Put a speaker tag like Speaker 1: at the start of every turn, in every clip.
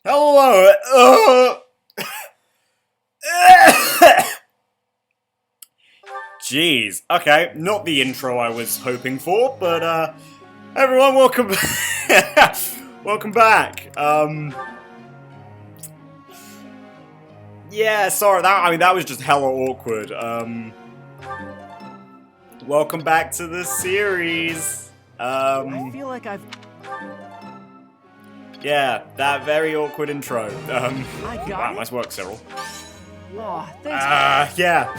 Speaker 1: Hello. Jeez. Okay, not the intro I was hoping for, but everyone, welcome. Welcome back. Yeah, sorry. That was just hella awkward. Welcome back to the series.
Speaker 2: I feel like I've.
Speaker 1: Yeah, that very awkward intro.
Speaker 2: I got
Speaker 1: wow,
Speaker 2: it.
Speaker 1: nice work, Cyril.
Speaker 2: Oh, thanks.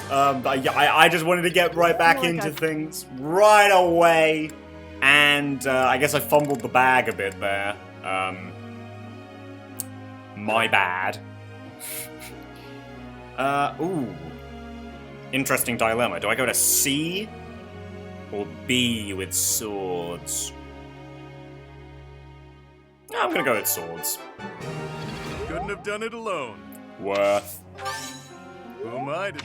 Speaker 1: I just wanted to get right back into things right away, and I guess I fumbled the bag a bit there. My bad. Ooh. Interesting dilemma. Do I go to C or B with swords? I'm gonna go with swords.
Speaker 3: Couldn't have done it alone.
Speaker 1: Worth.
Speaker 3: Who am I to...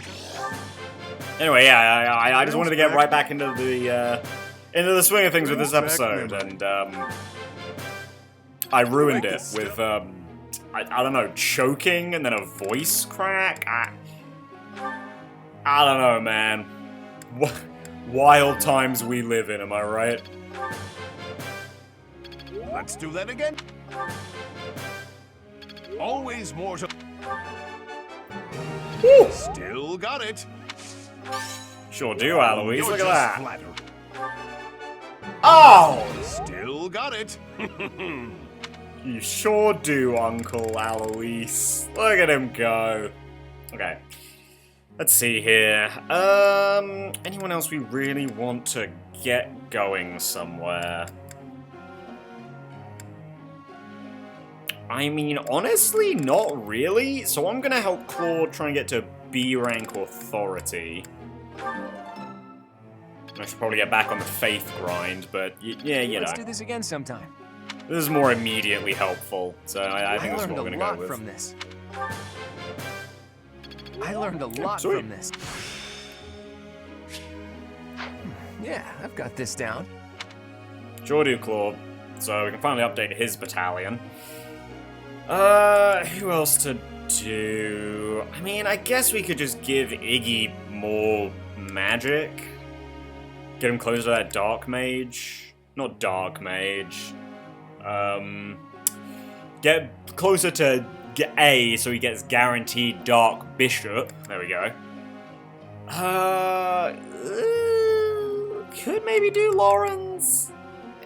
Speaker 1: Anyway, yeah, I just wanted to get right back into the swing of things with this episode, and I ruined it with I don't know, choking and then a voice crack. I don't know, man. Wild times we live in, am I right?
Speaker 3: Let's do that again. Always more to...
Speaker 1: Woo!
Speaker 3: Still got it.
Speaker 1: Sure do, Alois.
Speaker 3: You're
Speaker 1: Look at
Speaker 3: just
Speaker 1: that.
Speaker 3: flattered.
Speaker 1: Oh!
Speaker 3: Still got it.
Speaker 1: You sure do, Uncle Alois. Look at him go. Okay. Let's see here. Anyone else we really want to get going somewhere? I mean, honestly, not really. So I'm gonna help Claude try and get to B rank authority. I should probably get back on the faith grind, but yeah, you know.
Speaker 2: Let's do this again sometime.
Speaker 1: This is more immediately helpful, so I think that's what we're gonna go with.
Speaker 2: From this. I learned a lot
Speaker 1: Sweet.
Speaker 2: from this. Yeah, I've got this down.
Speaker 1: Sure do, Claude. So we can finally update his battalion. Who else to do? I mean, I guess we could just give Iggy more magic. Get him closer to that Dark Mage. Not Dark Mage. Get closer to A so he gets guaranteed Dark Bishop. There we go. Could maybe do Lorenz.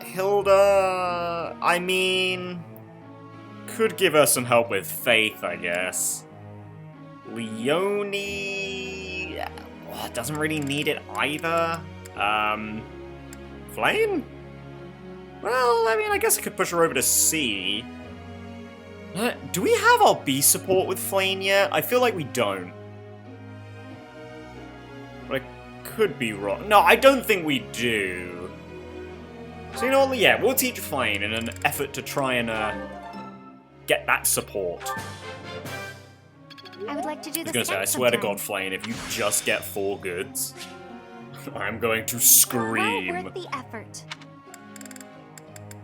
Speaker 1: Hilda. I mean, could give us some help with faith, I guess. Leone doesn't really need it either. Flame? Well, I mean, I guess I could push her over to C. Do we have our B support with Flame yet? I feel like we don't. But I could be wrong. No, I don't think we do. So you know what? Yeah, we'll teach Flame in an effort to try and get that support.
Speaker 4: I would like to do
Speaker 1: I was
Speaker 4: this
Speaker 1: gonna say,
Speaker 4: again
Speaker 1: I swear to
Speaker 4: sometime.
Speaker 1: God, Flame, if you just get 4 goods, I'm going to scream.
Speaker 4: Well worth the effort.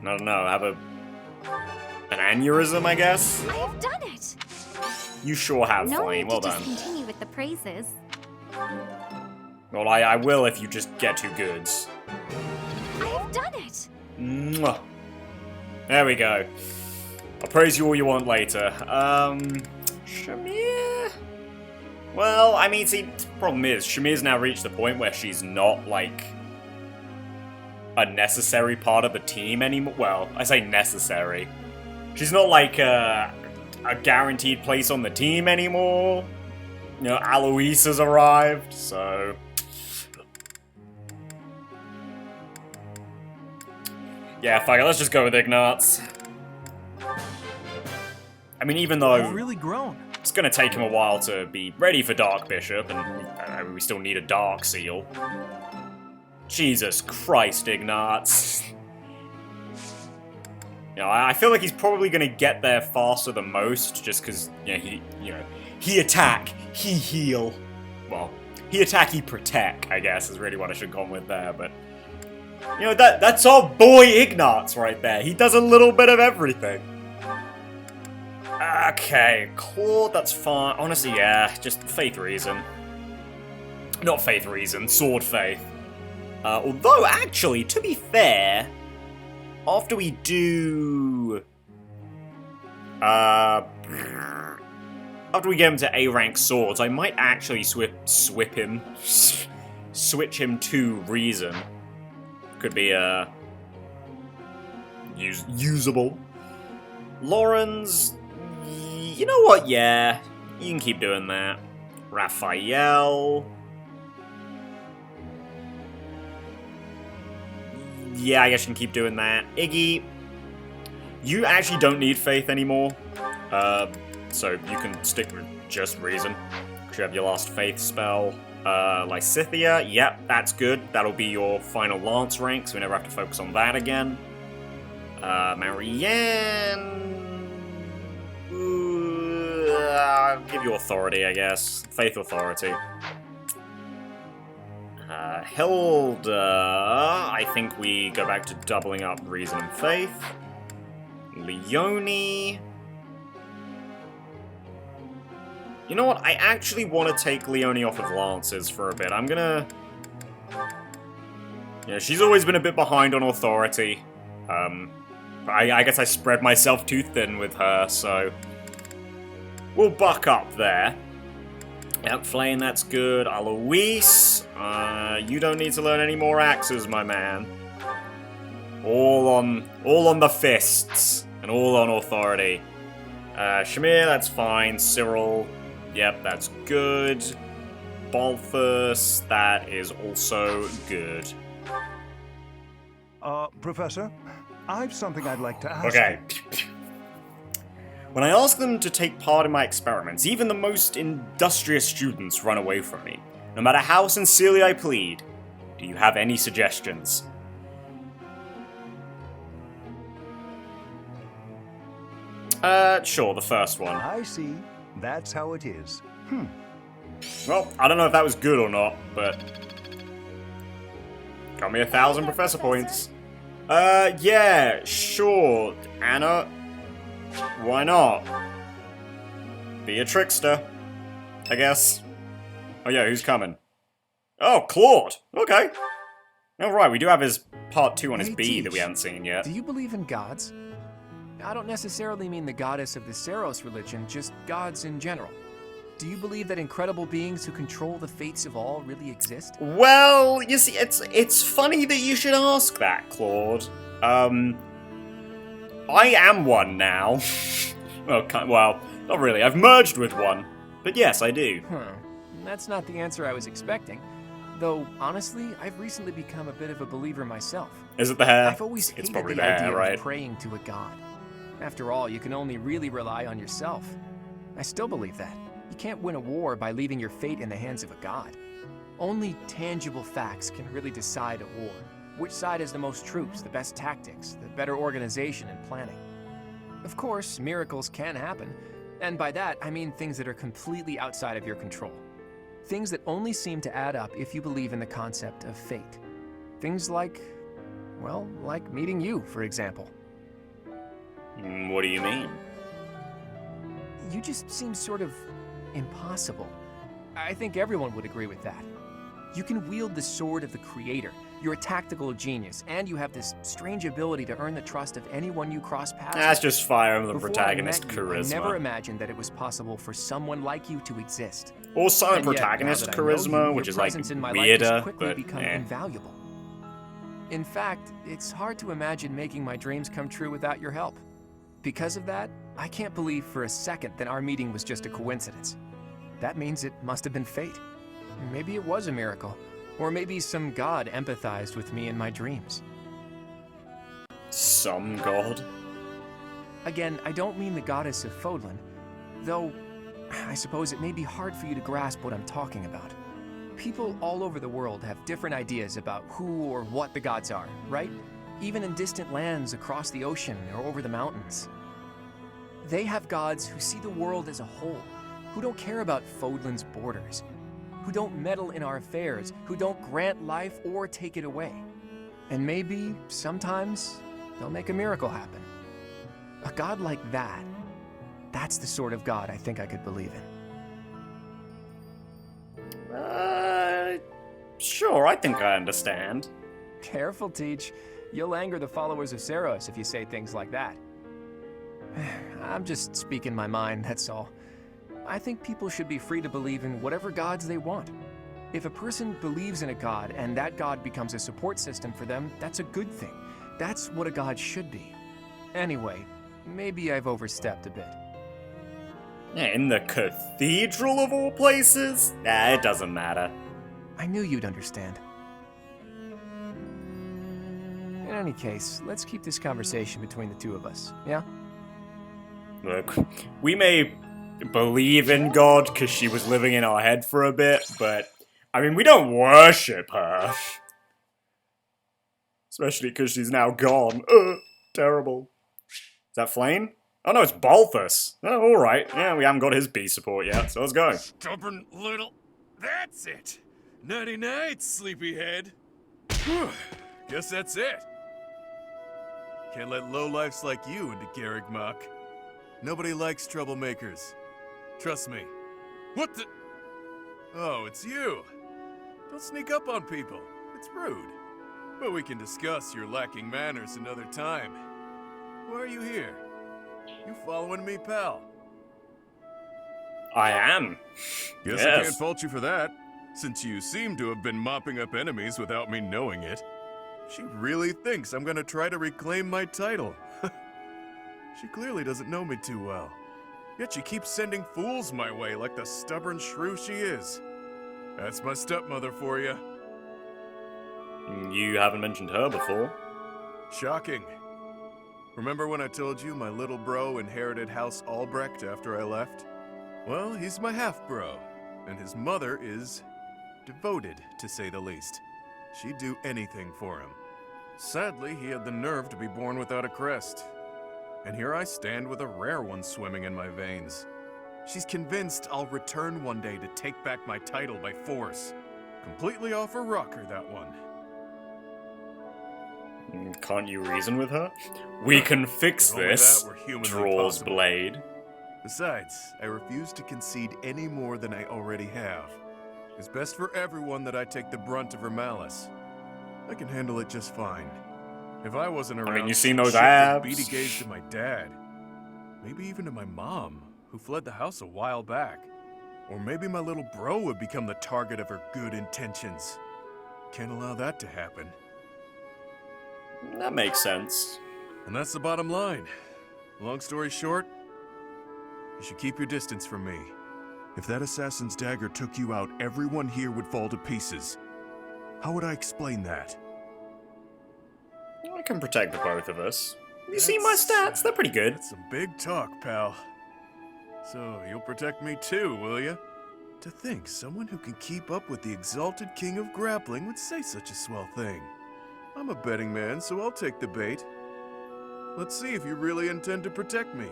Speaker 1: I don't know, have an aneurysm, I guess?
Speaker 4: I have done it.
Speaker 1: You sure have,
Speaker 4: No
Speaker 1: Flame.
Speaker 4: need
Speaker 1: Well
Speaker 4: to
Speaker 1: done.
Speaker 4: just continue with the praises.
Speaker 1: Well, I will if you just get 2 goods.
Speaker 4: I have done it.
Speaker 1: Mwah. There we go. I'll praise you all you want later. Shamir? Well, I mean, see, the problem is, Shamir's now reached the point where she's not, like, a necessary part of the team anymore. Well, I say necessary. She's not, like, a guaranteed place on the team anymore. You know, Alois has arrived, so... Yeah, fuck it, let's just go with Ignatz. I mean, even though
Speaker 2: I've really grown.
Speaker 1: it's gonna take him a while to be ready for Dark Bishop, and we still need a Dark Seal. Jesus Christ, Ignatz. You know, I feel like he's probably gonna get there faster than most, just because, he attack, he heal. Well, he attack, he protect, I guess, is really what I should have gone with there, but... You know, that's our boy Ignatz right there. He does a little bit of everything. Okay, Claude, that's fine. Honestly, yeah, just faith reason. Not faith reason, sword faith. Although, actually, to be fair, after we do... after we get him to A-rank swords, I might actually switch him to reason. Could be, usable. Lorenz, you know what, yeah, you can keep doing that. Raphael. Yeah, I guess you can keep doing that. Iggy, you actually don't need faith anymore. So you can stick with just reason. Because you have your last faith spell. Lysithia, yep, that's good. That'll be your final lance rank, so we never have to focus on that again. Marianne... I'll give you authority, I guess. Faith authority. Hilda... I think we go back to doubling up reason and faith. Leonie... You know what? I actually want to take Leonie off of lances for a bit. I'm gonna... Yeah, she's always been a bit behind on authority. I guess I spread myself too thin with her, so... We'll buck up there. Outflame, that's good. Alois, you don't need to learn any more axes, my man. All on the fists, and all on authority. Shamir, that's fine. Cyril, yep, that's good. Balthus, that is also good.
Speaker 5: Professor, I've something I'd like to ask.
Speaker 1: Okay. When I ask them to take part in my experiments, even the most industrious students run away from me. No matter how sincerely I plead, do you have any suggestions? Sure, the first one.
Speaker 5: I see. That's how it is.
Speaker 1: Well, I don't know if that was good or not, but... Got me 1,000 professor points. Yeah, sure, Anna. Why not? Be a trickster, I guess. Oh yeah, who's coming? Oh, Claude! Okay. Alright, we do have his part 2 on his
Speaker 2: Hey,
Speaker 1: B that we
Speaker 2: Teach,
Speaker 1: haven't seen yet.
Speaker 2: Do you believe in gods? I don't necessarily mean the goddess of the Saros religion, just gods in general. Do you believe that incredible beings who control the fates of all really exist?
Speaker 1: Well, you see, it's funny that you should ask that, Claude. I am one now. well, not really. I've merged with one. But yes, I do.
Speaker 2: That's not the answer I was expecting. Though, honestly, I've recently become a bit of a believer myself.
Speaker 1: Is it the hair?
Speaker 2: I've always
Speaker 1: It's
Speaker 2: hated
Speaker 1: probably
Speaker 2: the
Speaker 1: the
Speaker 2: idea
Speaker 1: hair, right?
Speaker 2: of praying to a god. After all, you can only really rely on yourself. I still believe that. You can't win a war by leaving your fate in the hands of a god. Only tangible facts can really decide a war. Which side has the most troops, the best tactics, the better organization and planning. Of course, miracles can happen, and by that, I mean things that are completely outside of your control. Things that only seem to add up if you believe in the concept of fate. Things like, well, like meeting you, for example.
Speaker 1: What do you mean?
Speaker 2: You just seem sort of impossible. I think everyone would agree with that. You can wield the sword of the Creator. You're a tactical genius, and you have this strange ability to earn the trust of anyone you cross paths
Speaker 1: That's
Speaker 2: with.
Speaker 1: just Fire Emblem
Speaker 2: Before
Speaker 1: protagonist
Speaker 2: I met you,
Speaker 1: charisma.
Speaker 2: I never imagined that it was possible for someone like you to exist.
Speaker 1: Or silent
Speaker 2: And yet,
Speaker 1: protagonist
Speaker 2: now that I know
Speaker 1: charisma,
Speaker 2: you,
Speaker 1: which
Speaker 2: your
Speaker 1: is like
Speaker 2: presence in my life
Speaker 1: weirder,
Speaker 2: has quickly
Speaker 1: but
Speaker 2: become
Speaker 1: eh.
Speaker 2: invaluable. In fact, it's hard to imagine making my dreams come true without your help. Because of that, I can't believe for a second that our meeting was just a coincidence. That means it must have been fate. Maybe it was a miracle. Or maybe some god empathized with me in my dreams.
Speaker 1: Some god?
Speaker 2: Again, I don't mean the goddess of Fodlan, though I suppose it may be hard for you to grasp what I'm talking about. People all over the world have different ideas about who or what the gods are, right? Even in distant lands across the ocean or over the mountains. They have gods who see the world as a whole, who don't care about Fodlan's borders, who don't meddle in our affairs, who don't grant life or take it away. And maybe, sometimes, they'll make a miracle happen. A god like that, That's the sort of God I think I could believe in.
Speaker 1: Sure, I think I understand.
Speaker 2: Careful, Teach. You'll anger the followers of Seros if you say things like that. I'm just speaking my mind, that's all. I think people should be free to believe in whatever gods they want. If a person believes in a god and that god becomes a support system for them, that's a good thing. That's what a god should be. Anyway, maybe I've overstepped a bit.
Speaker 1: Yeah, in the cathedral of all places? Nah, it doesn't matter.
Speaker 2: I knew you'd understand. In any case, let's keep this conversation between the two of us, yeah?
Speaker 1: Look, we may believe in God because she was living in our head for a bit, but, I mean, we don't worship her. Especially because she's now gone. Terrible. Is that Flame? Oh no, it's Balthus. Oh, alright. Yeah, we haven't got his B support yet, so let's go.
Speaker 6: Stubborn little... That's it! Nighty-night, sleepyhead. Guess that's it. Can't let lowlifes like you into Garrigmach. Nobody likes troublemakers. Trust me. What the... Oh, it's you. Don't sneak up on people. It's rude. But we can discuss your lacking manners another time. Why are you here? You following me, pal?
Speaker 1: I am.
Speaker 6: Guess I can't fault you for that, since you seem to have been mopping up enemies without me knowing it. She really thinks I'm gonna try to reclaim my title. She clearly doesn't know me too well. Yet she keeps sending fools my way like the stubborn shrew she is. That's my stepmother for you.
Speaker 1: You haven't mentioned her before.
Speaker 6: Shocking. Remember when I told you my little bro inherited House Albrecht after I left? Well, he's my half-bro, and his mother is devoted, to say the least. She'd do anything for him. Sadly, he had the nerve to be born without a crest. And here I stand with a rare one swimming in my veins. She's convinced I'll return one day to take back my title by force. Completely off her rocker, that one.
Speaker 1: Can't you reason with her? We can fix
Speaker 6: If only
Speaker 1: this.
Speaker 6: that were humanly
Speaker 1: Draws
Speaker 6: possible.
Speaker 1: blade.
Speaker 6: Besides, I refuse to concede any more than I already have. It's best for everyone that I take the brunt of her malice. I can handle it just fine. If I wasn't around,
Speaker 1: I mean, you seen those
Speaker 6: she'd give
Speaker 1: abs?
Speaker 6: beady gaze to my dad. Maybe even to my mom, who fled the house a while back. Or maybe my little bro would become the target of her good intentions. Can't allow that to happen.
Speaker 1: That makes sense.
Speaker 6: And that's the bottom line. Long story short, you should keep your distance from me. If that assassin's dagger took you out, everyone here would fall to pieces. How would I explain that?
Speaker 1: I can protect the both of us. You see my stats? They're pretty good.
Speaker 6: That's some big talk, pal. So, you'll protect me too, will ya? To think someone who can keep up with the exalted king of grappling would say such a swell thing. I'm a betting man, so I'll take the bait. Let's see if you really intend to protect me.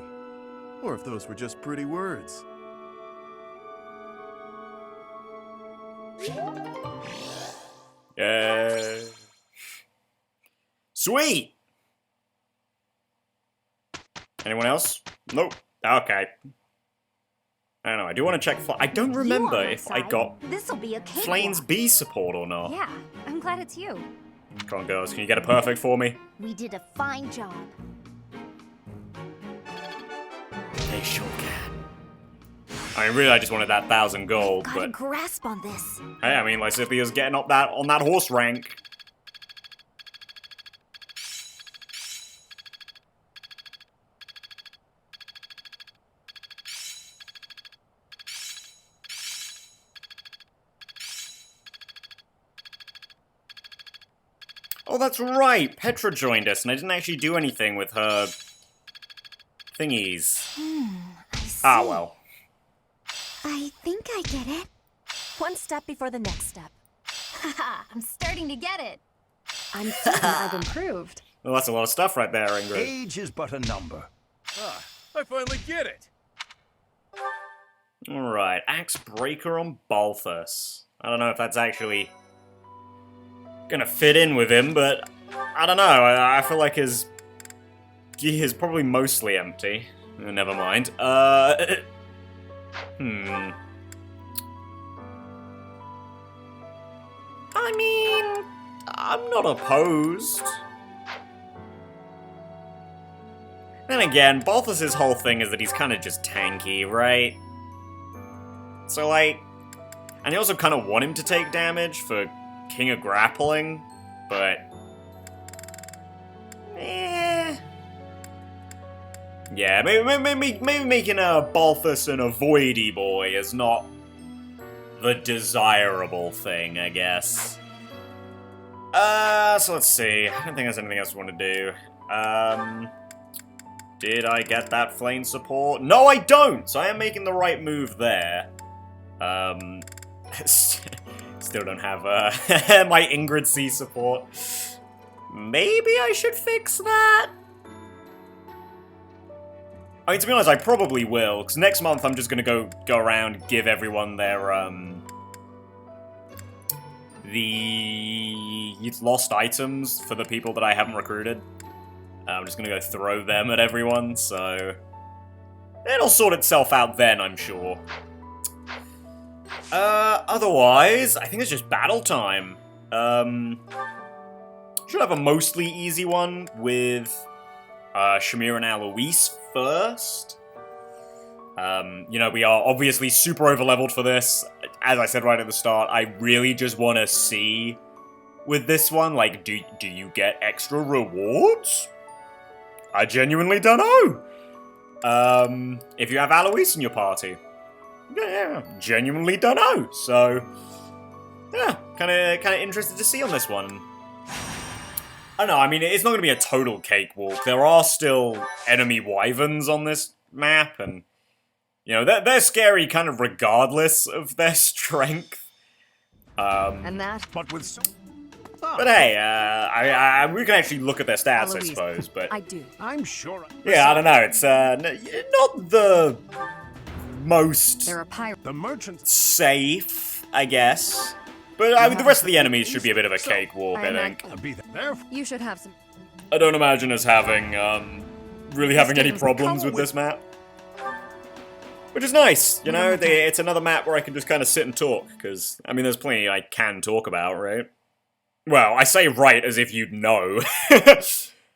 Speaker 6: Or if those were just pretty words.
Speaker 1: Yeah. Sweet! Anyone else? Nope. Okay. I don't know, I do want to check I don't remember if I got
Speaker 4: This'll be a cake
Speaker 1: Flane's
Speaker 4: walk.
Speaker 1: B support or not.
Speaker 4: Yeah, I'm glad it's you.
Speaker 1: Come on, girls, can you get a perfect for me?
Speaker 4: We did a fine job.
Speaker 1: They sure can. I mean, really, I just wanted that 1,000 gold,
Speaker 4: Got a
Speaker 1: but
Speaker 4: grasp on this.
Speaker 1: hey, I mean, Lysithia's getting up that on that horse rank. Oh, that's right! Petra joined us, and I didn't actually do anything with her thingies.
Speaker 4: I see.
Speaker 1: Ah, well.
Speaker 4: I think I get it. One step before the next step. Haha, I'm starting to get it. I'm certain I've improved.
Speaker 1: Well, that's a lot of stuff right there, Ingrid.
Speaker 5: Age is but a number.
Speaker 6: Ah, I finally get it!
Speaker 1: Alright, Axe Breaker on Balthus. I don't know if that's actually gonna fit in with him, but I don't know. I feel like his gear is probably mostly empty. Never mind. I mean, I'm not opposed. Then again, Balthus' whole thing is that he's kind of just tanky, right? So, like... And you also kind of want him to take damage for King of Grappling, but... Yeah, maybe making a Balthus and a Voidy boy is not the desirable thing, I guess. So let's see. I don't think there's anything else we want to do. Did I get that flame support? No, I don't! So I am making the right move there. Still don't have my Ingrid C support. Maybe I should fix that? I mean, to be honest, I probably will, because next month I'm just gonna go around and give everyone their, the lost items for the people that I haven't recruited. I'm just gonna go throw them at everyone, so... It'll sort itself out then, I'm sure. Otherwise, I think it's just battle time. Should have a mostly easy one with, Shamir and Alois first. You know, we are obviously super over-leveled for this. As I said right at the start, I really just want to see with this one, like, do you get extra rewards? I genuinely don't know. If you have Alois in your party. Yeah, genuinely don't know. So, yeah, kind of interested to see on this one. I don't know, I mean, it's not going to be a total cakewalk. There are still enemy wyverns on this map, and, you know, they're scary kind of regardless of their strength.
Speaker 4: And that?
Speaker 3: But with...
Speaker 1: But hey, we can actually look at their stats, I suppose, but...
Speaker 4: I do.
Speaker 3: I'm sure...
Speaker 1: Yeah, I don't know, it's not the most
Speaker 4: There are pirates.
Speaker 3: The merchants...
Speaker 1: safe, I guess. But I mean, the rest of the enemies should be a bit of a cakewalk, I think.
Speaker 3: I'll be there.
Speaker 4: You should have some.
Speaker 1: I don't imagine us having, really having any problems with this map. Which is nice, you know, it's another map where I can just kind of sit and talk, because, I mean, there's plenty I can talk about, right? Well, I say right as if you'd know.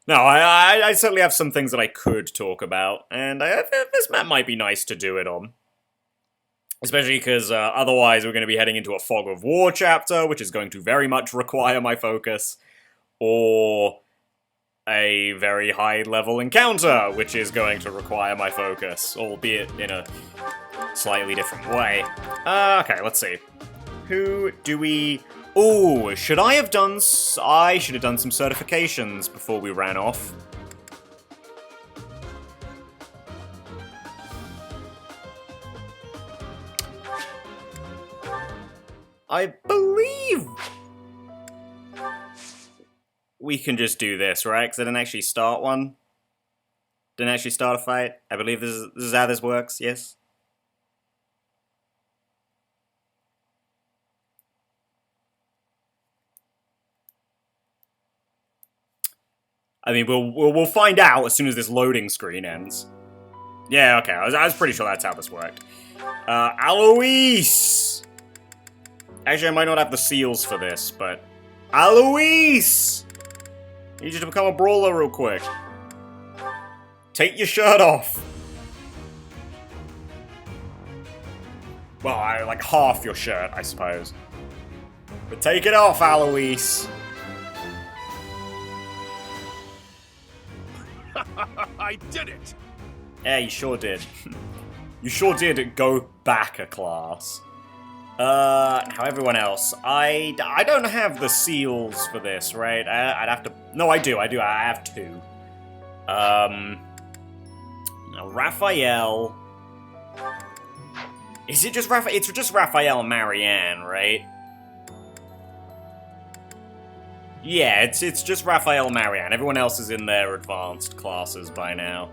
Speaker 1: No, I certainly have some things that I could talk about, and this map might be nice to do it on. Especially because otherwise we're going to be heading into a Fog of War chapter, which is going to very much require my focus, or a very high-level encounter, which is going to require my focus, albeit in a slightly different way. Okay, let's see. Who do we... Ooh, should I have done... I should have done some certifications before we ran off. I believe we can just do this, right? Because I didn't actually start one. Didn't actually start a fight. I believe this is how this works, yes? I mean, we'll find out as soon as this loading screen ends. Yeah, okay, I was pretty sure that's how this worked. Alois! Actually, I might not have the seals for this, but... Alois! I need you to become a brawler real quick. Take your shirt off. Well, like half your shirt, I suppose. But take it off, Alois.
Speaker 3: I did it!
Speaker 1: Yeah, you sure did. You sure did go back a class. Now everyone else. I don't have the seals for this, right? I'd have to... No, I do, I have two. Now Raphael... Is it just Raphael? It's just Raphael and Marianne, right? Yeah, it's just Raphael and Marianne. Everyone else is in their advanced classes by now.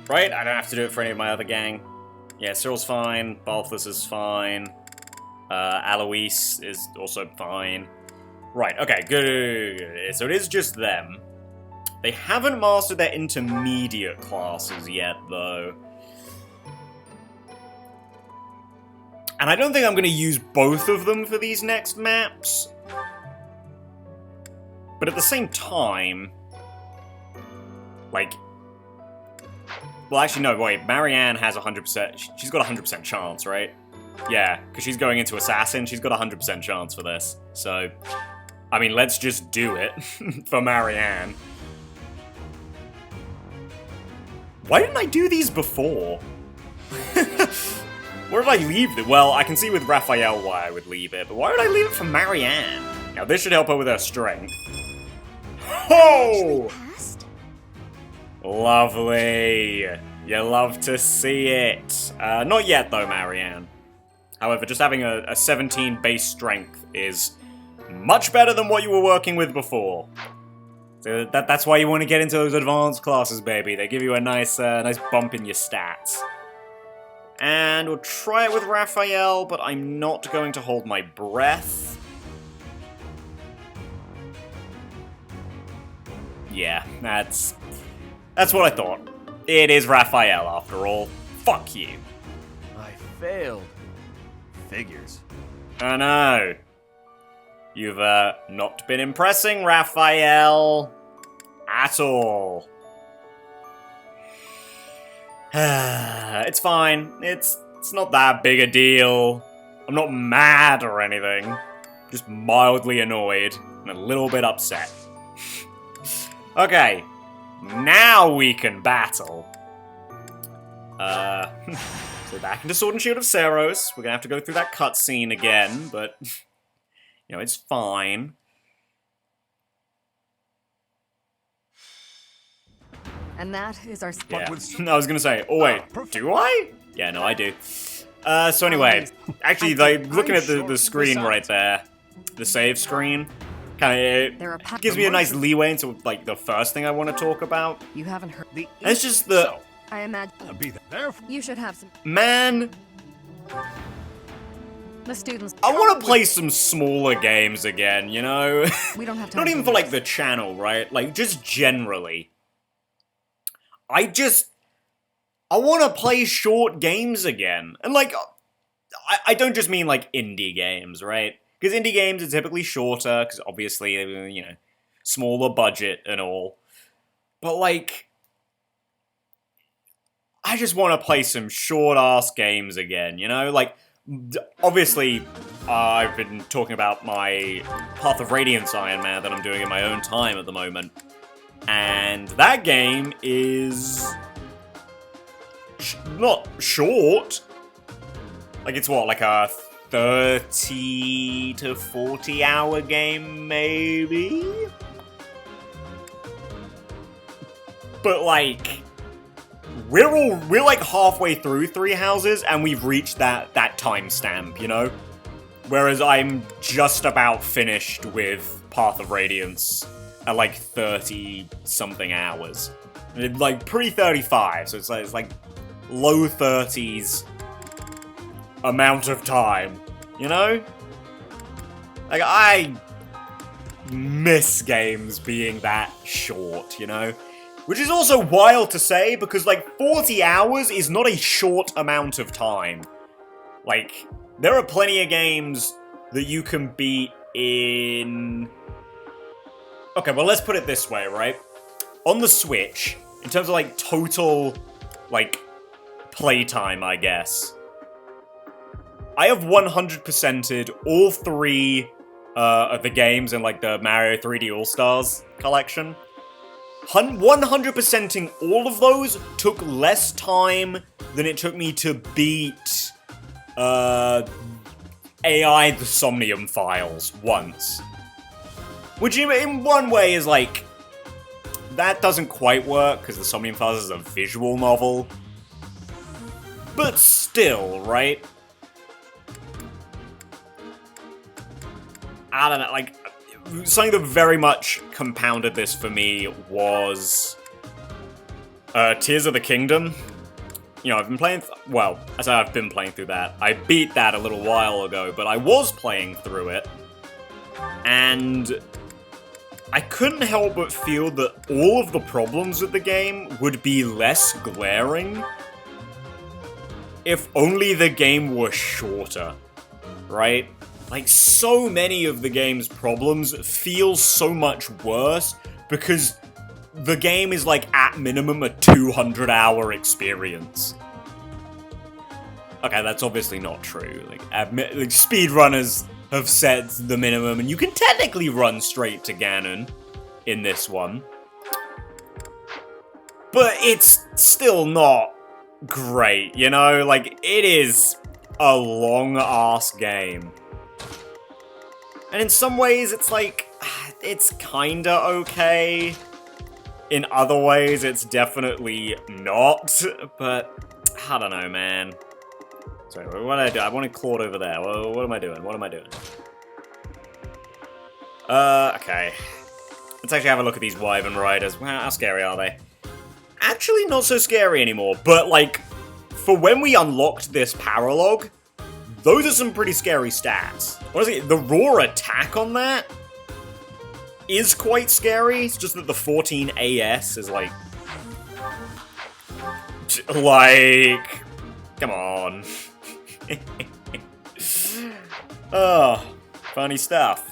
Speaker 1: Right? I don't have to do it for any of my other gang. Yeah, Cyril's fine. Balthus is fine. Alois is also fine. Right, okay, good. So it is just them. They haven't mastered their intermediate classes yet, though. And I don't think I'm going to use both of them for these next maps. But at the same time... Like... Well, actually, no, wait. Marianne has 100%... She's got 100% chance, right? Yeah, because she's going into Assassin. She's got 100% chance for this. So, I mean, let's just do it for Marianne. Why didn't I do these before? Where did I leave it? Well, I can see with Raphael why I would leave it, but why would I leave it for Marianne? Now, this should help her with her strength. Oh! Lovely. You love to see it. Not yet, though, Marianne. However, just having a 17 base strength is much better than what you were working with before. So that's why you want to get into those advanced classes, baby. They give you a nice bump in your stats. And we'll try it with Raphael, but I'm not going to hold my breath. Yeah, that's what I thought. It is Raphael, after all. Fuck you.
Speaker 2: I failed. Figures.
Speaker 1: I know. You've, not been impressing, Raphael. At all. It's fine. It's not that big a deal. I'm not mad or anything. Just mildly annoyed and a little bit upset. Okay. Now we can battle. So back into Sword and Shield of Seros. We're gonna have to go through that cutscene again, but... You know, it's fine.
Speaker 4: And that is our
Speaker 1: Yeah. I was gonna say, oh wait, do I? Yeah, no, I do. So anyway, actually, like, looking at the screen right there, the save screen, kind of gives me a nice leeway into, like, the first thing I want to talk about.
Speaker 4: You haven't heard
Speaker 1: And it's just the...
Speaker 4: I imagine you should have some.
Speaker 1: Man,
Speaker 4: The students.
Speaker 1: I want to play some smaller games again, you know?
Speaker 4: We don't have time.
Speaker 1: Not even for, like, the channel, right? Like, just generally. I want to play short games again. And, like, I don't just mean, like, indie games, right? Because indie games are typically shorter, because obviously, you know, smaller budget and all. But, like, I just want to play some short-ass games again, you know? Like, obviously, I've been talking about my Path of Radiance Ironman that I'm doing in my own time at the moment. And that game is... not short. Like, it's what, like a 30 to 40 hour game, maybe? But, like... We're like halfway through Three Houses, and we've reached that timestamp, you know? Whereas I'm just about finished with Path of Radiance at like 30-something hours. Like, pre-35, so it's like low 30s amount of time, you know? Like, I miss games being that short, you know? Which is also wild to say, because, like, 40 hours is not a short amount of time. Like, there are plenty of games that you can beat in... Okay, well, let's put it this way, right? On the Switch, in terms of, like, total, like, playtime, I guess, I have 100%ed all three of the games in, like, the Mario 3D All-Stars collection. 100%ing all of those took less time than it took me to beat AI the Somnium Files once. Which in one way is like, that doesn't quite work because the Somnium Files is a visual novel. But still, right? I don't know, like... Something that very much compounded this for me was Tears of the Kingdom. You know, I've been playing... well, I say I've been playing through that. I beat that a little while ago, but I was playing through it. And I couldn't help but feel that all of the problems with the game would be less glaring if only the game were shorter, right? Like, so many of the game's problems feel so much worse because the game is, like, at minimum a 200-hour experience. Okay, that's obviously not true. Like, speedrunners have set the minimum, and you can technically run straight to Ganon in this one. But it's still not great, you know? Like, it is a long-ass game. And in some ways, it's like, it's kinda okay. In other ways, it's definitely not. But, I don't know, man. Sorry, what did I do? I wanted Claude over there. What am I doing? What am I doing? Okay. Let's actually have a look at these Wyvern Riders. Wow, how scary are they? Actually, not so scary anymore. But, like, for when we unlocked this Paralogue, those are some pretty scary stats. Honestly, the raw attack on that is quite scary. It's just that the 14 AS is like... Come on. Oh, funny stuff.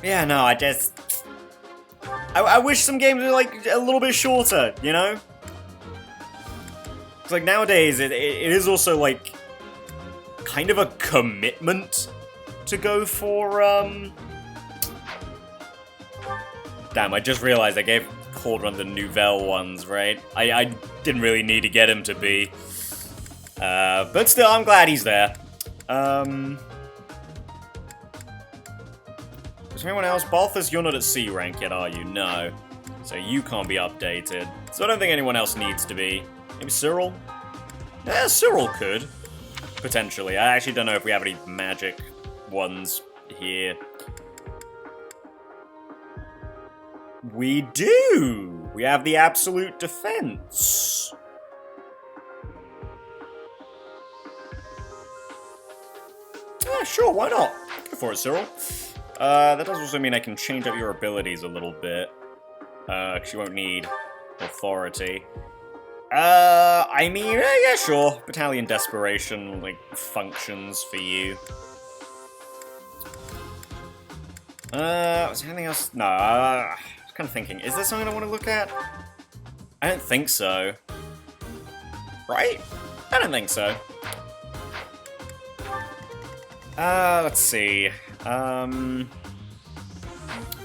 Speaker 1: Yeah, no, I just... I wish some games were, like, a little bit shorter, you know? It's like, nowadays, it is also, like, kind of a commitment to go for, Damn, I just realized I gave Claude one of the Nouvelle ones, right? I didn't really need to get him to be. But still, I'm glad he's there. Is there anyone else? Balthus, you're not at C rank yet, are you? No. So you can't be updated. So I don't think anyone else needs to be. Maybe Cyril? Yeah, Cyril could. Potentially. I actually don't know if we have any magic ones here. We do! We have the absolute defense. Yeah, sure, why not? Go for it, Cyril. That does also mean I can change up your abilities a little bit. Because you won't need authority. I mean, yeah, sure. Battalion Desperation, like, functions for you. Was there anything else? No, I was kind of thinking, is there something I want to look at? I don't think so. Right? I don't think so. Let's see.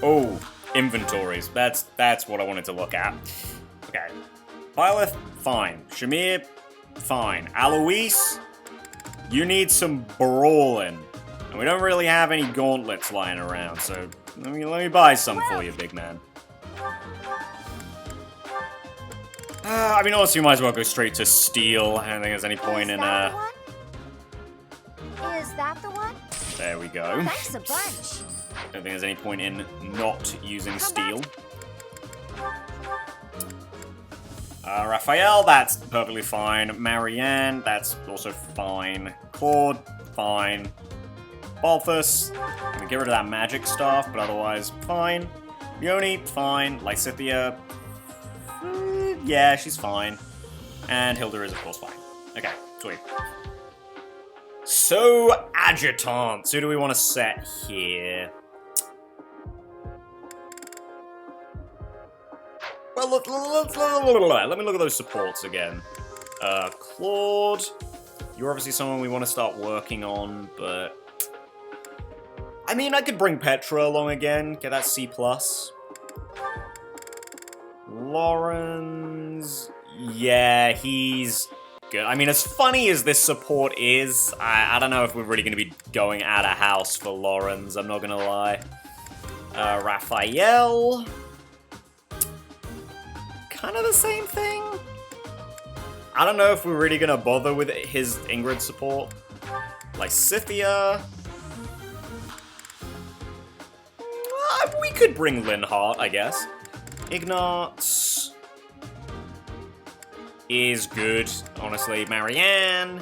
Speaker 1: Oh, inventories. That's what I wanted to look at. Okay. Byleth, fine. Shamir, fine. Alois, you need some brawling. And we don't really have any gauntlets lying around, so let me buy some for you, big man. I mean, honestly, you might as well go straight to steel. I don't think there's any point in,
Speaker 4: Is that the one?
Speaker 1: There we go.
Speaker 4: Thanks a bunch.
Speaker 1: I don't think there's any point in not using steel. Raphael, that's perfectly fine. Marianne, that's also fine. Claude, fine. Balthus, I'm gonna get rid of that magic stuff, but otherwise, fine. Leone, fine. Lysithia, yeah, she's fine. And Hilda is, of course, fine. Okay, sweet. So, adjutants, who do we want to set here? Well, let me look at those supports again. Claude, you're obviously someone we want to start working on, but... I mean, I could bring Petra along again, get that C+. Lorenz... Yeah, he's good. I mean, as funny as this support is, I don't know if we're really going to be going out of house for Lorenz, I'm not going to lie. Raphael... kind of the same thing. I don't know if we're really gonna bother with his Ingrid support. Lysithia. We could bring Linhardt, I guess. Ignatz is good, honestly. Marianne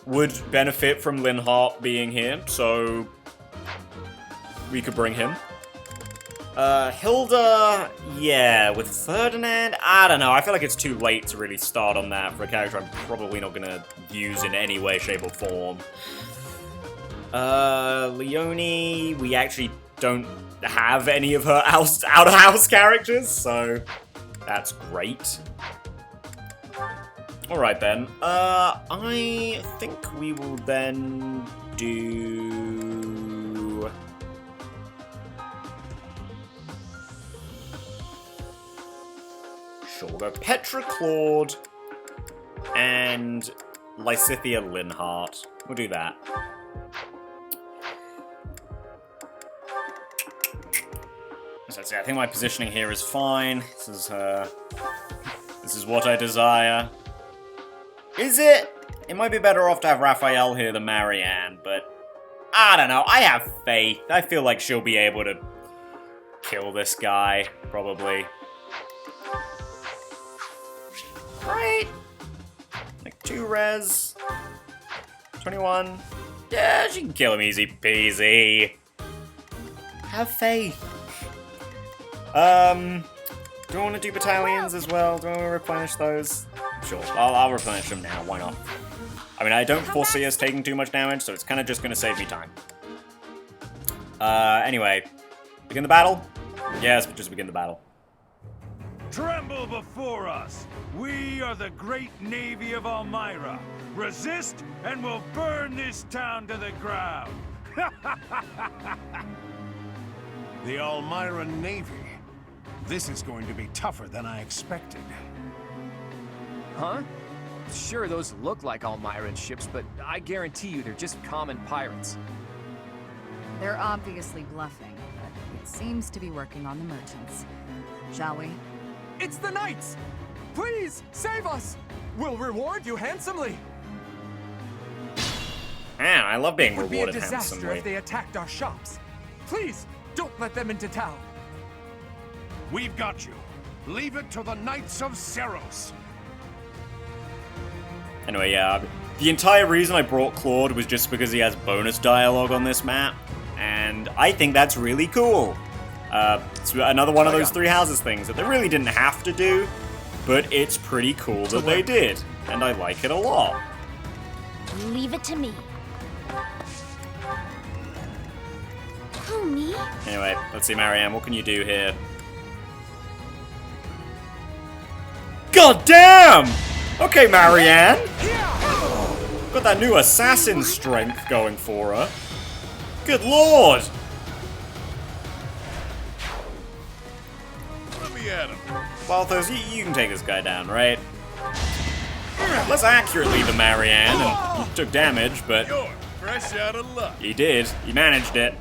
Speaker 1: would benefit from Linhardt being here, so we could bring him. Hilda, yeah, with Ferdinand, I don't know. I feel like it's too late to really start on that for a character I'm probably not gonna use in any way, shape, or form. Leonie, we actually don't have any of her out-of-house characters, so that's great. Alright then, I think we will then do... Sure, we'll go Petra, Claude, and Lysithia Linhardt. We'll do that. So let's see, I think my positioning here is fine. This is what I desire. Is it? It might be better off to have Raphael here than Marianne, but I don't know. I have faith. I feel like she'll be able to kill this guy, probably. Right? Like 2 res. 21. Yeah, she can kill him easy peasy. Have faith. Do I want to do battalions as well? Do I want to replenish those? Sure, I'll replenish them now, why not? I mean, I don't foresee us taking too much damage, so it's kind of just going to save me time. Anyway, begin the battle? Yes, but just begin the battle.
Speaker 3: Tremble before us! We are the great navy of Elmyra. Resist, and we'll burn this town to the ground!
Speaker 7: The Elmyra Navy. This is going to be tougher than I expected.
Speaker 2: Huh? Sure, those look like Elmyran ships, but I guarantee you they're just common pirates.
Speaker 8: They're obviously bluffing, but it seems to be working on the merchants. Shall we?
Speaker 2: It's the knights! Please, save us! We'll reward you handsomely!
Speaker 1: Man, I love being
Speaker 2: It would
Speaker 1: rewarded
Speaker 2: be a disaster
Speaker 1: handsomely.
Speaker 2: if they attacked our shops. Please, don't let them into town.
Speaker 7: We've got you. Leave it to the Knights of Seros.
Speaker 1: Anyway, yeah, the entire reason I brought Claude was just because he has bonus dialogue on this map, and I think that's really cool. It's another one of those 3 houses things that they really didn't have to do, but it's pretty cool that they did, and I like it a lot.
Speaker 4: Leave it to me. Who, me?
Speaker 1: Anyway, let's see, Marianne, what can you do here? God damn! Okay, Marianne! Got that new assassin strength going for her. Good lord!
Speaker 6: Let me at him.
Speaker 1: Balthus, you can take this guy down, right? Less accurately than Marianne, and he took damage, but
Speaker 6: You're fresh out of luck.
Speaker 1: he did. He managed it.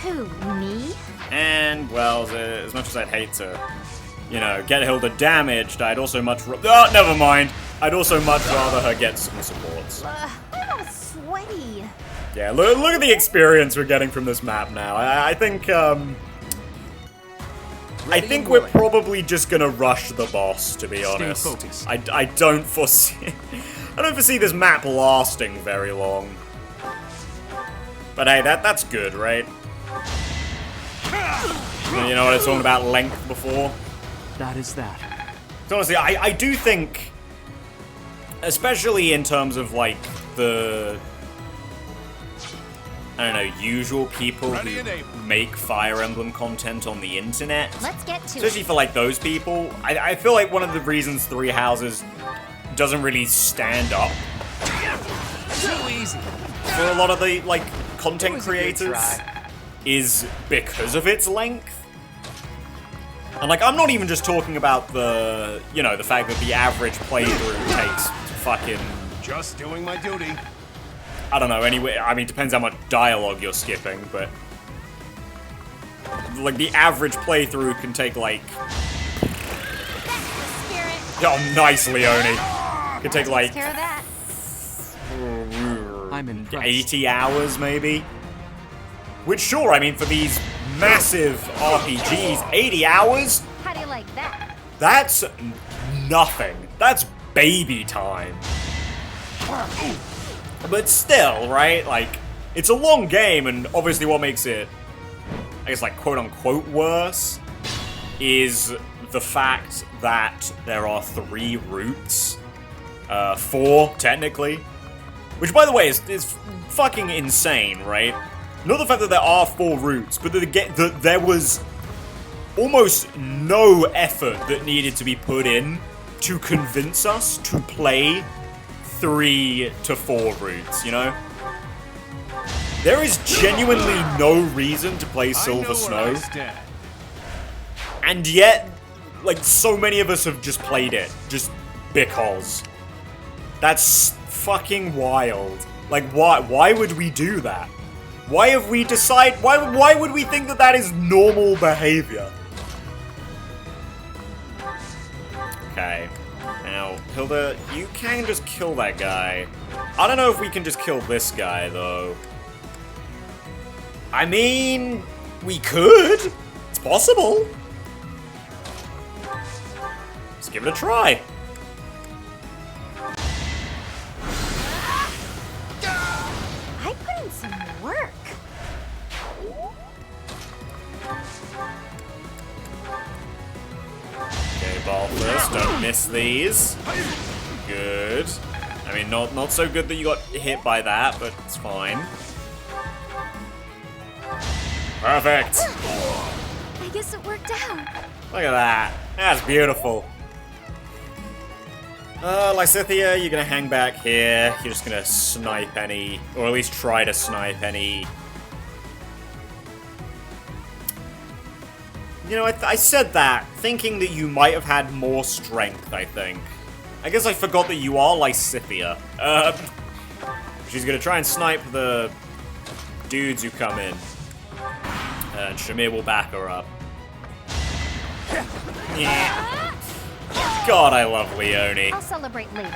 Speaker 4: Who, me?
Speaker 1: And, well, as much as I'd hate to, you know, get Hilda damaged, I'd also oh, never mind. I'd also much rather her get some supports.
Speaker 4: I'm all sweaty.
Speaker 1: Yeah, look at the experience we're getting from this map now. I think we're probably just gonna rush the boss, to be honest.
Speaker 2: focused.
Speaker 1: I don't foresee this map lasting very long. But hey, that's good, right? You know what I was talking about length before?
Speaker 2: That is that.
Speaker 1: So honestly, I do think, especially in terms of like the, I don't know, usual people
Speaker 6: Ready and
Speaker 1: who
Speaker 6: able.
Speaker 1: make Fire Emblem content on the internet,
Speaker 4: Let's get to
Speaker 1: especially
Speaker 4: it.
Speaker 1: for like those people, I feel like one of the reasons 3 Houses doesn't really stand up
Speaker 2: Too easy.
Speaker 1: for a lot of the like content
Speaker 2: It was a good
Speaker 1: creators
Speaker 2: try.
Speaker 1: is because of its length. And like, I'm not even just talking about the, you know, the fact that the average playthrough takes fucking,
Speaker 7: Just doing my duty.
Speaker 1: I don't know, anyway, I mean, depends how much dialogue you're skipping, but like the average playthrough can take like,
Speaker 4: Spirit.
Speaker 1: oh, nice, Leonie. Can take like
Speaker 4: Take care of that.
Speaker 2: I'm impressed.
Speaker 1: 80 hours maybe. Which, sure, I mean, for these massive RPGs, 80 hours?
Speaker 4: How do you like that?
Speaker 1: That's nothing. That's baby time. But still, right? Like, it's a long game, and obviously what makes it, I guess, like, quote-unquote worse is the fact that there are 3 routes. 4, technically. Which, by the way, is fucking insane, right? Not the fact that there are 4 routes, but that there was almost no effort that needed to be put in to convince us to play 3 to 4 routes, you know? There is genuinely no reason to play Silver Snow. And yet, like, so many of us have just played it. Just because. That's fucking wild. Like, why would we do that? Why have we decided... Why would we think that that is normal behavior? Okay. Now, Hilda, you can just kill that guy. I don't know if we can just kill this guy, though. I mean, we could. It's possible. Let's give it a try.
Speaker 4: I put in some work.
Speaker 1: Okay, Balthus, don't miss these. Good. I mean, not so good that you got hit by that, but it's fine. Perfect.
Speaker 4: I guess it worked out.
Speaker 1: Look at that. That's beautiful. Lysithea, you're gonna hang back here. You're just gonna snipe any, or at least try to snipe any. You know, I said that, thinking that you might have had more strength, I think. I guess I forgot that you are Lysithea. She's gonna try and snipe the dudes who come in. And Shamir will back her up. Yeah. God, I love Leone.
Speaker 4: I'll celebrate later.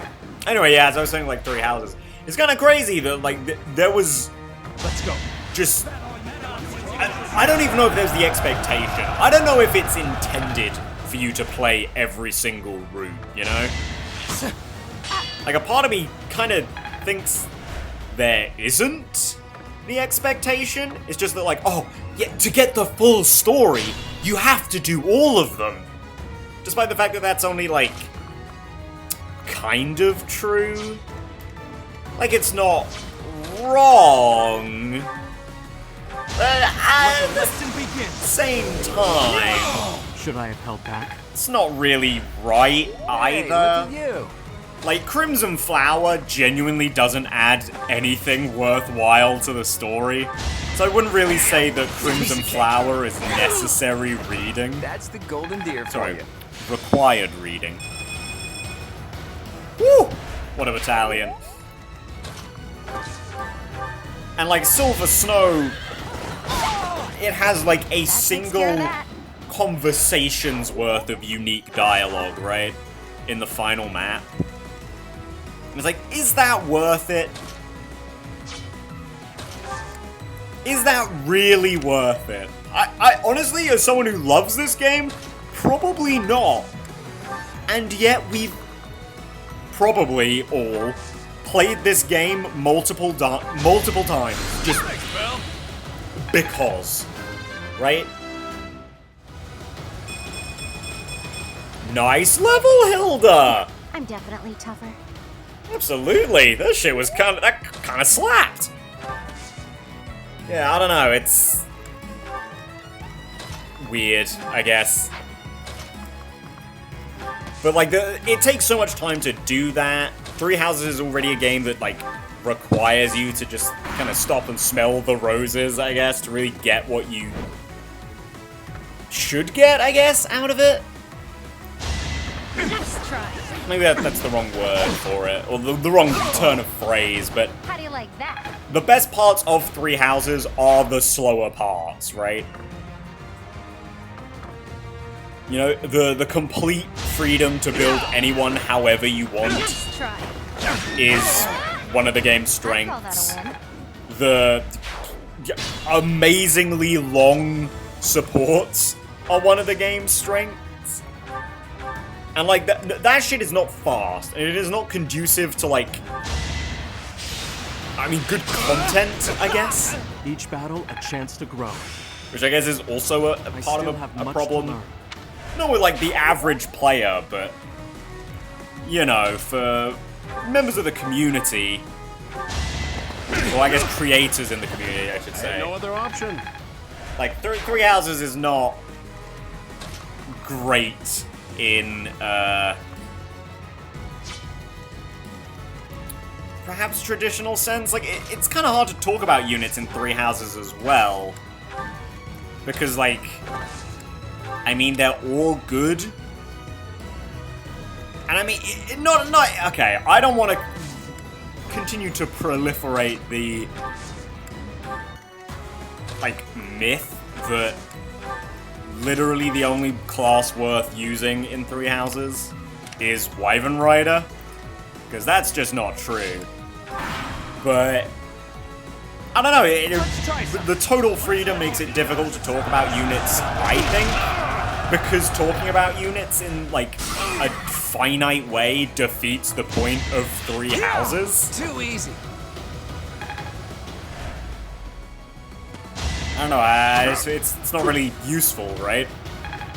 Speaker 1: Anyway, yeah, as I was saying, like, 3 houses. It's kind of crazy that, like, there was...
Speaker 7: Let's go.
Speaker 1: Just... I don't even know if there's the expectation. I don't know if it's intended for you to play every single route, you know? Like, a part of me kind of thinks there isn't the expectation. It's just that, like, oh, yeah, to get the full story, you have to do all of them. Despite the fact that that's only, like, kind of true. Like, it's not wrong. But at the same time,
Speaker 2: Should I have held back?
Speaker 1: it's not really right either.
Speaker 2: Hey, look at you.
Speaker 1: Like, Crimson Flower genuinely doesn't add anything worthwhile to the story. So I wouldn't really say that Crimson Flower is necessary reading.
Speaker 2: That's the golden deer for
Speaker 1: Sorry,
Speaker 2: you.
Speaker 1: required reading. Woo! What a battalion. And like Silver Snow, it has like a single conversation's worth of unique dialogue, right? In the final map. And it's like, is that worth it? Is that really worth it? I honestly, as someone who loves this game, probably not. And yet we've probably all played this game multiple times. Just because. Right? Nice level, Hilda!
Speaker 4: I'm definitely tougher.
Speaker 1: Absolutely. That shit was that kind of slapped. Yeah, I don't know, it's weird, I guess. But like, it takes so much time to do that. 3 Houses is already a game that like requires you to just kind of stop and smell the roses, I guess, to really get what you should get, I guess, out of it.
Speaker 4: Nice try.
Speaker 1: Maybe that's the wrong word for it, or the wrong turn of phrase, but
Speaker 4: How do you like that?
Speaker 1: the best parts of 3 Houses are the slower parts, right? You know, the complete freedom to build anyone however you want
Speaker 4: Nice try.
Speaker 1: is one of the game's
Speaker 4: I call that
Speaker 1: strengths.
Speaker 4: a win.
Speaker 1: The amazingly long supports are one of the game's strengths. And like, that shit is not fast, and it is not conducive to like I mean, good content, I guess.
Speaker 9: Each battle a chance to grow.
Speaker 1: Which I guess is also a part of a problem. Not with, like, the average player, but, you know, for members of the community, well, I guess creators in the community, I should say.
Speaker 7: No other option.
Speaker 1: Like, Three Houses is not great in, perhaps traditional sense. Like, it's kind of hard to talk about units in Three Houses as well. Because, like, I mean, they're all good. And I mean, okay, I don't want to continue to proliferate the, like, myth that literally the only class worth using in Three Houses is Wyvern Rider. Because that's just not true. But I don't know, the total freedom makes it difficult to talk about units, I think. Because talking about units in, like, a finite way defeats the point of Three Houses.
Speaker 2: Too easy.
Speaker 1: I don't know, it's not really useful, right?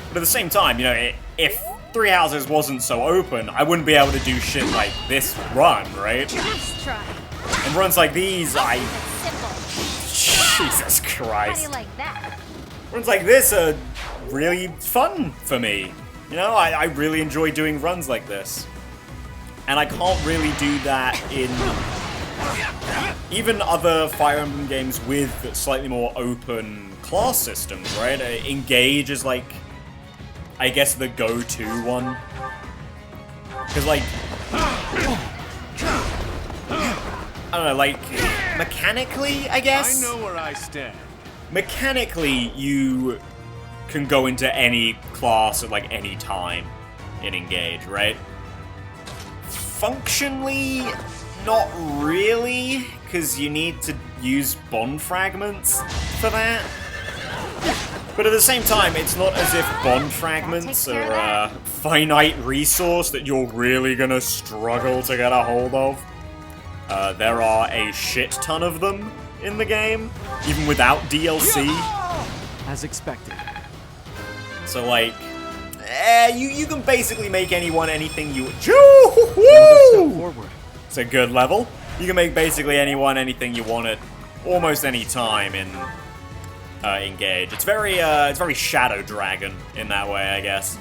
Speaker 1: But at the same time, you know, if Three Houses wasn't so open, I wouldn't be able to do shit like this run, right?
Speaker 4: Let's try.
Speaker 1: And runs like these, Jesus
Speaker 4: How do
Speaker 1: Christ.
Speaker 4: you like that?
Speaker 1: Runs like this are really fun for me. You know, I really enjoy doing runs like this. And I can't really do that in even other Fire Emblem games with slightly more open class systems, right? Engage is like, I guess, the go-to one. Because, like, I don't know, like, mechanically, I guess?
Speaker 7: I know where I stand.
Speaker 1: Mechanically, you can go into any class at, like, any time in Engage, right? Functionally, not really, because you need to use bond fragments for that. But at the same time, it's not as if bond fragments are a finite resource that you're really gonna struggle to get a hold of. There are a shit ton of them in the game, even without DLC.
Speaker 9: As expected.
Speaker 1: So, like, you can basically make anyone anything you...
Speaker 9: Step forward.
Speaker 1: It's a good level. You can make basically anyone anything you want at almost any time in Engage. It's very Shadow Dragon in that way, I guess.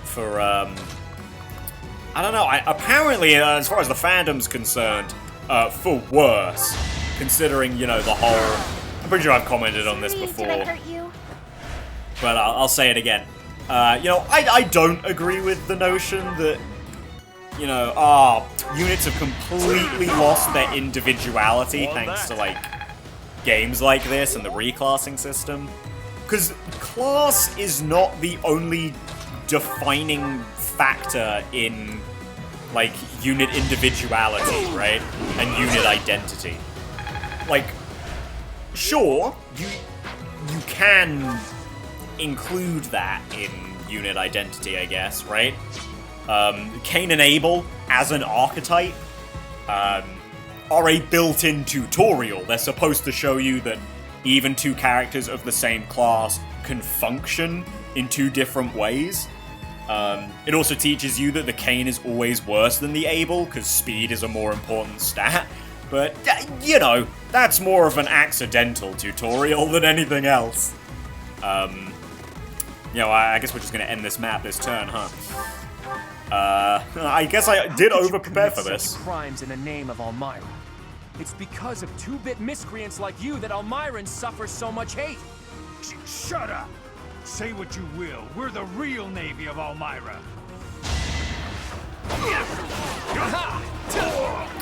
Speaker 1: For, I don't know, apparently, as far as the fandom's concerned, for worse, considering, you know, the whole... I'm pretty sure I've commented on this before.
Speaker 4: Did I hurt you?
Speaker 1: But I'll say it again. You know, I don't agree with the notion that, you know, units have completely lost their individuality thanks to, like, games like this and the reclassing system. Because class is not the only defining factor in, like, unit individuality, right? And unit identity. Like, sure, you can include that in unit identity, I guess, right? Cain and Abel, as an archetype, are a built-in tutorial. They're supposed to show you that even two characters of the same class can function in two different ways. It also teaches you that the Cain is always worse than the Abel, because speed is a more important stat. But, you know, that's more of an accidental tutorial than anything else. You know, I guess we're just going to end this map this turn, huh? I guess I did over-prepare for this.
Speaker 2: Crimes in the name of Elmira. It's because of two-bit miscreants like you that Elmirans suffer so much hate.
Speaker 3: Shut up! Say what you will, we're the real Navy of Elmira.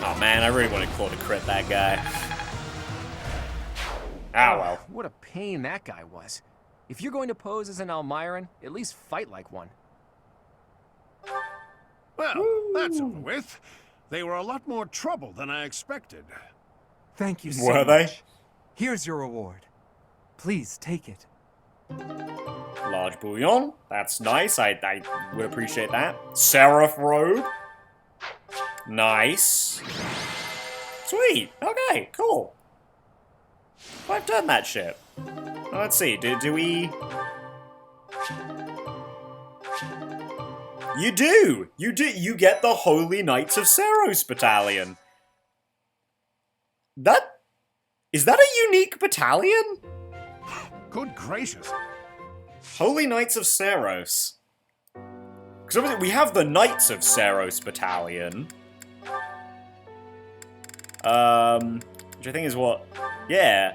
Speaker 1: Oh man, I really wanted Claude to crit that guy. Ah well.
Speaker 2: What a pain that guy was. If you're going to pose as an Elmiran, at least fight like one.
Speaker 7: Well, that's over with. They were a lot more trouble than I expected.
Speaker 9: Thank you so
Speaker 1: Were
Speaker 9: much.
Speaker 1: they?
Speaker 9: Here's your reward. Please take it.
Speaker 1: Large bouillon. That's nice. I would appreciate that. Seraph robe. Nice. Sweet. Okay, cool. Well, I've done that shit. Well, let's see. Do we... You do! You do! You get the Holy Knights of Seros battalion. Is that a unique battalion?
Speaker 7: Good gracious.
Speaker 1: Holy Knights of Seros. Because obviously we have the Knights of Seros battalion. Which I think is what... Yeah.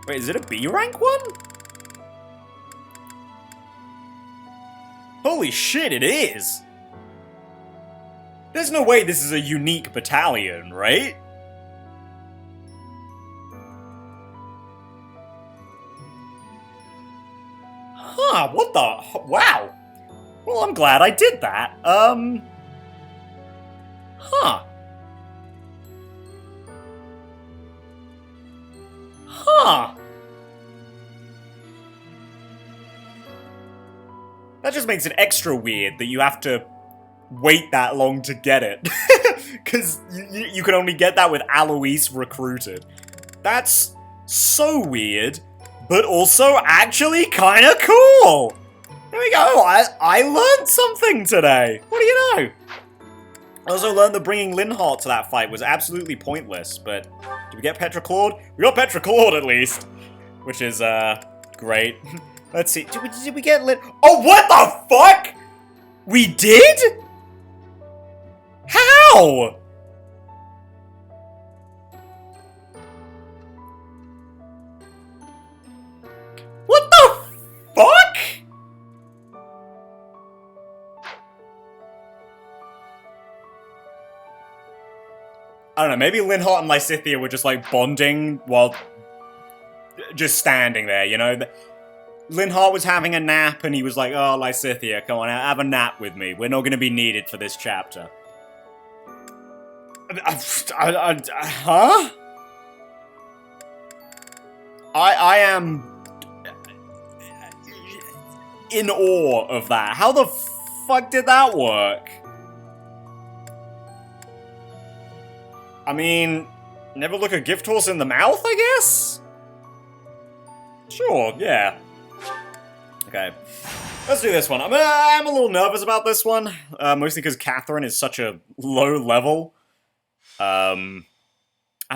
Speaker 1: Wait, is it a B rank one? Holy shit, it is! There's no way this is a unique battalion, right? Huh, what the... Wow! Well, I'm glad I did that. Huh. Huh. That just makes it extra weird that you have to wait that long to get it. Because you can only get that with Alois recruited. That's so weird, but also actually kind of cool. There we go, I learned something today. What do you know? I also learned that bringing Linhardt to that fight was absolutely pointless, but did we get Petra Claude? We got Petra Claude at least, which is, great. Let's see, did we get Oh, what the fuck? We did? How? What the fuck? I don't know, maybe Linhardt and Lysithea were just, like, bonding while just standing there, you know? Linhardt was having a nap, and he was like, oh, Lysithea, come on, have a nap with me. We're not going to be needed for this chapter. Huh? I am in awe of that. How the fuck did that work? I mean, never look a gift horse in the mouth, I guess? Sure, yeah. Okay, let's do this one. I'm a little nervous about this one, mostly because Catherine is such a low level. I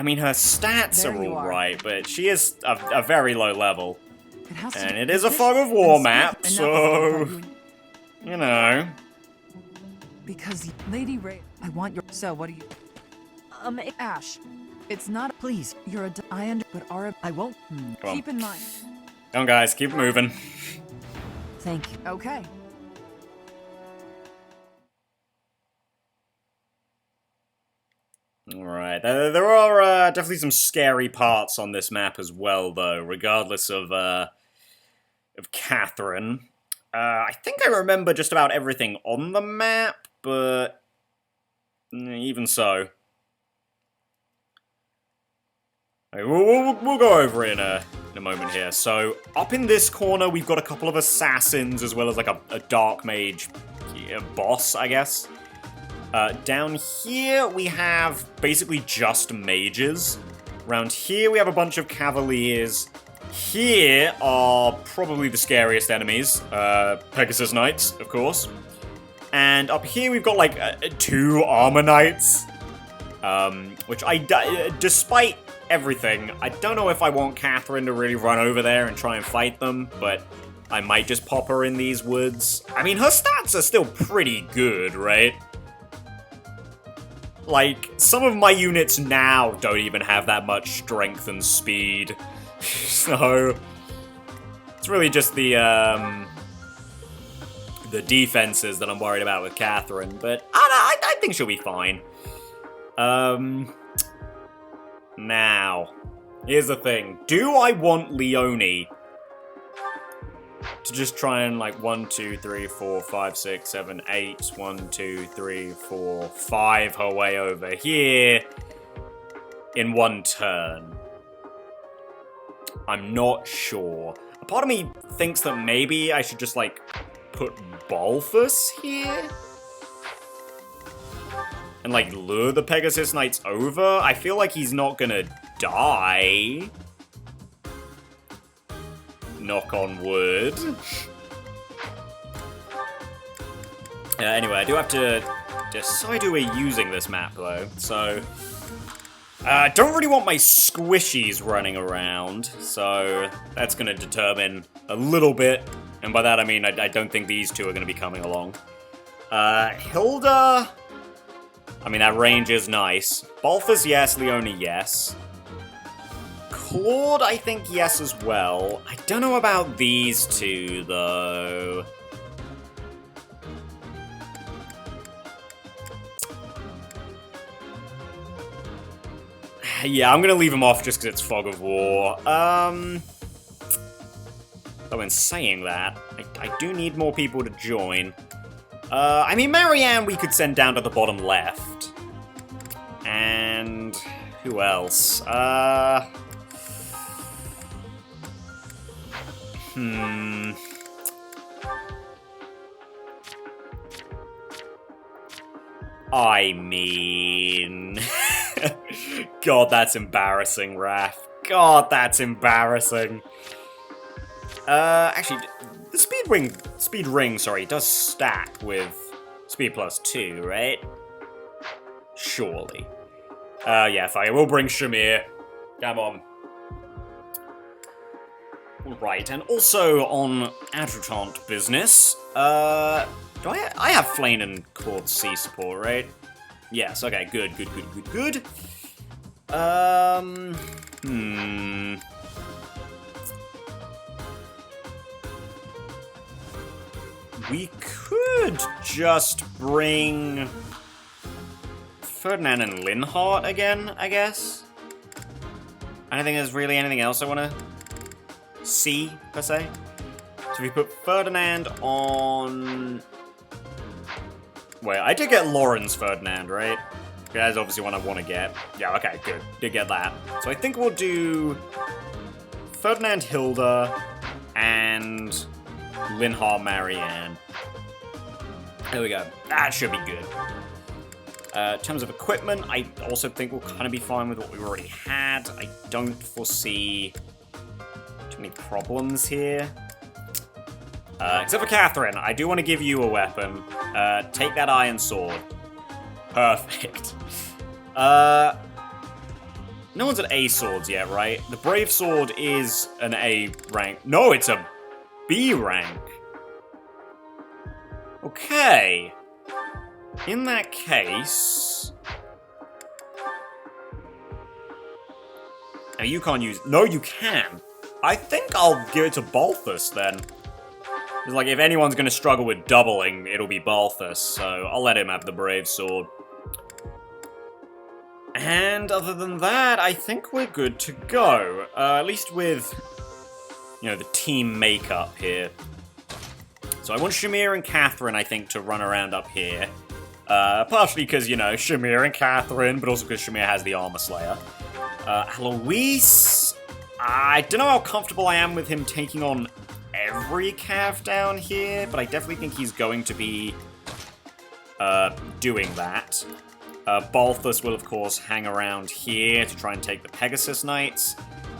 Speaker 1: mean, her stats are alright, but she is a very low level. And it is a fog of war map, so... You know.
Speaker 8: Because, Lady Ray, I want your... So, what do you... Ashe, it's not... Please, you're a... but I won't... Keep in mind.
Speaker 1: Come on, guys, keep moving.
Speaker 8: Thank you. Okay.
Speaker 1: Alright, there are definitely some scary parts on this map as well, though, regardless of Catherine. I think I remember just about everything on the map, but even so. We'll go over it in a moment here. So, up in this corner, we've got a couple of assassins, as well as like a dark mage boss, I guess. Down here, we have basically just mages. Around here, we have a bunch of cavaliers. Here are probably the scariest enemies. Pegasus Knights, of course. And up here, we've got like 2 armor knights. Which despite everything, I don't know if I want Catherine to really run over there and try and fight them, but I might just pop her in these woods. I mean, her stats are still pretty good, right? Like, some of my units now don't even have that much strength and speed. So, it's really just the defenses that I'm worried about with Catherine, but I think she'll be fine. Now, here's the thing. Do I want Leonie to just try and, like, 1, 2, 3, 4, 5, 6, 7, 8, 1, 2, 3, 4, 5 her way over here in one turn? I'm not sure. A part of me thinks that maybe I should just, like, put Balthus here? and, like, lure the Pegasus Knights over, I feel like he's not gonna die. Knock on wood. Anyway, I do have to decide who we're using this map, though. So, I don't really want my squishies running around, so that's going to determine a little bit. And by that, I mean, I don't think these two are going to be coming along. Hilda... I mean, that range is nice. Balthus, yes. Leone, yes. Claude, I think yes as well. I don't know about these two, though. Yeah, I'm gonna leave him off just because it's Fog of War. Though in saying that, I do need more people to join. I mean, Marianne we could send down to the bottom left. And... who else? I mean... God, that's embarrassing, Raph. God, that's embarrassing. Actually, the speed ring, sorry, does stack with speed +2, right? Surely. Yeah, fine, we'll bring Shamir. Come on. Right, and also on adjutant business, do I have Flane and Claude C support, right? Yes, okay, good. We could just bring Ferdinand and Linhardt again, I guess. I don't think there's really anything else I want to see, per se. So we put Ferdinand on... Wait, I did get Lorenz Ferdinand, right? That's obviously one I want to get. Yeah, okay, good. Did get that. So I think we'll do Ferdinand Hilda and Linhardt Marianne. There we go. That should be good. In terms of equipment, I also think we'll kind of be fine with what we already had. I don't foresee too many problems here. Except for Catherine, I do want to give you a weapon. Take that iron sword. Perfect. No one's at A swords yet, right? The Brave Sword is an A rank. No, it's a B rank. Okay. In that case... Now you can't use... No, you can. I think I'll give it to Balthus, then. It's like, if anyone's going to struggle with doubling, it'll be Balthus, so I'll let him have the Brave Sword. And other than that, I think we're good to go. At least with, you know, the team makeup here. So I want Shamir and Catherine, I think, to run around up here. Partially because, you know, Shamir and Catherine, but also because Shamir has the Armor Slayer. Alois, I don't know how comfortable I am with him taking on every cav down here, but I definitely think he's going to be doing that. Balthus will, of course, hang around here to try and take the Pegasus Knights.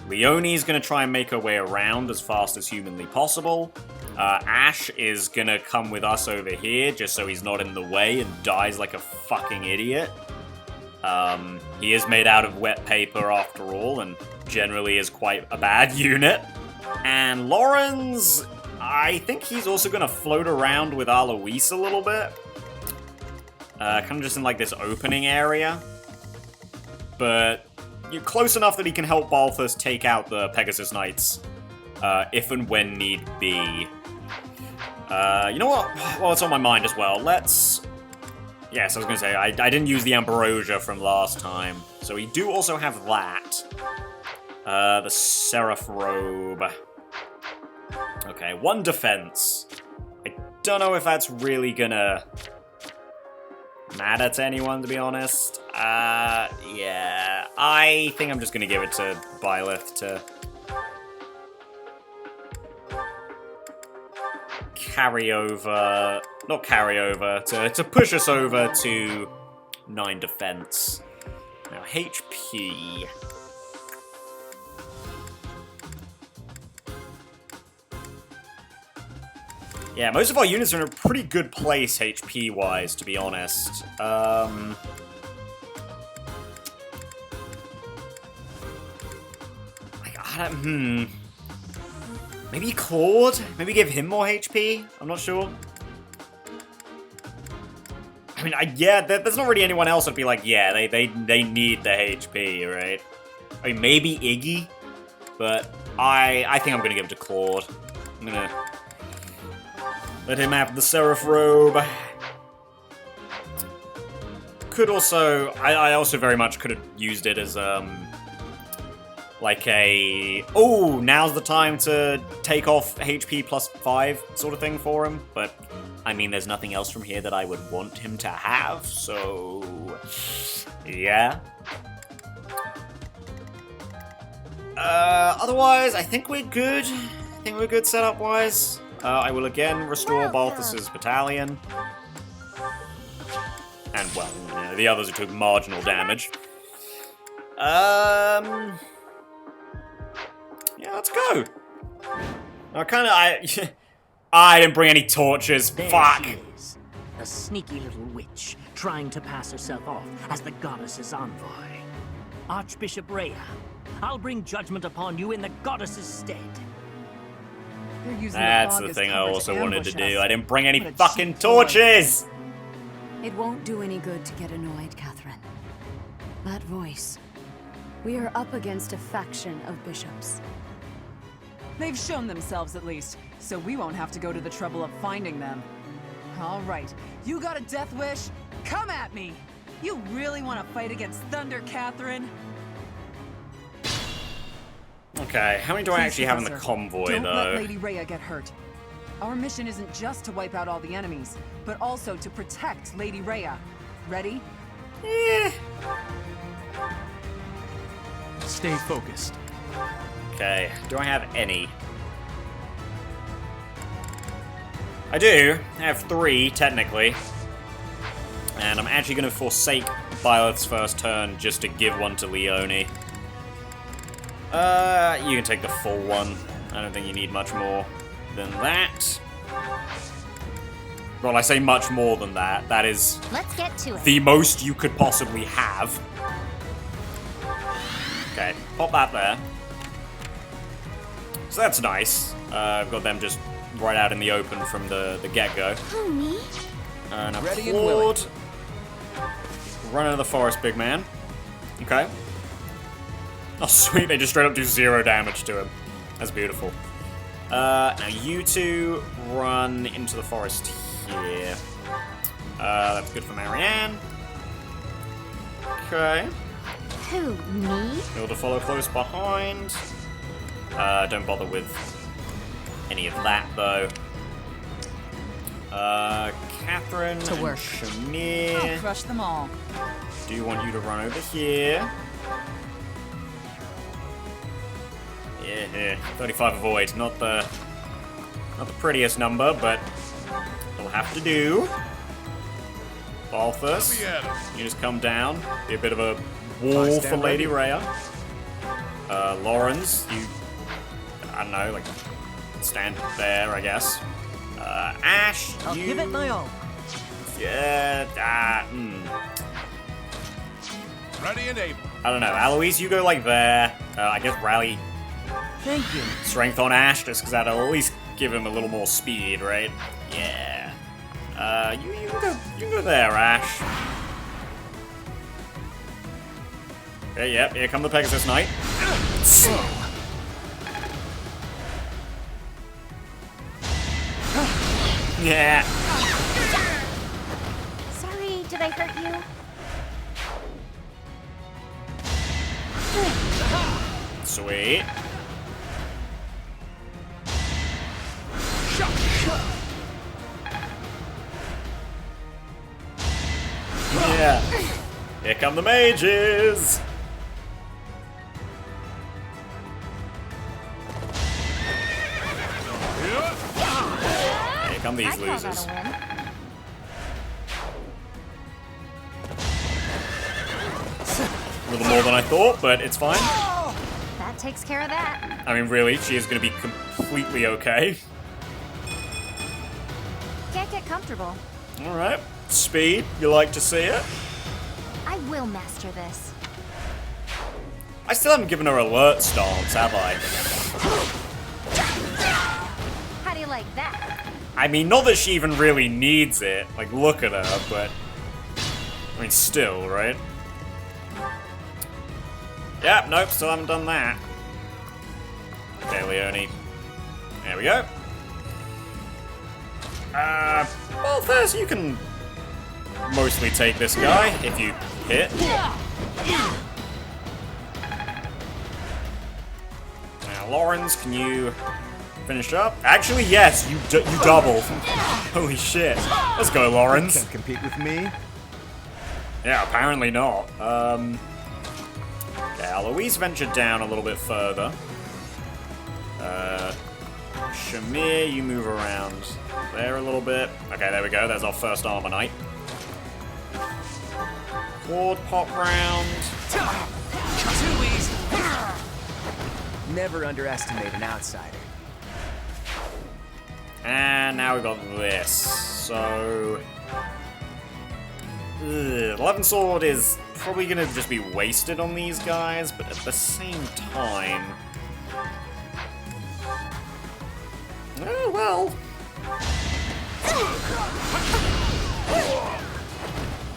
Speaker 1: Leonie's going to try and make her way around as fast as humanly possible. Ashe is going to come with us over here just so he's not in the way and dies like a fucking idiot. He is made out of wet paper after all and generally is quite a bad unit. And Lorenz, I think he's also going to float around with Alois a little bit. Kind of just in like this opening area. But you're close enough that he can help Balthus take out the Pegasus Knights if and when need be. You know what? Well, it's on my mind as well. Let's... Yes, I was going to say, I didn't use the Ambrosia from last time. So we do also have that. The Seraph Robe. Okay, 1 defense. I don't know if that's really gonna matter to anyone, to be honest. Yeah. I think I'm just gonna give it to Byleth to carry over... Not carry over, to push us over to 9 defense. Now, HP. Yeah, most of our units are in a pretty good place HP-wise, to be honest. Maybe Claude? Maybe give him more HP? I'm not sure. I mean, yeah, there's not really anyone else that'd be like, yeah, they need the HP, right? I mean, maybe Iggy, but I think I'm gonna give it to Claude. I'm gonna let him have the Seraph Robe. Could also, I also very much could have used it as, like a, oh, now's the time to take off HP plus 5 sort of thing for him, but, I mean, there's nothing else from here that I would want him to have, so, yeah. Otherwise, I think we're good. I think we're good setup-wise. I will again restore Balthus's battalion. And, well, you know, the others who took marginal damage. Yeah, let's go. I didn't bring any torches.
Speaker 10: There
Speaker 1: Fuck.
Speaker 10: she is, a sneaky little witch trying to pass herself off as the goddess's envoy. Archbishop Rhea, I'll bring judgment upon you in the goddess's stead.
Speaker 1: That's the thing I also wanted to do. I didn't bring any fucking torches!
Speaker 4: It won't do any good to get annoyed, Catherine. That voice. We are up against a faction of bishops.
Speaker 8: They've shown themselves at least, so we won't have to go to the trouble of finding them. All right, you got a death wish? Come at me! You really want to fight against Thunder, Catherine?
Speaker 1: Okay, how many do I actually have in the convoy,
Speaker 8: Don't
Speaker 1: though?
Speaker 8: let Lady Rhea get hurt. Our mission isn't just to wipe out all the enemies, but also to protect Lady Rhea. Ready?
Speaker 2: Stay focused.
Speaker 1: Okay, do I have any? I do. I have 3, technically. And I'm actually going to forsake Byleth's first turn just to give one to Leone. You can take the full one. I don't think you need much more than that. Well, I say much more than that. That is
Speaker 4: Let's get to it.
Speaker 1: the most you could possibly have. Okay, pop that there. So that's nice. I've got them just right out in the open from the get-go. Now
Speaker 2: Ready and
Speaker 1: Claude. Run into the forest, big man. Okay. Oh, sweet, they just straight up do 0 damage to him. That's beautiful. Now you two run into the forest here. That's good for Marianne. Okay.
Speaker 4: Who, me?
Speaker 1: You're to follow close behind. Don't bother with any of that, though. Catherine
Speaker 8: To work.
Speaker 1: and Shamir.
Speaker 8: I'll crush them all.
Speaker 1: Do want you to run over here. Yeah, 35 avoid. Not the prettiest number, but it'll have to do. Balthus, you just come down. Be a bit of a wall for Lady Rhea. Lorenz, you, I don't know, like, stand there, I guess. Ashe,
Speaker 10: I'll
Speaker 1: you...
Speaker 10: give it my all.
Speaker 1: Yeah,
Speaker 3: Ready and able.
Speaker 1: I don't know. Aloise, you go like there. I guess rally
Speaker 10: Thank you.
Speaker 1: strength on Ashe, just because that'll at least give him a little more speed, right? Yeah. You can go there, Ashe. Okay, yep, here come the Pegasus Knight. Yeah.
Speaker 4: Sorry, did I hurt you?
Speaker 1: Sweet. Yeah. Here come the mages. Here come these
Speaker 4: I call that
Speaker 1: losers.
Speaker 4: a win.
Speaker 1: little more than I thought, but it's fine.
Speaker 4: That takes care of that.
Speaker 1: I mean, really, she is going to be completely okay.
Speaker 4: Can't get comfortable.
Speaker 1: Alright. Speed, you like to see it?
Speaker 4: I will master this.
Speaker 1: I still haven't given her alert stance, have I?
Speaker 4: How do you like that?
Speaker 1: I mean, not that she even really needs it. Like, look at her, but... I mean, still, right? Yep, nope, still haven't done that. Okay, Leone. There we go. Balthus, you can mostly take this guy if you hit. Now, Lorenz, can you finish up? Actually, yes, you double. Holy shit. Let's go, Lorenz.
Speaker 5: Can't compete with me.
Speaker 1: Yeah, apparently not. Okay, Aloise ventured down a little bit further. Shamir, you move around there a little bit. Okay, there we go. There's our first armor knight. Claude, pop round.
Speaker 2: Never underestimate an outsider.
Speaker 1: And now we've got this. So... 11 Sword is probably going to just be wasted on these guys, but at the same time... Oh, well.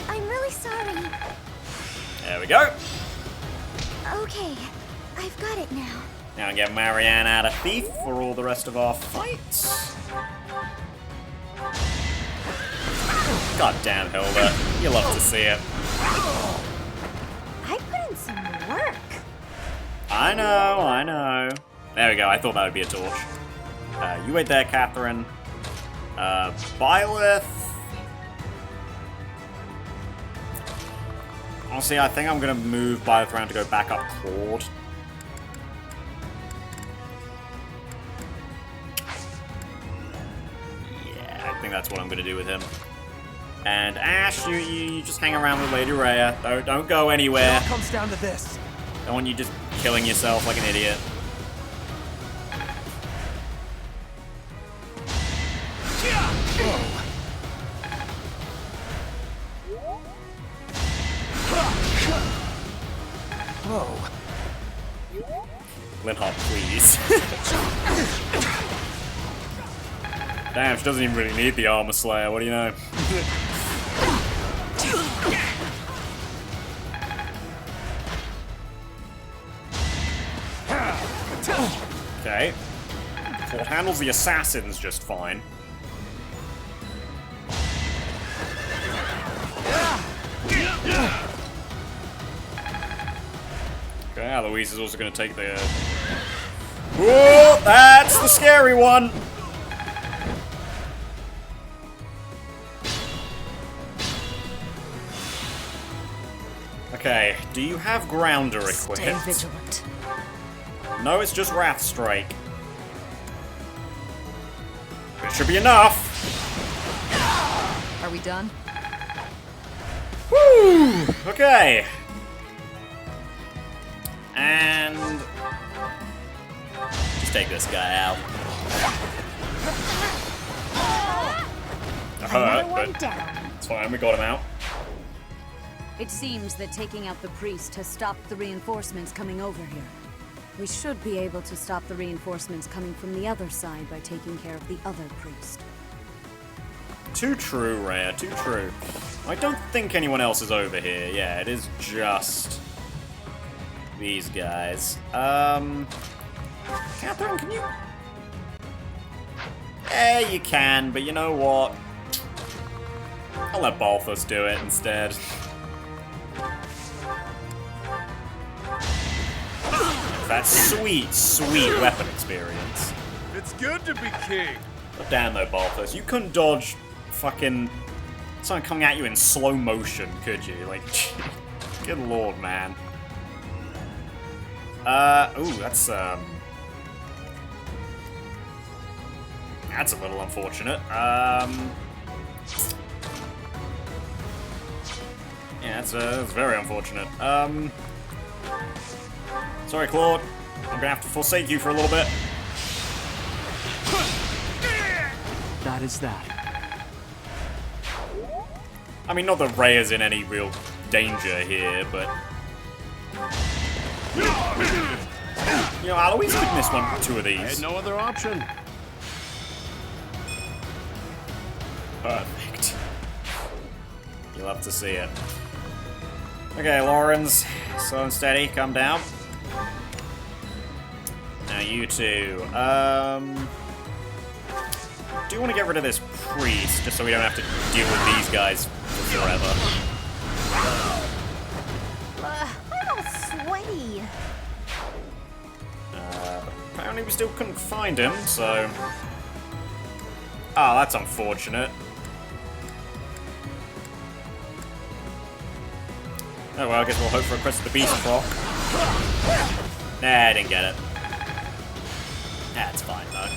Speaker 4: I'm really sorry.
Speaker 1: There we go.
Speaker 4: Okay, I've got it now.
Speaker 1: Now get Marianne out of Thief for all the rest of our fights. God damn, Hilda. You love to see it.
Speaker 4: I put in some work.
Speaker 1: I know. There we go. I thought that would be a torch. You wait there, Catherine. Byleth. Honestly, I think I'm going to move Byleth around to go back up Claude. Yeah, I think that's what I'm going to do with him. And Ashe, you just hang around with Lady Rhea. Don't go anywhere.
Speaker 2: It all comes down to this.
Speaker 1: Don't want you just killing yourself like an idiot.
Speaker 2: Whoa.
Speaker 1: Linhardt, please. Damn, she doesn't even really need the Armor Slayer, what do you know? Okay. Claude handles the assassins just fine. Okay, Aloise is also going to take the... Whoa, that's the scary one! Okay, do you have Grounder equipped?
Speaker 4: Stay vigilant.
Speaker 1: No, it's just Wrath Strike. It should be enough!
Speaker 8: Are we done?
Speaker 1: Woo! Okay. And... just take this guy out.
Speaker 4: Another one
Speaker 1: But
Speaker 4: down.
Speaker 1: it's fine, we got him out.
Speaker 11: It seems that taking out the priest has stopped the reinforcements coming over here. We should be able to stop the reinforcements coming from the other side by taking care of the other priest.
Speaker 1: Too true, Rhea, too true. I don't think anyone else is over here. Yeah, it is just these guys. Catherine, can you... Yeah, you can, but you know what? I'll let Balthus do it instead. That sweet, sweet weapon experience.
Speaker 6: It's good to be king.
Speaker 1: But damn though, Balthus, you couldn't dodge fucking someone coming at you in slow motion, could you? Like, good lord, man. Ooh, that's a little unfortunate. Yeah, that's very unfortunate. Sorry, Claude. I'm gonna have to forsake you for a little bit.
Speaker 9: That is that.
Speaker 1: I mean, not that Rhea's in any real danger here, but... You know, Alois could miss two of these.
Speaker 7: I had no other option.
Speaker 1: Perfect. You'll have to see it. Okay, Lorenz. Slow and steady. Come down. Now you two. Do you want to get rid of this priest, just so we don't have to deal with these guys forever?
Speaker 4: I'm all sweaty.
Speaker 1: Apparently we still couldn't find him, so... Oh, that's unfortunate. Oh well, I guess we'll hope for a Crest of the Beast proc. Nah, I didn't get it. That's fine, though.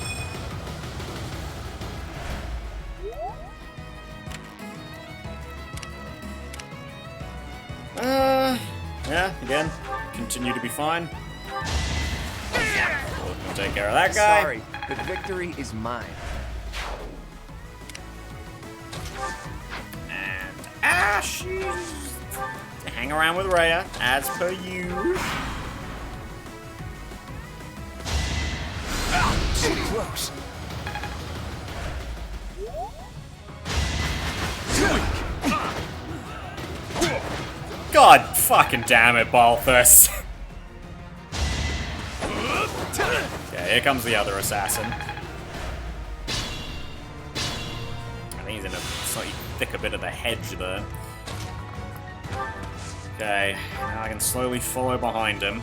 Speaker 1: Yeah, again, continue to be fine. We'll take care of that guy.
Speaker 2: Sorry, the victory is mine.
Speaker 1: And Ashe! Hang around with Rhea, as per usual.
Speaker 2: So close.
Speaker 1: God fucking damn it, Balthus. Okay, here comes the other assassin. I think he's in a slightly thicker bit of a hedge there. Okay, now I can slowly follow behind him.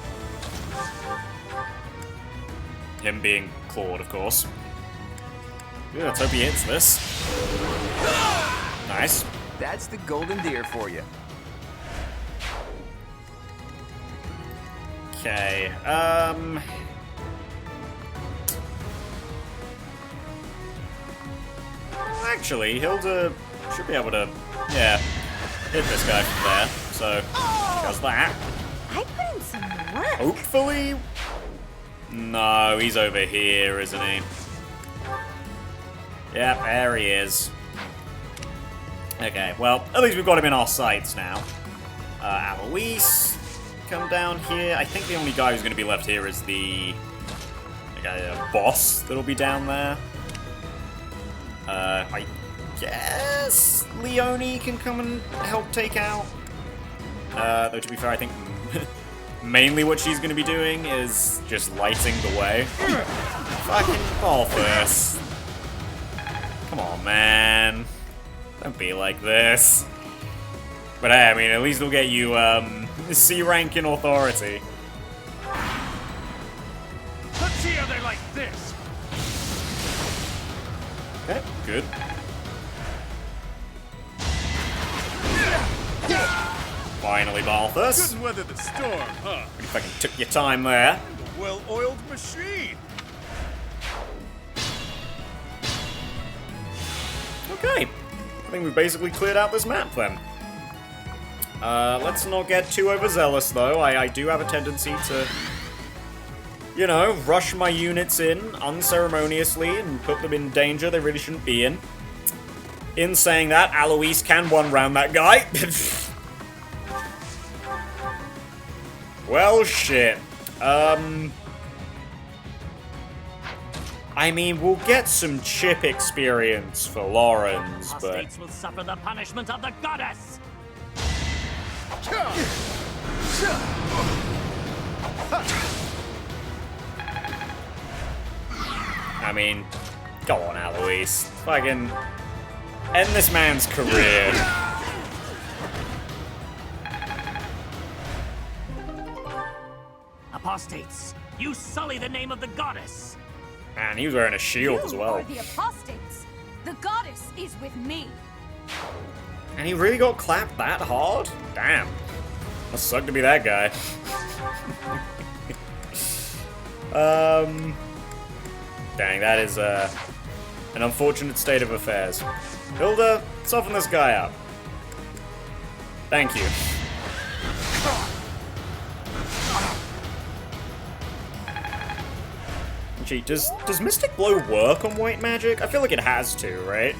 Speaker 1: Him being Claude, of course. Ooh, let's hope he hits this. Nice.
Speaker 2: That's the golden deer for you.
Speaker 1: Okay, actually, Hilda should be able to, yeah, hit this guy from there, so does that.
Speaker 4: I put in some work.
Speaker 1: Hopefully... No, he's over here, isn't he? Yep, there he is. Okay, well, at least we've got him in our sights now. Alois, come down here. I think the only guy who's going to be left here is the boss that'll be down there. I guess Leone can come and help take out. Though to be fair, I think mainly what she's going to be doing is just lighting the way. Fucking Balthus. Come on, man. Don't be like this. But hey, I mean, at least it'll get you, C rank in authority.
Speaker 3: Let's see how they like this.
Speaker 1: Okay, good. Finally, Balthus.
Speaker 6: Couldn't weather the storm, huh?
Speaker 1: Pretty fucking took your time there.
Speaker 6: Well-oiled machine.
Speaker 1: Okay. I think we've basically cleared out this map then. Let's not get too overzealous though. I do have a tendency to, you know, rush my units in unceremoniously and put them in danger they really shouldn't be in. In saying that, Alois can one-round that guy. Well, shit. I mean, we'll get some chip experience for Lorenz, but...
Speaker 10: Apostates will suffer the punishment of the goddess!
Speaker 1: I mean, go on, Alois. Fucking end this man's career.
Speaker 10: Apostates, you sully the name of the goddess!
Speaker 1: Man, he was wearing a shield as well.
Speaker 4: You are the apostates. The goddess is with me.
Speaker 1: And he really got clapped that hard? Damn. Must suck to be that guy. Dang, that is an unfortunate state of affairs. Hilda, soften this guy up. Thank you. Actually, does Mystic Blow work on white magic? I feel like it has to, right?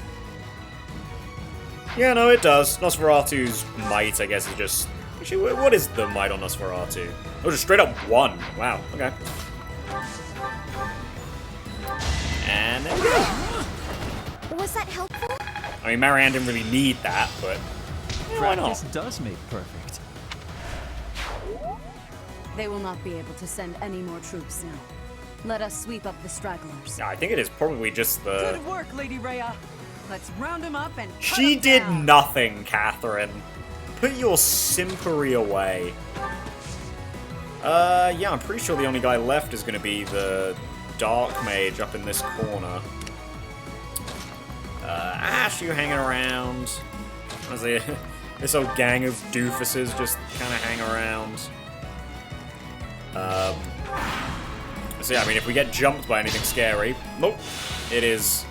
Speaker 1: Yeah, no, it does. Nosferatu's might, I guess, is just... Actually, what is the might on Nosferatu? Oh, just straight up 1. Wow, okay. And there we go.
Speaker 4: Was that helpful?
Speaker 1: I mean, Marianne didn't really need that, but... Yeah, why not?
Speaker 9: Practice does make perfect.
Speaker 11: They will not be able to send any more troops now. Let us sweep up the stragglers.
Speaker 1: Yeah, I think it is probably just the...
Speaker 8: Good work, Lady Rhea. Let's round them up and cut
Speaker 1: She
Speaker 8: 'em
Speaker 1: did
Speaker 8: down.
Speaker 1: nothing, Catherine. Put your simpery away. Yeah, I'm pretty sure the only guy left is going to be the Dark Mage up in this corner. Ashe, you hanging around. As this old gang of doofuses just kind of hang around. So yeah, I mean, if we get jumped by anything scary... Nope. It is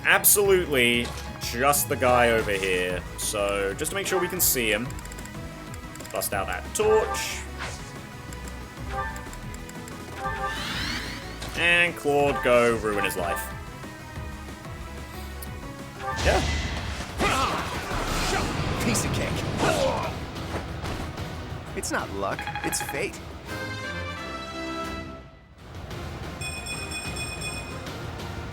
Speaker 1: absolutely just the guy over here. So, just to make sure we can see him. Bust out that torch. And Claude, go ruin his life. Yeah.
Speaker 2: Piece of cake. It's not luck, it's fate.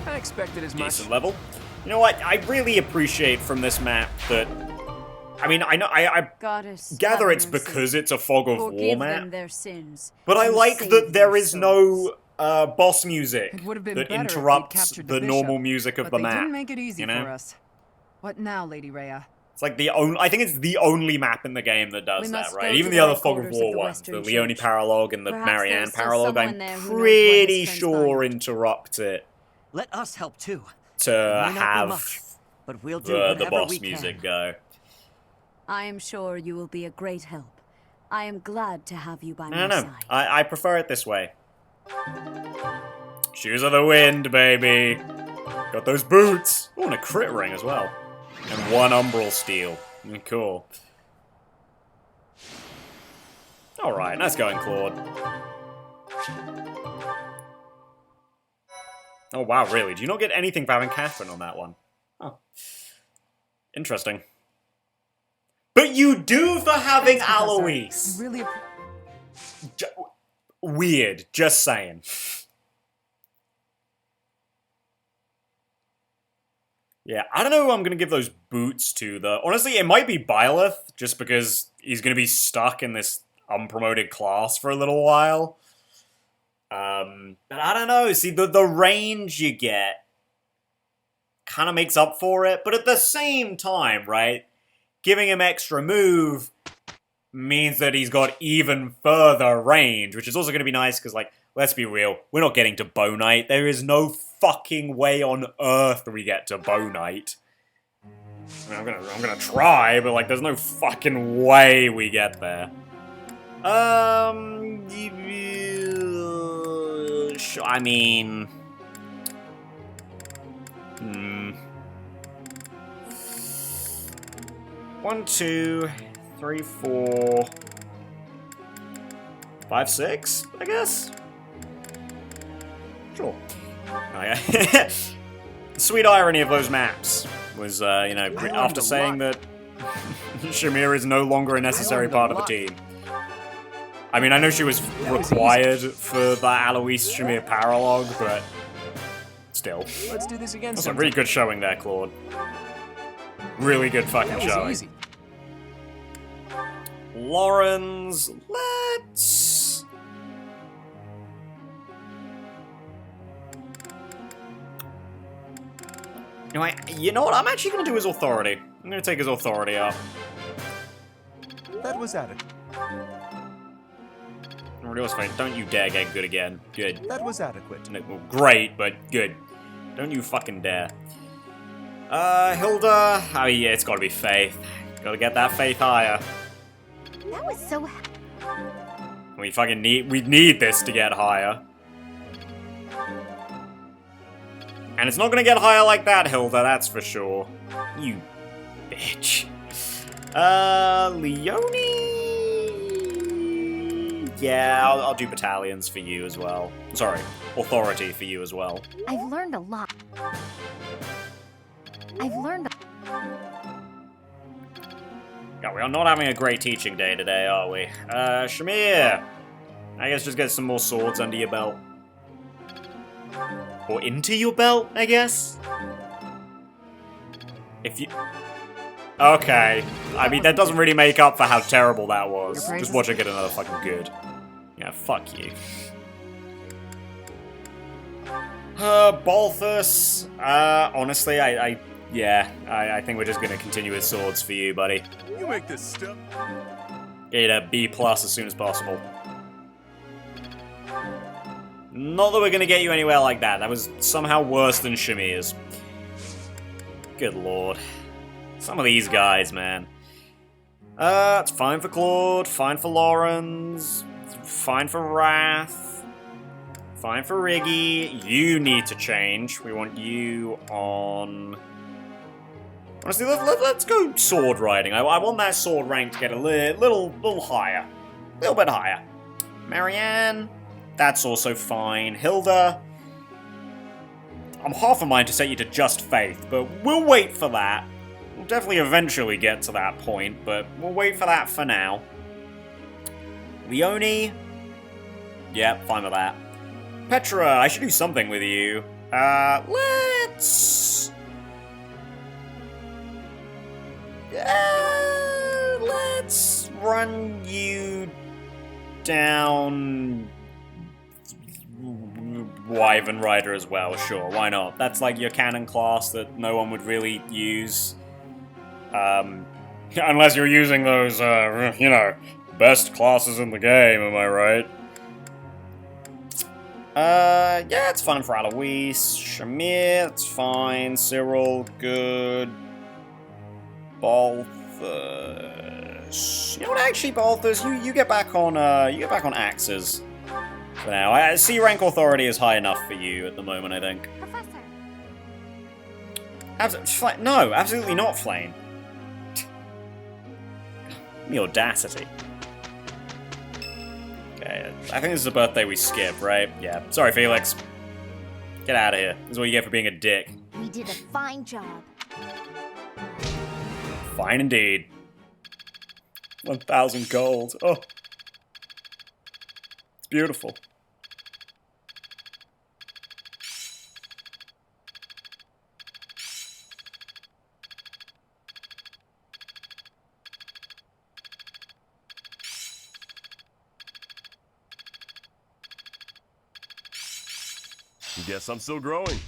Speaker 2: I expected as much.
Speaker 1: Decent level. You know what? I really appreciate from this map that... I mean, I know I
Speaker 11: Goddess,
Speaker 1: gather
Speaker 11: have
Speaker 1: it's
Speaker 11: mercy.
Speaker 1: because it's a Fog of War
Speaker 11: Forgive
Speaker 1: map.
Speaker 11: them their sins,
Speaker 1: But I
Speaker 11: and
Speaker 1: like
Speaker 11: save
Speaker 1: that there
Speaker 11: their
Speaker 1: is
Speaker 11: souls.
Speaker 1: no boss music
Speaker 8: It would have been
Speaker 1: that
Speaker 8: better if they'd
Speaker 1: interrupts
Speaker 8: captured
Speaker 1: the
Speaker 8: bishop,
Speaker 1: normal music of
Speaker 8: but
Speaker 1: the
Speaker 8: they
Speaker 1: map.
Speaker 8: didn't make it easy
Speaker 1: you know?
Speaker 8: for us. What now, Lady Rhea?
Speaker 1: It's like the only... I think it's the only map in the game that does
Speaker 11: We
Speaker 1: that,
Speaker 11: must
Speaker 1: right?
Speaker 11: go
Speaker 1: Even
Speaker 11: to
Speaker 1: the
Speaker 11: the
Speaker 1: other Fog of
Speaker 11: headquarters of
Speaker 1: War
Speaker 11: the
Speaker 1: ones, the
Speaker 11: Western
Speaker 1: Leone
Speaker 11: Church.
Speaker 1: Paralogue and the
Speaker 11: Perhaps
Speaker 1: Marianne
Speaker 11: there's still
Speaker 1: Paralogue,
Speaker 11: someone
Speaker 1: I'm
Speaker 11: there who knows what
Speaker 1: pretty
Speaker 11: has
Speaker 1: sure
Speaker 11: transpired.
Speaker 1: interrupt it
Speaker 10: Let us help too.
Speaker 1: to
Speaker 10: May not be
Speaker 1: have
Speaker 10: much, but we'll do
Speaker 1: the
Speaker 10: whatever
Speaker 1: boss
Speaker 10: we
Speaker 1: music
Speaker 10: can.
Speaker 1: go.
Speaker 11: I am sure you will be a great help. I am glad to have you by my
Speaker 1: No.
Speaker 11: side.
Speaker 1: I prefer it this way. Shoes of the wind, baby. Got those boots. Oh, and a crit ring as well. And 1 umbral steel. Cool. Alright, nice going, Claude. Oh, wow, really? Do you not get anything for having Catherine on that one? Oh. Interesting. But you do for having
Speaker 8: Thanks, Professor.
Speaker 1: Alois!
Speaker 8: Really
Speaker 1: Weird, just saying. Yeah, I don't know who I'm going to give those boots to, though. Honestly, it might be Byleth, just because he's going to be stuck in this unpromoted class for a little while. But I don't know. See, the range you get kind of makes up for it. But at the same time, right, giving him extra move means that he's got even further range, which is also going to be nice because, like, let's be real, we're not getting to Bow Knight. There is no fucking way on earth we get to Bow Knight. I mean, I'm gonna try, but like, there's no fucking way we get there. I mean, 1, 2, 3, 4, 5, 6, I guess. Sure. Oh, yeah. Sweet irony of those maps was, you know, after saying that Shamir is no longer a necessary part of the team. I mean, I know she was required for the Alois Shamir paralogue, but still.
Speaker 2: Let's do this again.
Speaker 1: That's a really good showing there, Claude. Really good fucking showing.
Speaker 2: Easy.
Speaker 1: Lorenz, let's... You know what? I'm actually going to do his authority. I'm going to take his authority up.
Speaker 5: That was adequate.
Speaker 1: Already was fine. Don't you dare get good again. Good.
Speaker 5: That was adequate.
Speaker 1: No, well, great, but good. Don't you fucking dare. Hilda. Oh yeah, it's got to be Faith. Got to get that Faith higher.
Speaker 4: That was so...
Speaker 1: We fucking need this to get higher. And it's not gonna get higher like that, Hilda, that's for sure. You bitch. Leone? Yeah, I'll do battalions for you as well. Sorry, authority for you as well.
Speaker 4: I've learned a lot.
Speaker 1: Yeah, we are not having a great teaching day today, are we? Shamir! I guess just get some more swords under your belt. Or into your belt, I guess? If you... Okay. I mean, that doesn't really make up for how terrible that was. Just watch it get another fucking good. Yeah, fuck you. Balthus. Honestly, I think we're just gonna continue with swords for you, buddy.
Speaker 6: You make this stuff.
Speaker 1: Get a B+ as soon as possible. Not that we're gonna get you anywhere like that. That was somehow worse than Shamir's. Good lord. Some of these guys, man. It's fine for Claude, fine for Lorenz, fine for Wrath, fine for Riggy. You need to change. We want you on... Honestly, let's go sword riding. I want that sword rank to get a little higher. A little bit higher. Marianne, that's also fine. Hilda, I'm half a mind to set you to just faith, but we'll wait for that. We'll definitely eventually get to that point, but we'll wait for that for now. Leone, yeah, fine with that. Petra, I should do something with you. Let's run you down Wyvern Rider as well, sure, why not? That's like your cannon class that no one would really use. Unless you're using those, you know, best classes in the game, am I right? Yeah, it's fine for Alois. Shamir, it's fine. Cyril, good. Balthus. You know what, actually, Balthus, you get back on axes for now. I see rank authority is high enough for you at the moment, I think.
Speaker 4: Professor.
Speaker 1: No, absolutely not, Flame. The audacity. Okay, I think this is the birthday we skip, right? Yeah. Sorry, Felix. Get out of here. This is what you get for being a dick.
Speaker 4: We did a fine job.
Speaker 1: Fine indeed. 1,000 gold. Oh. It's beautiful.
Speaker 6: Guess I'm still growing.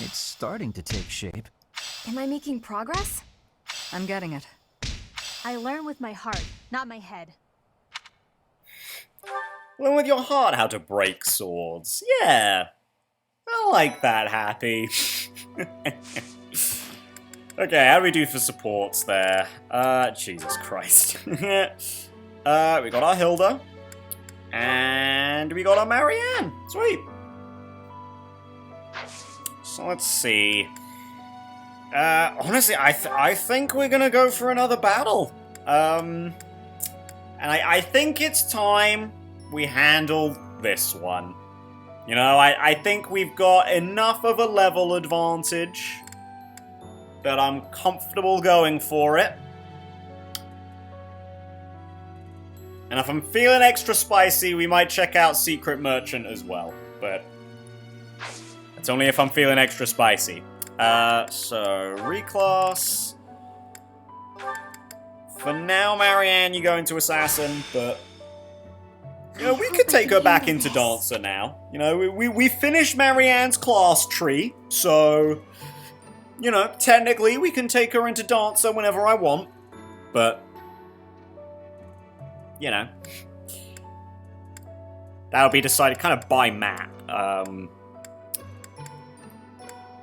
Speaker 9: It's starting to take shape.
Speaker 4: Am I making progress?
Speaker 8: I'm getting it.
Speaker 4: I learn with my heart, not my head.
Speaker 1: Learn with your heart how to break swords. Yeah. I like that, Happy. Okay, how do we do for supports there? Jesus Christ. We got our Hilda. And we got our Marianne. Sweet. So let's see. Honestly, I think we're gonna go for another battle. And I think it's time we handle this one. You know, I think we've got enough of a level advantage that I'm comfortable going for it. And if I'm feeling extra spicy, we might check out Secret Merchant as well. But it's only if I'm feeling extra spicy. So, reclass. For now, Marianne, you go into Assassin, but... You know, we could take her back into Dancer now. You know, we finished Marianne's class tree, so... You know, technically, we can take her into Dancer whenever I want. But... You know... That'll be decided kind of by map.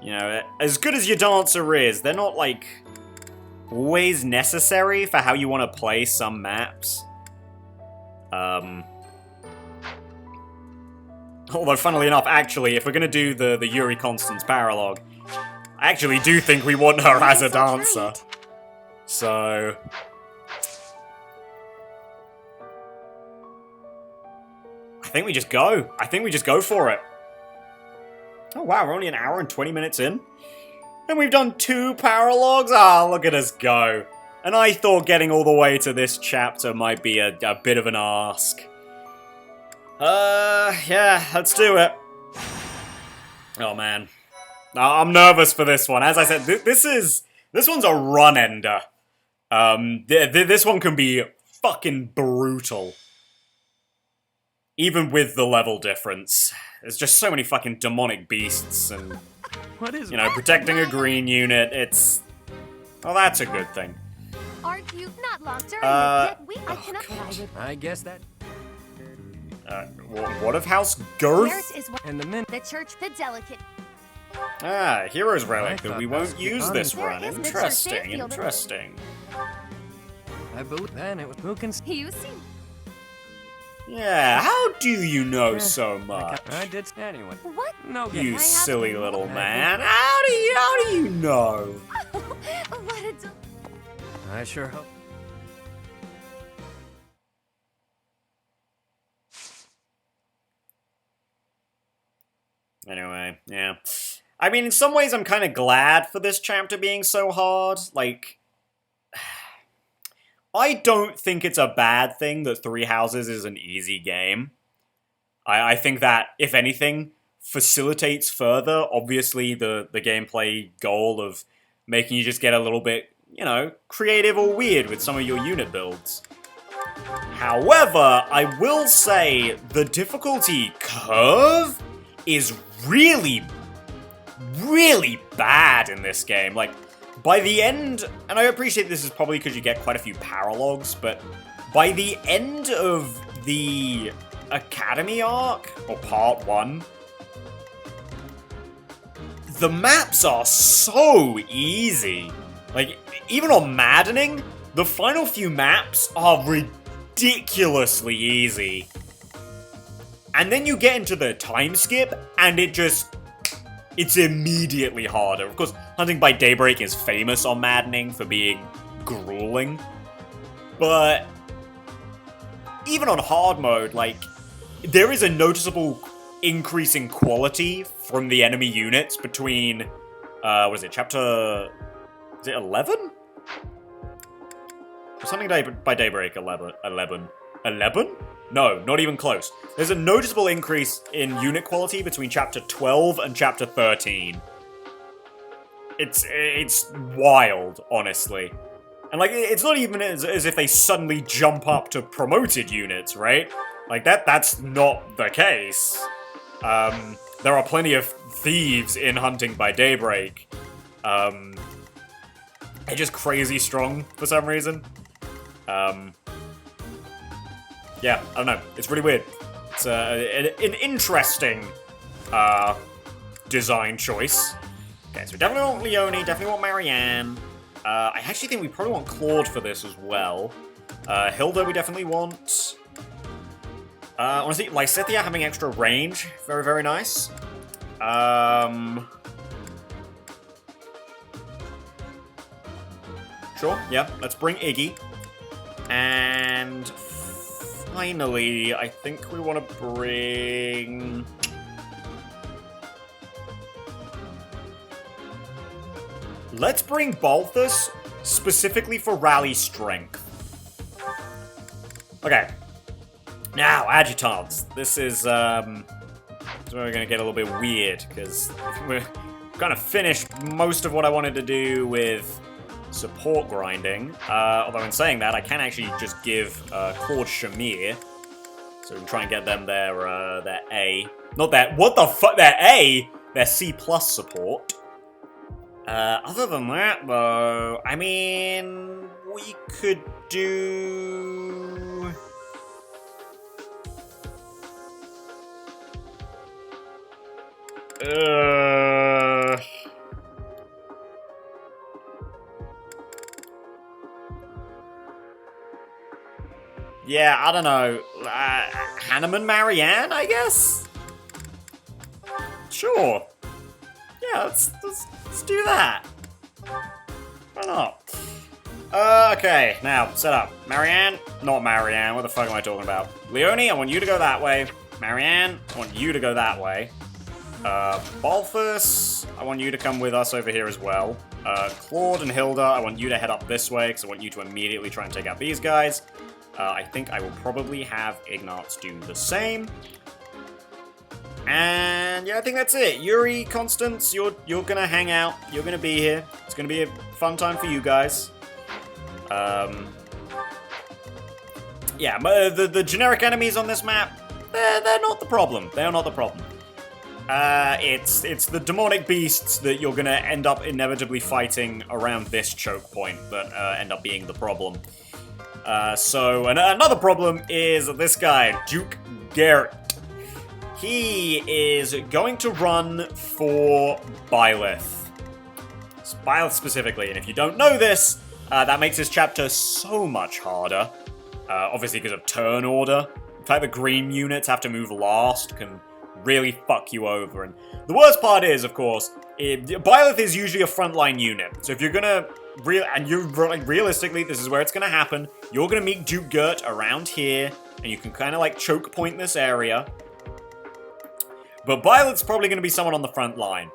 Speaker 1: You know, as good as your Dancer is, they're not, like, always necessary for how you want to play some maps. Although, funnily enough, actually, if we're going to do the Yuri Constance paralogue, I actually do think we want her as a dancer. So... I think we just go. I think we just go for it. Oh wow, we're only an hour and 20 minutes in. And we've done 2 paralogues? Ah, look at us go. And I thought getting all the way to this chapter might be a bit of an ask. Yeah, let's do it. Oh man. I'm nervous for this one. As I said, this one's a run ender. This one can be fucking brutal. Even with the level difference. There's just so many fucking demonic beasts and, you know, protecting a green unit, it's... Well, that's a good thing.
Speaker 4: Aren't you not long during I can apply with...
Speaker 2: I guess that...
Speaker 1: What of House Girth?
Speaker 4: Is
Speaker 2: and
Speaker 4: the church, the delicate...
Speaker 1: Ah, Hero's Relic that we won't use this
Speaker 4: There
Speaker 1: run.
Speaker 4: is the
Speaker 1: Interesting,
Speaker 4: church field.
Speaker 1: interesting.
Speaker 2: I believe then it was who can...
Speaker 4: You see...
Speaker 1: Yeah, how do you know so much?
Speaker 2: I did anyway.
Speaker 4: What?
Speaker 2: No,
Speaker 1: You
Speaker 2: I
Speaker 1: silly little man. How do you know?
Speaker 4: What a...
Speaker 2: I sure hope.
Speaker 1: Anyway, yeah. I mean, in some ways I'm kind of glad for this chapter being so hard. Like, I don't think it's a bad thing that Three Houses is an easy game. I think that, if anything, facilitates further, obviously, the gameplay goal of making you just get a little bit, you know, creative or weird with some of your unit builds. However, I will say the difficulty curve is really, really bad in this game. Like, by the end, and I appreciate this is probably because you get quite a few paralogues, but by the end of the Academy arc, or part 1, the maps are so easy. Like, even on Maddening, the final few maps are ridiculously easy. And then you get into the time skip, and it's immediately harder. Of course, Hunting by Daybreak is famous on Maddening for being grueling. But even on hard mode, like, there is a noticeable increase in quality from the enemy units between, what is it, chapter... Is it 11? Something by Daybreak 11. 11? No, not even close. There's a noticeable increase in unit quality between chapter 12 and chapter 13. It's wild, honestly. And, like, it's not even as if they suddenly jump up to promoted units, right? Like, that's not the case. There are plenty of thieves in Hunting by Daybreak. They're just crazy strong for some reason. Yeah, I don't know. It's really weird. It's an interesting design choice. Okay, so we definitely want Leone, definitely want Marianne. I actually think we probably want Claude for this as well. Hilda we definitely want. Honestly, Lysithea having extra range. Very, very nice. Sure, yeah, let's bring Iggy. And finally, I think we want to bring... Let's bring Balthus specifically for rally strength. Okay. Now, adjutants. This is where we're going to get a little bit weird, because we're kind of finished most of what I wanted to do with support grinding. Although in saying that, I can actually just give Claude Shamir, so we can try and get them their A. Not their... What the fuck? Their A? Their C+ support. Other than that, though, I mean, we could do... Yeah, I don't know. Hanneman Marianne, I guess? Sure. Yeah, let's do that. Why not? Okay, now, set up. Marianne? Not Marianne, what the fuck am I talking about? Leone, I want you to go that way. Marianne, I want you to go that way. Balthus, I want you to come with us over here as well. Claude and Hilda, I want you to head up this way, because I want you to immediately try and take out these guys. I think I will probably have Ignatz do the same. And yeah, I think that's it. Yuri, Constance, you're gonna hang out. You're gonna be here. It's gonna be a fun time for you guys. Yeah, the generic enemies on this map, they're not the problem. They are not the problem. It's the demonic beasts that you're gonna end up inevitably fighting around this choke point that end up being the problem. So another problem is this guy, Duke Garrett. He is going to run for Byleth. Byleth specifically, and if you don't know this, that makes this chapter so much harder. Obviously because of turn order. The fact that green units have to move last can really fuck you over. And the worst part is, of course, Byleth is usually a frontline unit. So if you're gonna realistically, this is where it's gonna happen. You're gonna meet Duke Gert around here, and you can kind of like choke point this area. But Byleth's probably gonna be someone on the front line.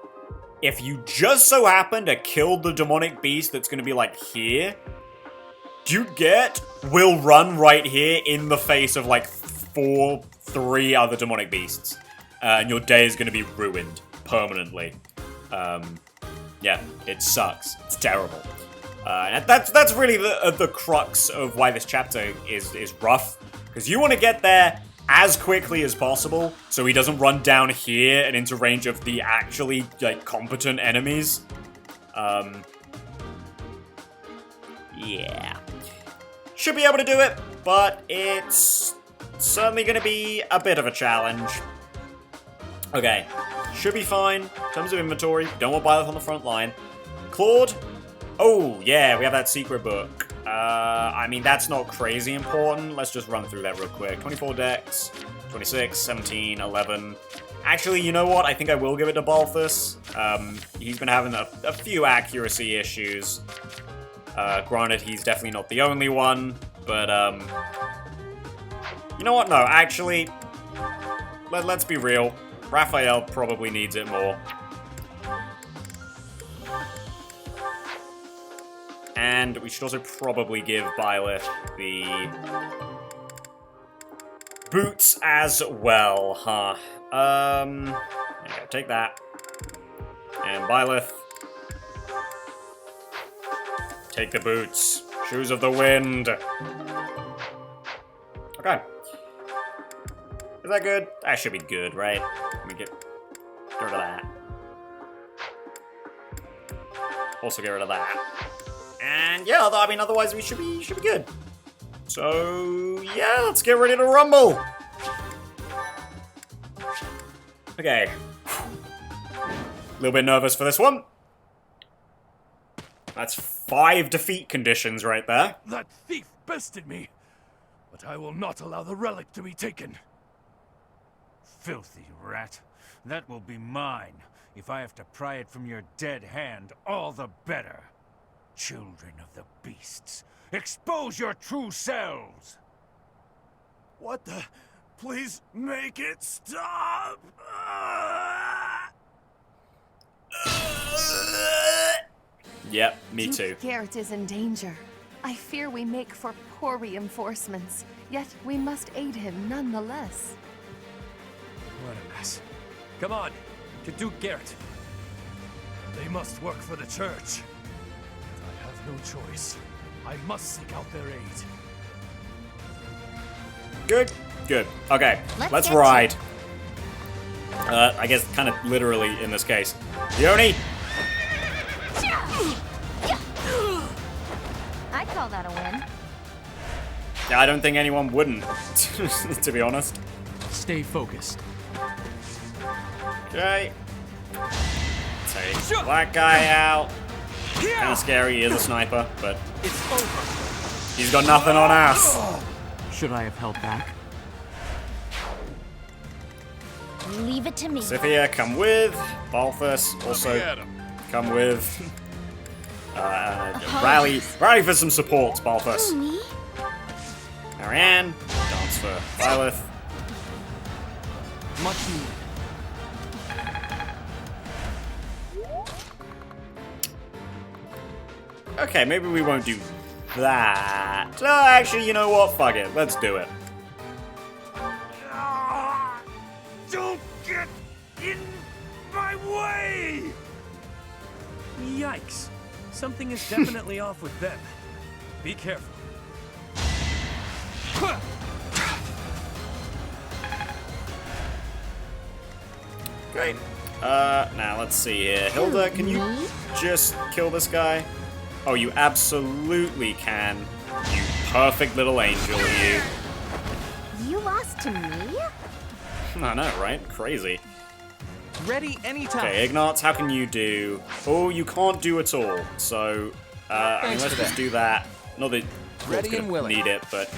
Speaker 1: If you just so happen to kill the demonic beast that's gonna be like here, Duke Gert will run right here in the face of like 3 other demonic beasts. And your day is going to be ruined permanently. Yeah, it sucks. It's terrible. And that's really the crux of why this chapter is rough. Because you want to get there as quickly as possible, so he doesn't run down here and into range of the actually like competent enemies. Yeah. Should be able to do it, but it's certainly going to be a bit of a challenge. Okay, should be fine in terms of inventory. Don't want Byleth on the front line. Claude? Oh, yeah, we have that secret book. I mean, that's not crazy important. Let's just run through that real quick. 24 dex, 26, 17, 11. Actually, you know what? I think I will give it to Balthus. He's been having a few accuracy issues. Granted, he's definitely not the only one, but, you know what? No, actually, let's be real. Raphael probably needs it more. And we should also probably give Byleth the boots as well, huh? Yeah, take that. And Byleth, take the boots. Shoes of the wind. Okay. Is that good? That should be good, right? Let me get rid of that. Also get rid of that. And yeah, I mean, otherwise we should be good. So yeah, let's get ready to rumble. Okay. A little bit nervous for this one. That's 5 defeat conditions right there.
Speaker 3: That thief bested me, but I will not allow the relic to be taken. Filthy rat. That will be mine. If I have to pry it from your dead hand, all the better. Children of the beasts, expose your true selves!
Speaker 6: What the? Please make it stop!
Speaker 1: Yep, me too.
Speaker 4: Duke Garrett is in danger. I fear we make for poor reinforcements, yet we must aid him nonetheless.
Speaker 2: What a mess. Come on, to Duke Garrett.
Speaker 3: They must work for the church. I have no choice. I must seek out their aid.
Speaker 1: Good. Okay, let's ride. I guess kind of literally in this case. Yoni!
Speaker 4: I call that a win.
Speaker 1: I don't think anyone wouldn't, to be honest.
Speaker 10: Stay focused.
Speaker 1: Okay. Take that guy out. Kind of scary, he is a sniper, but
Speaker 10: It's over.
Speaker 1: he's got nothing on us.
Speaker 10: Should I have held back?
Speaker 4: Leave it to me.
Speaker 1: Scythia, come with. Balthus, also come with. Rally for some supports, Balthus. Marianne, dance for Byleth.
Speaker 2: Much needed.
Speaker 1: Okay, maybe we won't do that. No, actually, you know what? Fuck it. Let's do it.
Speaker 3: Don't get in my way!
Speaker 12: Yikes. Something is definitely off with them. Be careful.
Speaker 1: Great. Now let's see here. Hilda, can you just kill this guy? Oh, you absolutely can. You perfect little angel, you.
Speaker 4: You lost to me?
Speaker 1: I know, right? Crazy.
Speaker 2: Ready anytime.
Speaker 1: Okay, Ignatz, how can you do? Oh, you can't do it all. So, I mean, let's just do that. Not that Claude's gonna need it, but...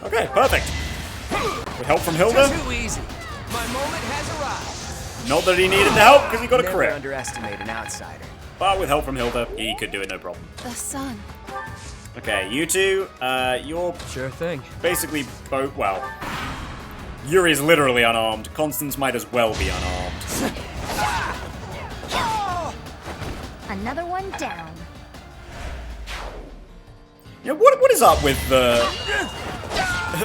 Speaker 1: Okay, perfect. With help from Hilda?
Speaker 2: Too easy. My moment has arrived.
Speaker 1: Not that he needed the help, because he got a
Speaker 2: Never
Speaker 1: crit.
Speaker 2: underestimate an outsider.
Speaker 1: But with help from Hilda, he could do it no problem.
Speaker 4: The sun.
Speaker 1: Okay, you two, you're...
Speaker 2: Sure thing.
Speaker 1: Basically both, well... Yuri's literally unarmed. Constance might as well be unarmed.
Speaker 4: Another one down.
Speaker 1: Yeah, what is up with the...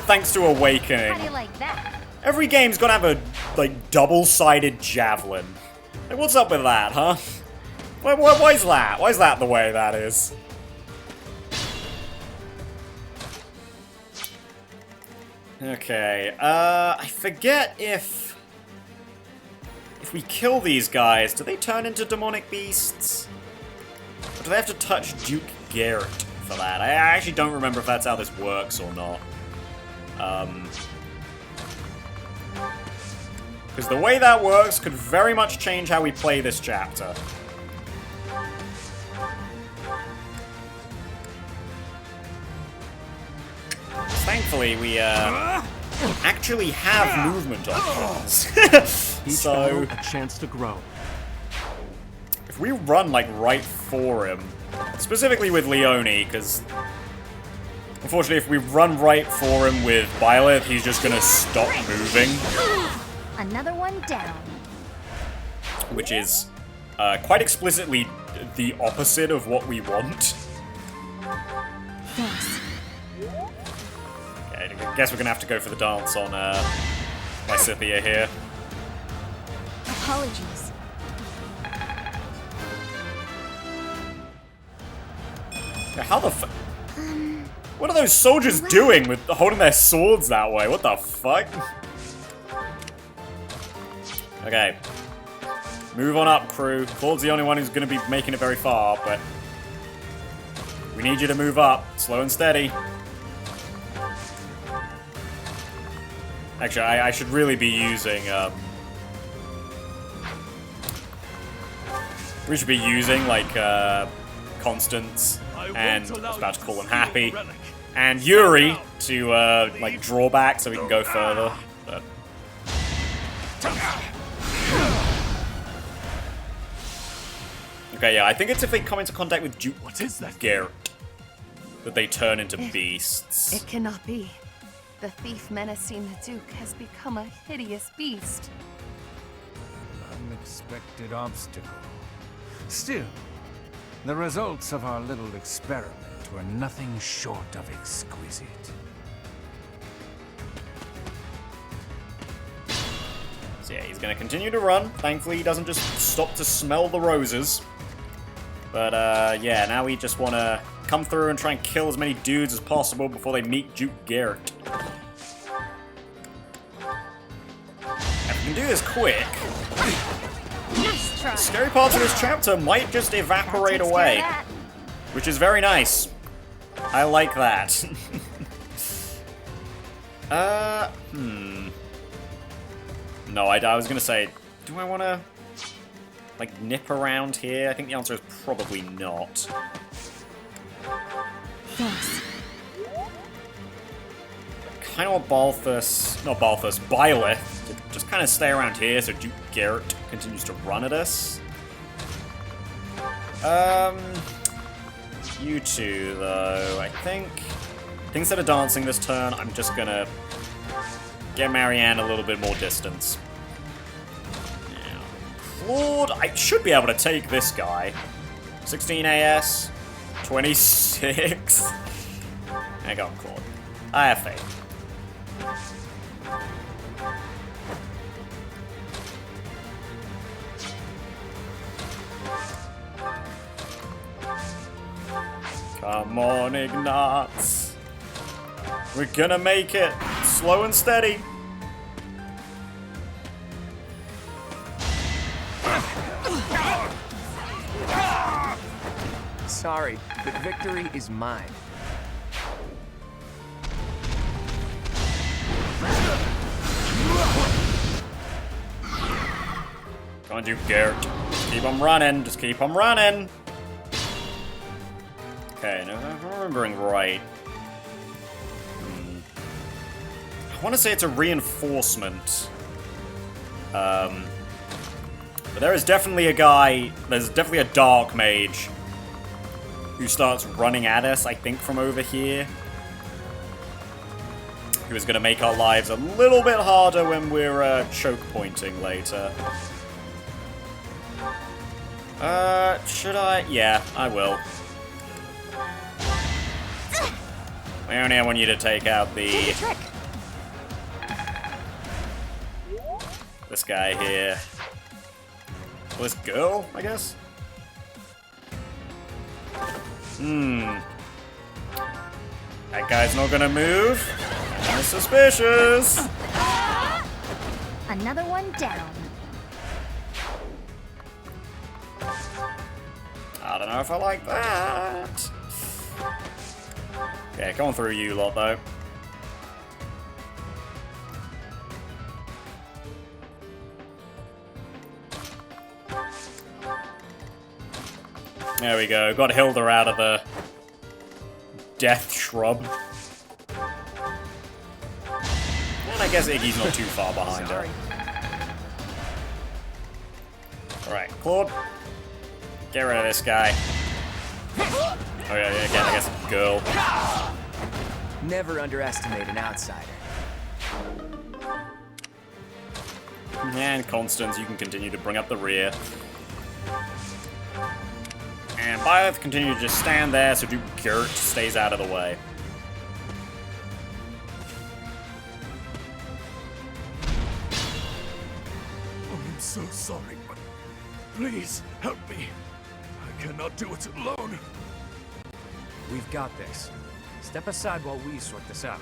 Speaker 1: Thanks to Awakening.
Speaker 4: How do you like that?
Speaker 1: Every game's gotta have a, like, double-sided javelin. Like, what's up with that, huh? Why is that? Why is that the way that is? Okay, I forget if we kill these guys, do they turn into demonic beasts? Or do they have to touch Duke Garrett for that? I actually don't remember if that's how this works or not. Because the way that works could very much change how we play this chapter. Thankfully, we actually have movement options. So,
Speaker 12: a chance to grow.
Speaker 1: If we run like right for him, specifically with Leone, because unfortunately, if we run right for him with Byleth, he's just gonna stop moving.
Speaker 4: Another one down.
Speaker 1: Which is quite explicitly the opposite of what we want.
Speaker 4: Thanks.
Speaker 1: Okay, I guess we're gonna have to go for the dance on Lysithea here.
Speaker 4: Apologies.
Speaker 1: Yeah, how the what are those soldiers doing with holding their swords that way? What the fuck? Okay. Move on up, crew. Claude's the only one who's going to be making it very far, but we need you to move up. Slow and steady. Actually, I should really be using, we should be using, like, Constance, and I was about to call him Happy, and Yuri to, like, draw back so we can go further, but... Okay, yeah, I think it's if they come into contact with Duke Garrett that they turn into beasts.
Speaker 13: It cannot be. The thief menacing the Duke has become a hideous beast.
Speaker 3: Unexpected obstacle. Still, the results of our little experiment were nothing short of exquisite.
Speaker 1: So yeah, he's gonna continue to run. Thankfully, he doesn't just stop to smell the roses. But, yeah, now we just want to come through and try and kill as many dudes as possible before they meet Duke Garrett. If we can do this quick,
Speaker 4: Nice try.
Speaker 1: scary parts of this chapter might just evaporate away. Which is very nice. I like that. No, I was gonna say, do I want to, like, nip around here? I think the answer is probably not.
Speaker 4: Thanks.
Speaker 1: Kind of want Byleth to just kind of stay around here so Duke Garrett continues to run at us. You two, though, I think instead of dancing this turn, I'm just gonna get Marianne a little bit more distance. Now, Claude, I should be able to take this guy. 16 AS, 26. Hang on, Claude. I have faith. Come on, Ignatz. We're gonna make it. Slow and steady.
Speaker 2: Sorry, but victory is mine.
Speaker 1: Come on, you Gert. Just keep them running. Just keep them running. Okay, now if I'm remembering right. I want to say it's a reinforcement. But there is definitely a guy, there's definitely a dark mage who starts running at us, I think, from over here. Who is going to make our lives a little bit harder when we're choke pointing later. Should I? Yeah, I will. Only I want you to take out the... This guy here. Well, this girl, I guess? That guy's not gonna move. I'm suspicious.
Speaker 4: Another one down.
Speaker 1: I don't know if I like that. Okay, going through you lot, though. There we go. Got Hilda out of the death shrub. And I guess Iggy's not too far behind her. Alright, Claude. Get rid of this guy. Oh yeah, again, I guess girl.
Speaker 2: Never underestimate an outsider.
Speaker 1: And Constance, you can continue to bring up the rear. And Byleth continue to just stand there so Gert stays out of the way.
Speaker 12: I'm so sorry, but please help me. I cannot do it alone.
Speaker 9: We've got this. Step aside while we sort this out.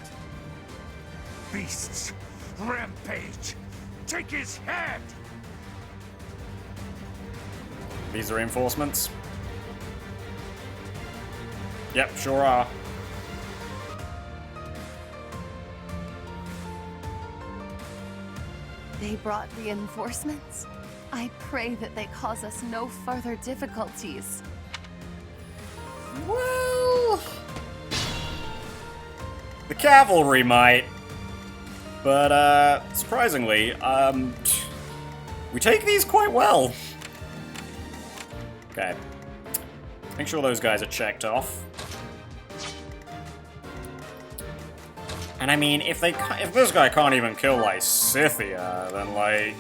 Speaker 3: Beasts! Rampage! Take his head!
Speaker 1: These are reinforcements. Yep, sure are.
Speaker 13: They brought reinforcements? I pray that they cause us no further difficulties.
Speaker 1: Well... The cavalry might. But, surprisingly, we take these quite well. Okay. Make sure those guys are checked off. And I mean, if this guy can't even kill, like, Scythia, then, like...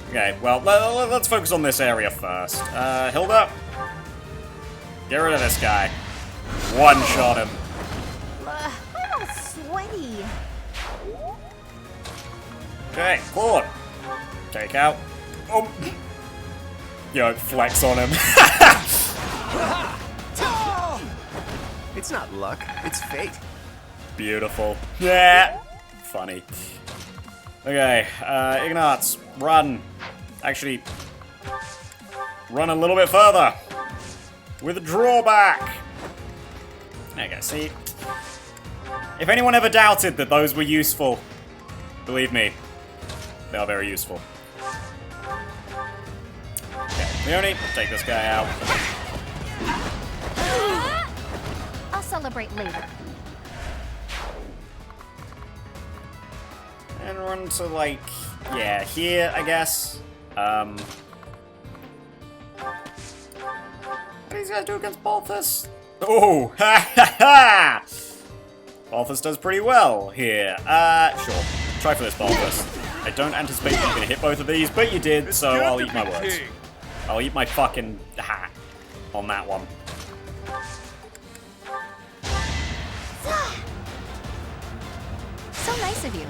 Speaker 1: Okay, well, let's focus on this area first. Hilda? Get rid of this guy. One-shot him.
Speaker 4: I'm all sweaty.
Speaker 1: Okay, Claude. Take out. Oh. Yo, flex on him.
Speaker 2: It's not luck, it's fate.
Speaker 1: Beautiful. Yeah. Funny. Okay, Ignatz, run. Actually, run a little bit further. Withdraw back. There you go, see? If anyone ever doubted that those were useful, believe me, they are very useful. Okay, Leone, take this guy out.
Speaker 4: I'll celebrate later.
Speaker 1: And run to, like, yeah, here, I guess. What do these guys do against Balthus? Oh, ha ha ha! Balthus does pretty well here. Sure. Try for this, Balthus. I don't anticipate you're gonna hit both of these, but you did, so I'll eat my words. I'll eat my fucking hat on that one.
Speaker 4: So nice of you.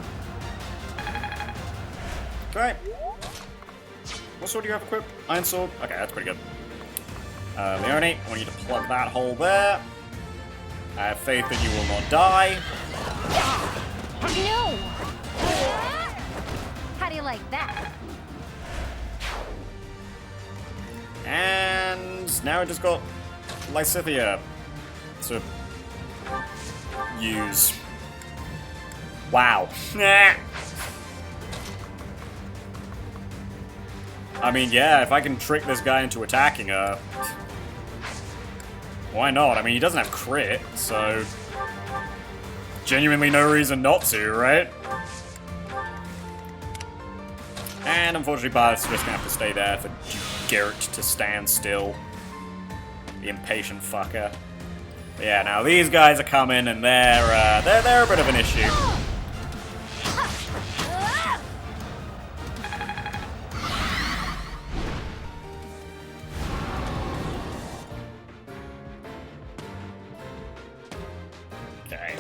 Speaker 1: Okay. What sword do you have equipped? Iron sword? Okay, that's pretty good. Leone, I want you to plug that hole there. I have faith that you will not die.
Speaker 4: No! How do you like that?
Speaker 1: And now I just got Lysithia to use. Wow. I mean, yeah, if I can trick this guy into attacking her, why not? I mean, he doesn't have crit, so genuinely no reason not to, right? And unfortunately, Byleth's just gonna have to stay there for Garrett to stand still. The impatient fucker. But yeah, now these guys are coming, and they're a bit of an issue. Okay.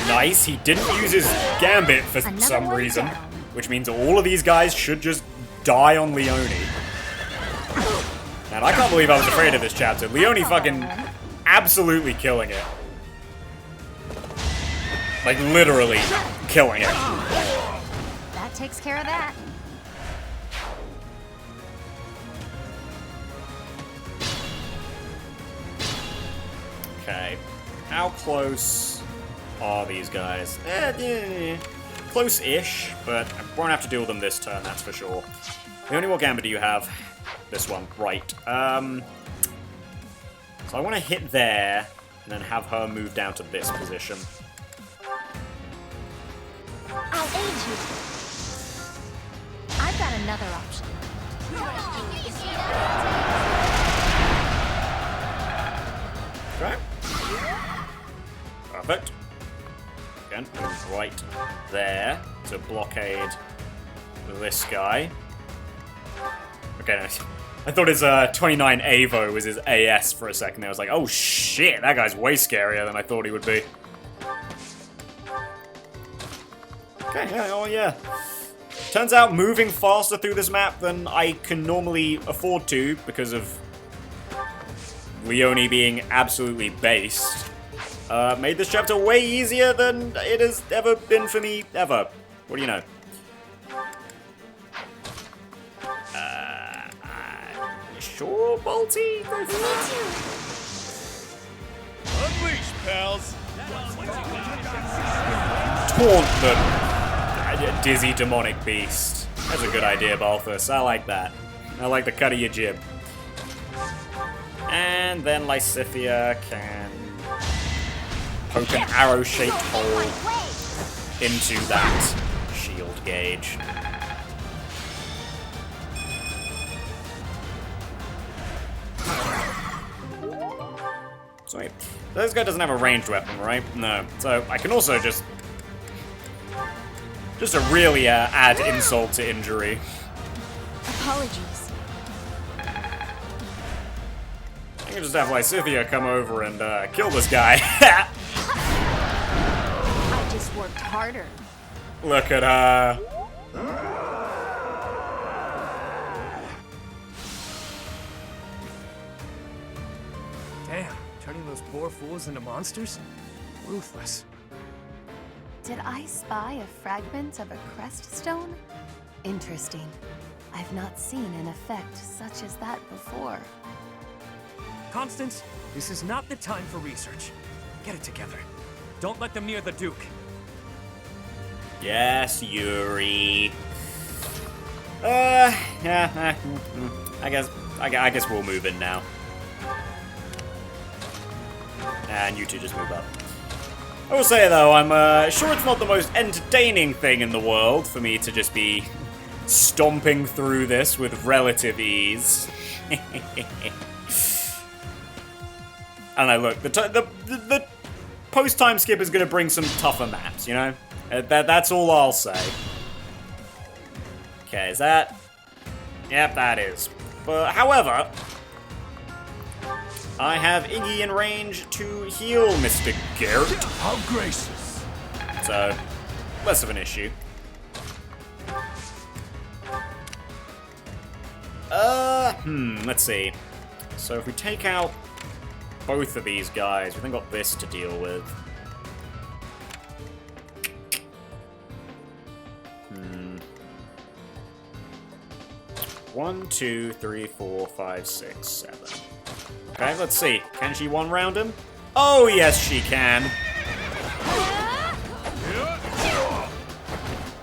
Speaker 1: Nice, he didn't use his gambit for some reason, which means all of these guys should just die on Leone. Man, I can't believe I was afraid of this chapter. Leone fucking absolutely killing it. Like, literally killing it.
Speaker 4: That takes care of that.
Speaker 1: Okay. How close are these guys? Close-ish, but I won't have to deal with them this turn, that's for sure. The only what gambit do you have? This one, right. So I want to hit there, and then have her move down to this position.
Speaker 4: I'll aid you. I've got another option.
Speaker 1: Okay. Perfect. Again, move right there to blockade this guy. Okay, nice. I thought his 29 AVO was his AS for a second. I was like, oh shit, that guy's way scarier than I thought he would be. Okay, yeah, oh yeah. Turns out moving faster through this map than I can normally afford to because of Leone being absolutely based made this chapter way easier than it has ever been for me, ever. What do you know? Sure, Balti?
Speaker 12: Me too. Unleash, pals.
Speaker 1: Taunt the dizzy demonic beast. That's a good idea, Balthus. I like that. I like the cut of your jib. And then Lysithia can poke an arrow-shaped hole into that shield gauge. Sweet. This guy doesn't have a ranged weapon, right? No. So I can also just to really add insult to injury.
Speaker 4: Apologies.
Speaker 1: I can just have Lysithia come over and kill this guy.
Speaker 4: I just worked harder.
Speaker 1: Look at her.
Speaker 2: Damn, turning those poor fools into monsters? Ruthless.
Speaker 13: Did I spy a fragment of a crest stone? Interesting. I've not seen an effect such as that before.
Speaker 2: Constance, this is not the time for research. Get it together. Don't let them near the Duke.
Speaker 1: Yes, Yuri. Yeah, I guess we'll move in now. And you two just move up. I will say though, I'm sure it's not the most entertaining thing in the world for me to just be stomping through this with relative ease. I don't know, look, the post-time skip is going to bring some tougher maps, you know? That's all I'll say. Okay, is that... Yep, that is. But, however... I have Iggy in range to heal Mr. Garrett.
Speaker 12: How gracious.
Speaker 1: So, less of an issue. Let's see. So if we take out both of these guys, we've then got this to deal with. 1, 2, 3, 4, 5, 6, 7. Okay, let's see. Can she one-round him? Oh, yes, she can.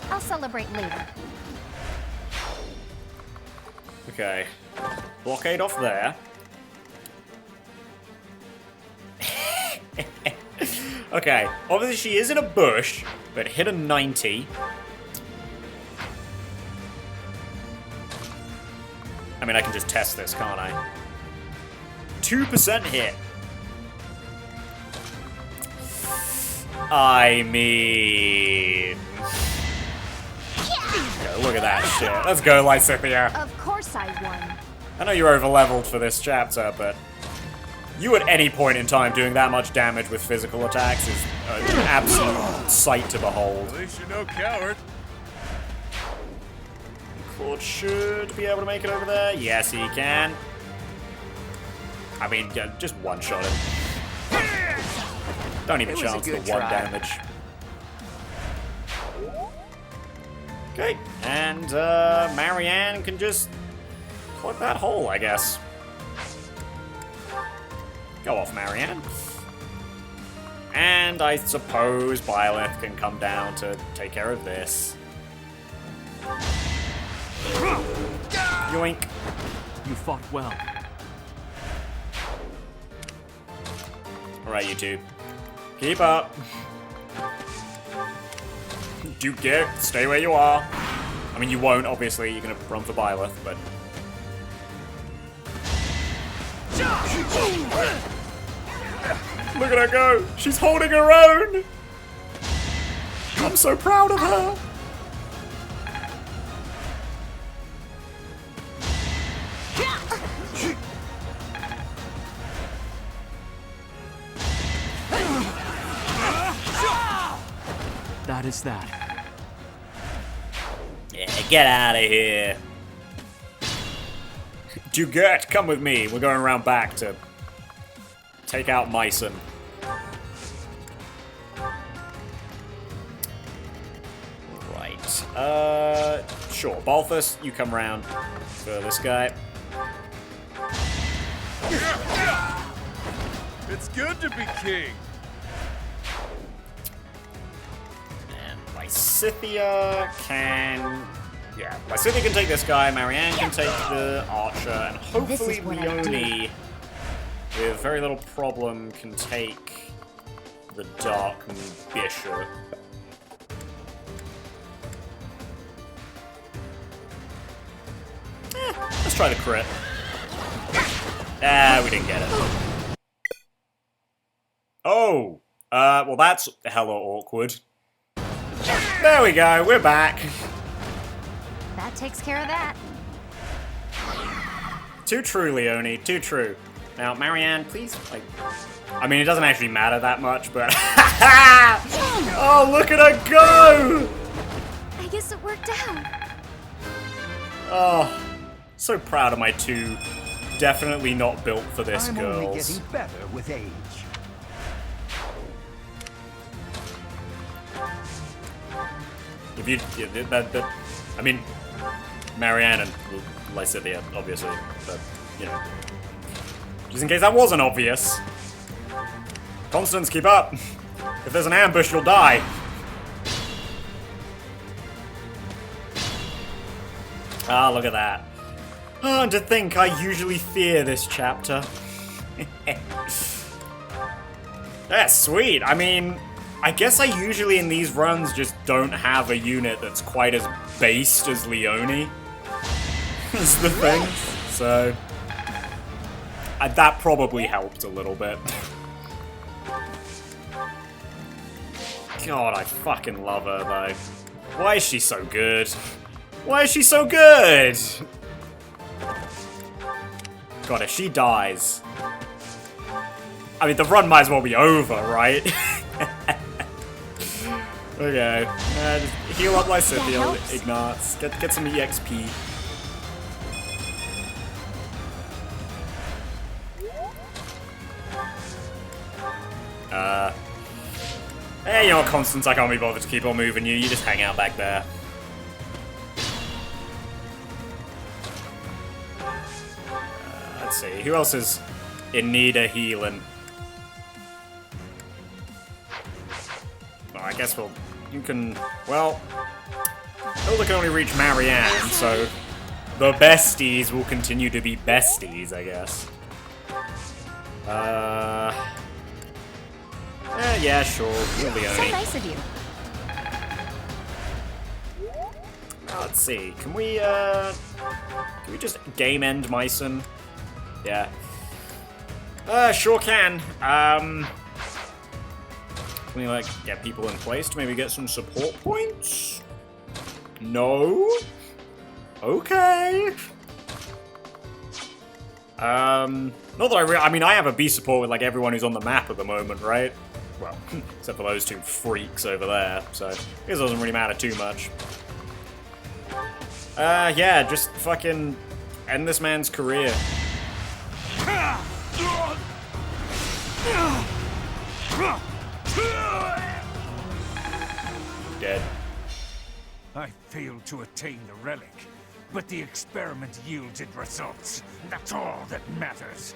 Speaker 4: I'll celebrate later.
Speaker 1: Okay. Blockade off there. Okay, obviously she is in a bush, but hit a 90. I mean, I can just test this, can't I? 2% hit. I mean... Yeah, look at that shit. Let's go, Lysithia.
Speaker 4: Of course I won.
Speaker 1: I know you're over-leveled for this chapter, but... You at any point in time doing that much damage with physical attacks is an absolute sight to behold.
Speaker 6: At least you're no coward.
Speaker 1: Claude should be able to make it over there. Yes, he can. I mean, yeah, just one-shot him. Don't even chance the 1 damage. Okay, and Marianne can just plug that hole, I guess. Go off, Marianne. And I suppose Byleth can come down to take care of this. Yoink.
Speaker 2: You fought well.
Speaker 1: Alright, you two. Keep up. Do get, stay where you are. I mean, you won't, obviously. You're gonna run for Byleth, but... Look at her go! She's holding her own! I'm so proud of her!
Speaker 2: That is that.
Speaker 1: Yeah, get out of here. Dugat, come with me. We're going around back to take out Myson. Right. Sure. Balthus, you come round for this guy.
Speaker 6: It's good to be king.
Speaker 1: And Lysithia can... Yeah, Lysithia can take this guy, Marianne can take the archer, and hopefully Leone, with very little problem, can take the dark bishop. Let's try the crit. Ah, we didn't get it. Oh! Well that's hella awkward. There we go, we're back.
Speaker 4: That takes care of that.
Speaker 1: Too true, Leone, too true. Now, Marianne, please, like... I mean, it doesn't actually matter that much, but... Oh, look at her go!
Speaker 4: I guess it worked out.
Speaker 1: Oh, so proud of my two definitely not built for this
Speaker 5: I'm
Speaker 1: girls.
Speaker 5: only getting better with age.
Speaker 1: If you... Yeah, I mean, Marianne and Lysithia, obviously, but, you know. Just in case that wasn't obvious. Constance, keep up. If there's an ambush, you'll die. Ah, look at that. Oh, and to think I usually fear this chapter. That's sweet. I mean, I guess I usually in these runs just don't have a unit that's quite as based as Leone. Is the thing. So... that probably helped a little bit. God, I fucking love her, though. Why is she so good? Why is she so good? God, if she dies... I mean, the run might as well be over, right? Okay. Just heal up my Scythian, Ignatz. Get some EXP. Hey, you know what, Constance, I can't be bothered to keep on moving you. You just hang out back there. Let's see, who else is in need of healing? Oh, I guess you can, well, Hilda can only reach Marianne, so the besties will continue to be besties, I guess. Yeah, sure. You'll be
Speaker 4: So nice of you.
Speaker 1: Let's see. Can we just game end Myson? Yeah. Sure can. Can we, like, get people in place to maybe get some support points? No? Okay. Not that I mean, I have a B support with, like, everyone who's on the map at the moment, right? Well, except for those two freaks over there, so I guess it doesn't really matter too much. Yeah, just fucking end this man's career. Dead.
Speaker 3: I failed to attain the relic, but the experiment yielded results. That's all that matters.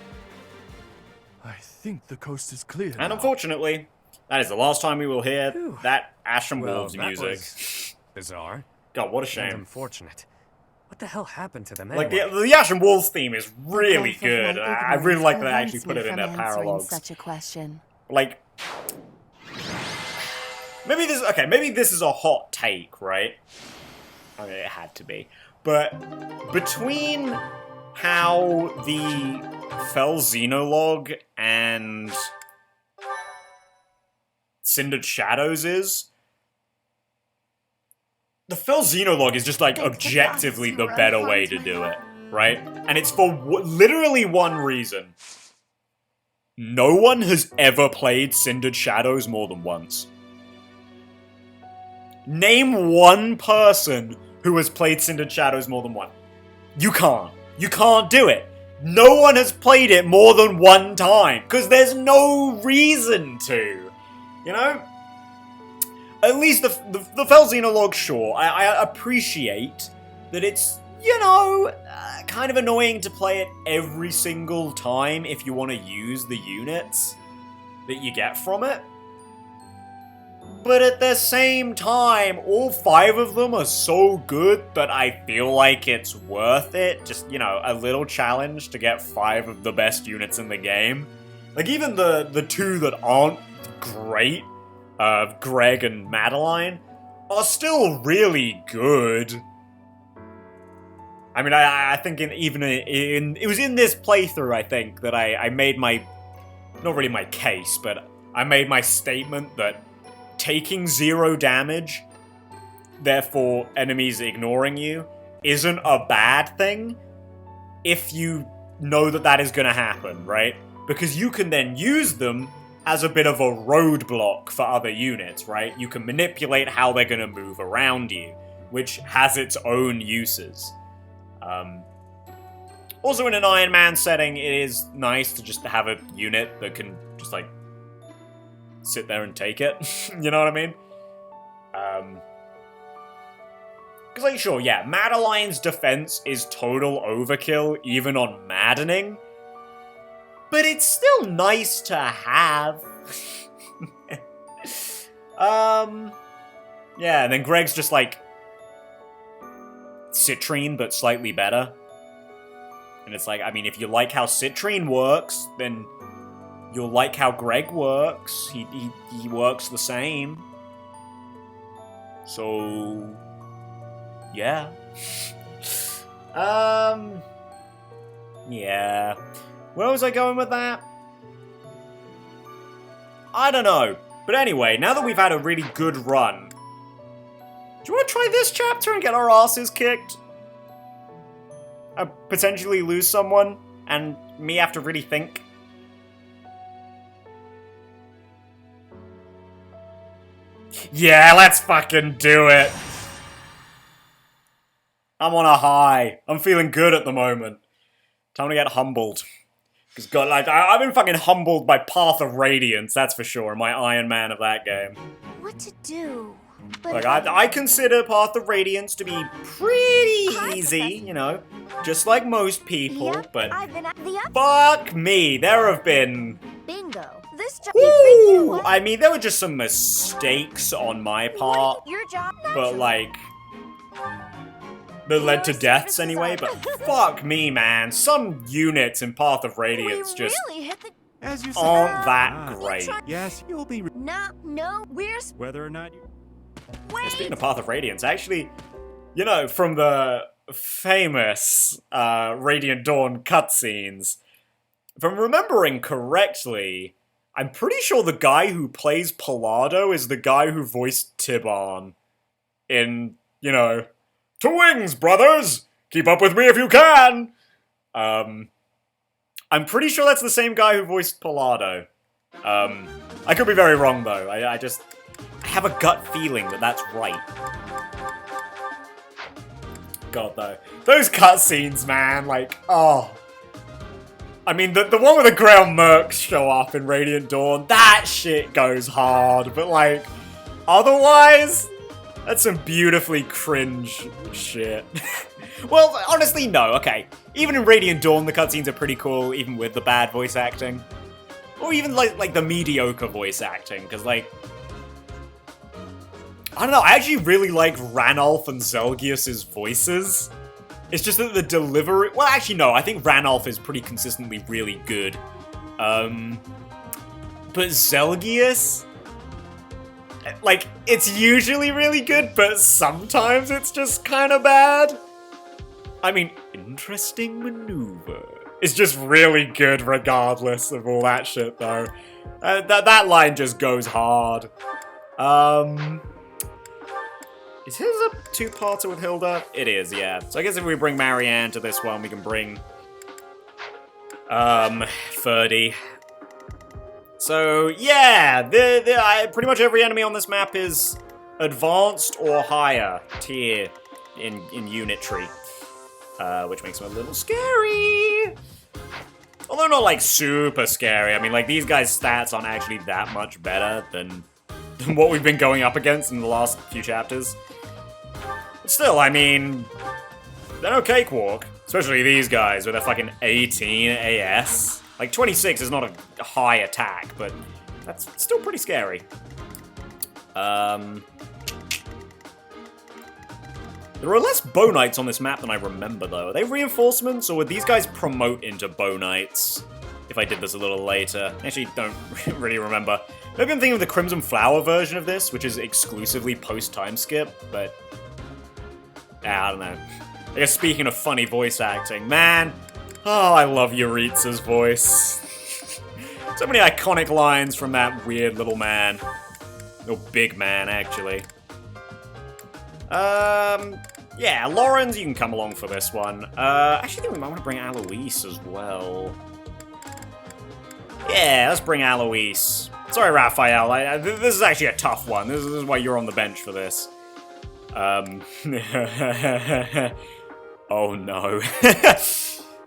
Speaker 12: I think the coast is clear
Speaker 1: And
Speaker 12: now.
Speaker 1: unfortunately, that is the last time we will hear that Ashe and Wolves music.
Speaker 9: Bizarre.
Speaker 1: God, what a
Speaker 9: And
Speaker 1: shame.
Speaker 9: unfortunate. What the hell happened to them
Speaker 1: Like,
Speaker 9: anyway?
Speaker 1: the Ashe and Wolves theme is really
Speaker 13: Both of
Speaker 1: good.
Speaker 13: my
Speaker 1: I really like that they
Speaker 13: ignorance
Speaker 1: actually put it in their
Speaker 13: prevents me from answering
Speaker 1: paralogues.
Speaker 13: such a question.
Speaker 1: Like, maybe this is a hot take, right? I mean, it had to be. But between how the Fell Xenologue and Cindered Shadows is, the Fell Xenologue is just, like, objectively the better way to do it, right? And it's for literally one reason. No one has ever played Cindered Shadows more than once. Name one person who has played Cindered Shadows more than once. You can't. You can't do it. No one has played it more than one time, because there's no reason to. You know? At least the Fell Xenologue, sure. I appreciate that it's, you know, kind of annoying to play it every single time if you want to use the units that you get from it. But at the same time, all 5 of them are so good that I feel like it's worth it. Just, you know, a little challenge to get 5 of the best units in the game. Like, even the 2 that aren't great, Greg and Madeline, are still really good. I mean, I think it was in this playthrough, I think, that I made my, not really my case, but I made my statement that taking 0 damage, therefore enemies ignoring you, isn't a bad thing if you know that that is going to happen, right? Because you can then use them as a bit of a roadblock for other units, right? You can manipulate how they're going to move around you, which has its own uses. Also, in an Ironman setting, it is nice to just have a unit that can just, like, sit there and take it. You know what I mean? Because, like, sure, yeah, Madeline's defense is total overkill, even on Maddening. But it's still nice to have. Yeah, and then Greg's just, like, Citrine, but slightly better. And it's like, I mean, if you like how Citrine works, then you'll like how Greg works. He works the same. So, yeah. Yeah. Where was I going with that? I don't know. But anyway, now that we've had a really good run, do you want to try this chapter and get our asses kicked? And potentially lose someone, and me have to really think? Yeah, let's fucking do it! I'm on a high. I'm feeling good at the moment. Time to get humbled. Because God, like, I've been fucking humbled by Path of Radiance, that's for sure, my Ironman of that game.
Speaker 4: What to do? But
Speaker 1: Like, I consider Path of Radiance to be pretty easy, you know, just like most people, but
Speaker 4: I've been at the
Speaker 1: fuck me, there have been...
Speaker 4: Bingo. This job.
Speaker 1: Woo! I mean, there were just some mistakes on my part,
Speaker 4: Your job.
Speaker 1: but like... that led to deaths anyway, but fuck me, man. Some units in Path of Radiance just
Speaker 4: Really hit the.
Speaker 5: As you said.
Speaker 1: aren't that great.
Speaker 5: Yes, you'll be.
Speaker 4: No, we're.
Speaker 5: Whether or not you.
Speaker 1: Yeah, speaking of Path of Radiance, actually, you know, from the famous Radiant Dawn cutscenes, if I'm remembering correctly, I'm pretty sure the guy who plays Palado is the guy who voiced Tiban in, you know, To Wings, brothers! Keep up with me if you can! I'm pretty sure that's the same guy who voiced Palado. I could be very wrong, though. I have a gut feeling that that's right. God, though. Those cutscenes, man, like, oh. I mean, the one where the Grail Mercs show up in Radiant Dawn, that shit goes hard, but, like, otherwise, that's some beautifully cringe shit. Well, honestly, no, okay. Even in Radiant Dawn, the cutscenes are pretty cool, even with the bad voice acting. Or even, like the mediocre voice acting, because, like, I don't know, I actually really like Ranulf and Zelgius's voices. It's just that the delivery... Well, actually, no, I think Ranulf is pretty consistently really good. But Zelgius... Like, it's usually really good, but sometimes it's just kind of bad. I mean, interesting maneuver. It's just really good regardless of all that shit, though. That line just goes hard. Is his a two-parter with Hilda? It is, yeah. So I guess if we bring Marianne to this one, we can bring... Ferdy. So, yeah, pretty much every enemy on this map is advanced or higher tier in unit tree. Which makes them a little scary. Although not, like, super scary. I mean, like, these guys' stats aren't actually that much better than what we've been going up against in the last few chapters. But still, I mean, they're no cakewalk. Especially these guys with their fucking 18 AS. Like, 26 is not a high attack, but that's still pretty scary. There are less Bow Knights on this map than I remember, though. Are they reinforcements, or would these guys promote into Bow Knights? If I did this a little later. Actually, don't really remember. Maybe I'm thinking of the Crimson Flower version of this, which is exclusively post-time skip, but... I don't know. I guess speaking of funny voice acting, man... Oh, I love Yuritsa's voice. So many iconic lines from that weird little man. Or big man, actually. Yeah, Lorenz, you can come along for this one. I actually think we might want to bring Alois as well. Yeah, let's bring Alois. Sorry, Raphael, this is actually a tough one. This is why you're on the bench for this. Oh no.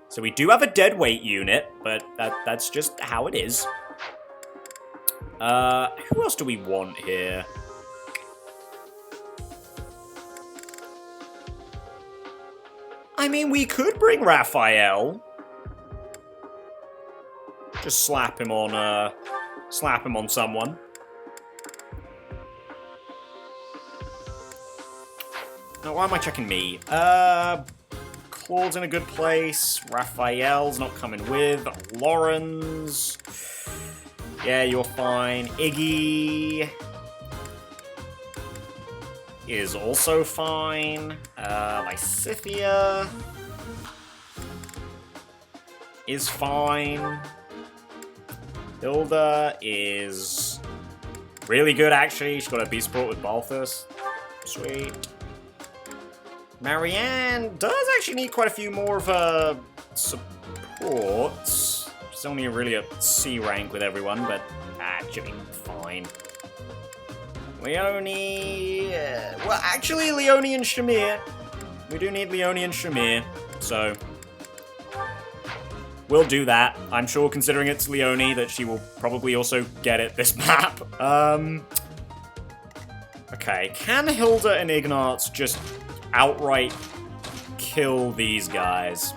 Speaker 1: So we do have a deadweight unit, but that's just how it is. Who else do we want here? I mean, we could bring Raphael. Just slap him on someone. Now, why am I checking me? Claude's in a good place. Raphael's not coming with. Lorenz. Yeah, you're fine. Iggy is also fine. Lysithia. is fine. Hilda is really good, actually. She's got a beast support with Balthus. Sweet. Marianne does actually need quite a few more of her supports. She's only really a C rank with everyone, but should be fine. Leone... well, actually, Leone and Shamir. We do need Leone and Shamir, so... we'll do that. I'm sure, considering it's Leone, that she will probably also get it this map. Okay, can Hilda and Ignatz just outright kill these guys?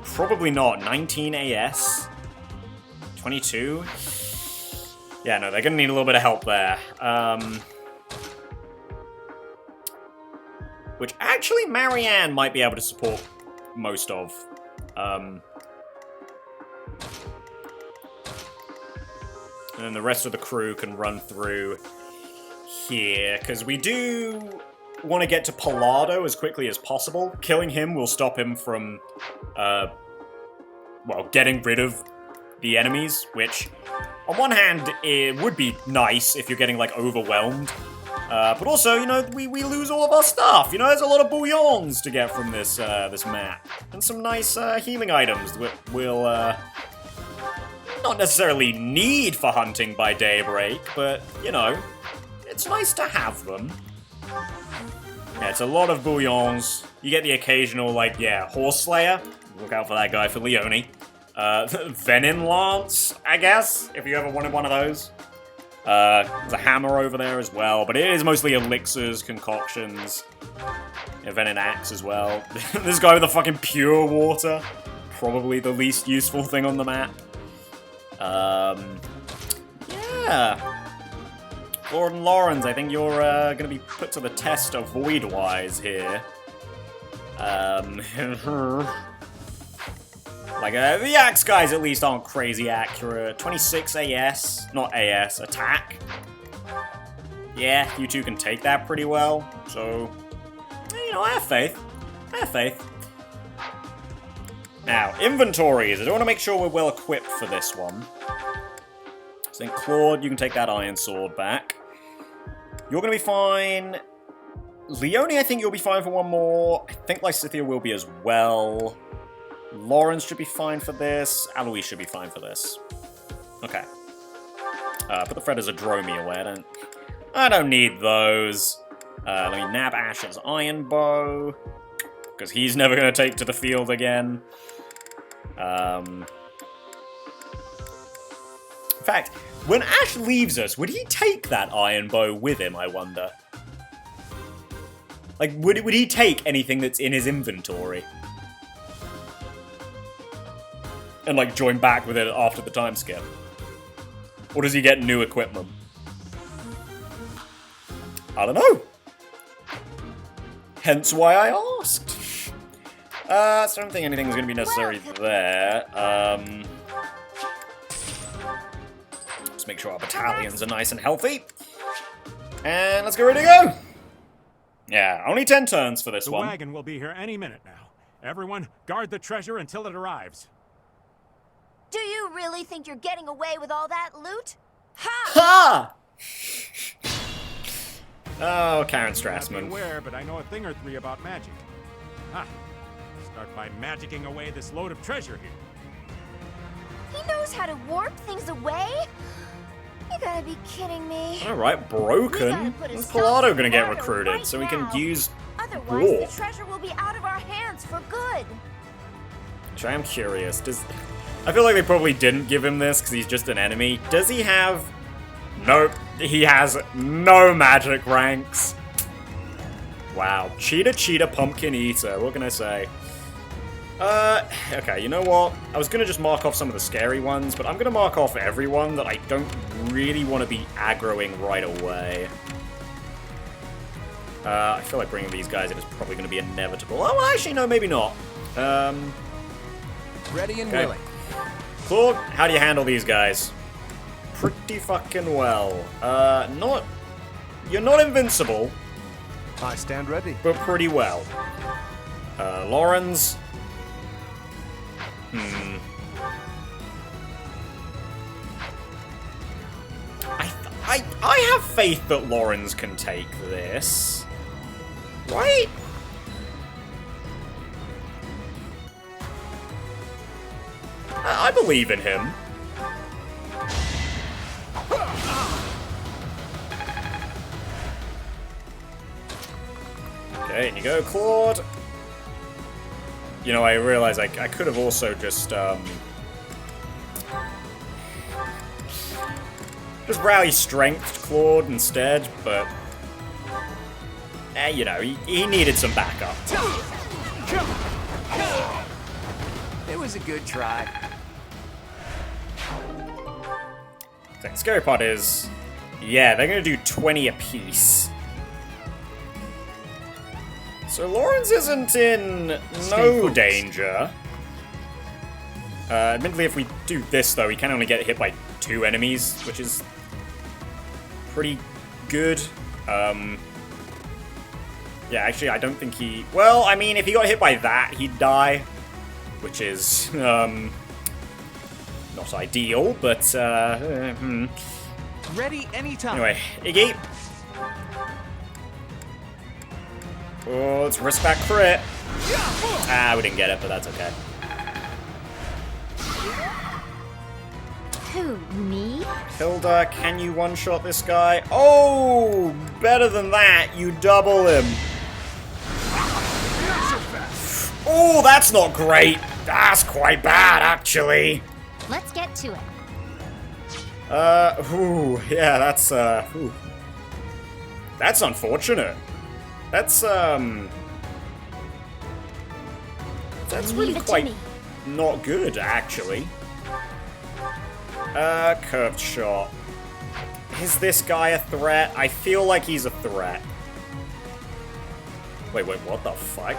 Speaker 1: Probably not. 19 AS? 22? Yeah, no, they're gonna need a little bit of help there. Which actually Marianne might be able to support most of. And then the rest of the crew can run through here, because we do want to get to Palado as quickly as possible. Killing him will stop him from, well, getting rid of the enemies, which, on one hand, it would be nice if you're getting, like, overwhelmed. But also, you know, we lose all of our stuff. You know, there's a lot of bouillons to get from this, this map. And some nice, healing items that we'll, not necessarily need for hunting by daybreak, but, you know, it's nice to have them. Yeah, it's a lot of bouillons. You get the occasional, like, yeah, Horse Slayer. Look out for that guy for Leone. Venin Lance, I guess, if you ever wanted one of those. There's a hammer over there as well, but it is mostly elixirs, concoctions. Yeah, Venin Axe as well. This guy with the fucking pure water. Probably the least useful thing on the map. Yeah. Claude and Lorenz, I think you're going to be put to the test of Void-wise here. Like, the Axe guys at least aren't crazy accurate. 26 AS, not AS, attack. Yeah, you two can take that pretty well. So, you know, I have faith. I have faith. Now, inventories. I don't want to make sure we're well equipped for this one. So then, Claude, you can take that iron sword back. You're going to be fine. Leone, I think you'll be fine for one more. I think Lysithea will be as well. Lorenz should be fine for this. Alois should be fine for this. Okay. Put the Fred as a Dromi away. I don't need those. Let me nab Ashe's iron bow. Because he's never going to take to the field again. In fact, when Ashe leaves us, would he take that iron bow with him, I wonder? Like, would he take anything that's in his inventory? And, like, join back with it after the time skip? Or does he get new equipment? I don't know. Hence why I asked. So I don't think anything's going to be necessary there. Let's make sure our battalions are nice and healthy. And let's get ready to go. Yeah, only 10 turns for this one.
Speaker 5: The wagon will be here any minute now. Everyone, guard the treasure until it arrives.
Speaker 4: Do you really think you're getting away with all that loot? Ha!
Speaker 1: Ha! Oh, Karen Strassman.
Speaker 5: I'm aware, but I know a thing or three about magic. Ha! Start by magicking away this load of treasure here.
Speaker 4: He knows how to warp things away? You gotta be kidding me.
Speaker 1: Alright, broken. When's Palado gonna get recruited right so we can use
Speaker 4: Otherwise,
Speaker 1: warp?
Speaker 4: the treasure will be out of our hands for good.
Speaker 1: Which I am curious. I feel like they probably didn't give him this because he's just an enemy. Does he have... Nope. He has no magic ranks. Wow. Cheetah, pumpkin eater. What can I say? Okay, you know what? I was going to just mark off some of the scary ones, but I'm going to mark off everyone that I don't really want to be aggroing right away. I feel like bringing these guys in is probably going to be inevitable. Oh, actually, no, maybe not.
Speaker 2: Ready and willing.
Speaker 1: Claude, how do you handle these guys? Pretty fucking well. You're not invincible.
Speaker 9: I stand ready.
Speaker 1: But pretty well. Lorenz. I have faith that Lorenz can take this. Right? I believe in him. Okay, in you go, Claude. You know, I realize I could have also just rally strength Claude instead, but you know, he needed some backup.
Speaker 2: It was a good try.
Speaker 1: The scary part is, yeah, they're gonna do 20 apiece. So Lorenz isn't in no danger. Admittedly, if we do this, though, he can only get hit by 2 enemies, which is pretty good. Yeah, actually, I don't think he... Well, I mean, if he got hit by that, he'd die, which is not ideal, but
Speaker 2: Ready anytime.
Speaker 1: Anyway, Iggy. Oh, let's risk that crit. Ah, we didn't get it, but that's okay.
Speaker 4: Who, me?
Speaker 1: Hilda, can you one-shot this guy? Oh, better than that, you double him. Oh, that's not great. That's quite bad, actually.
Speaker 4: Let's get to it.
Speaker 1: Yeah, that's, That's unfortunate. That's really quite not good, actually. Curved shot. Is this guy a threat? I feel like he's a threat. Wait, what the fuck?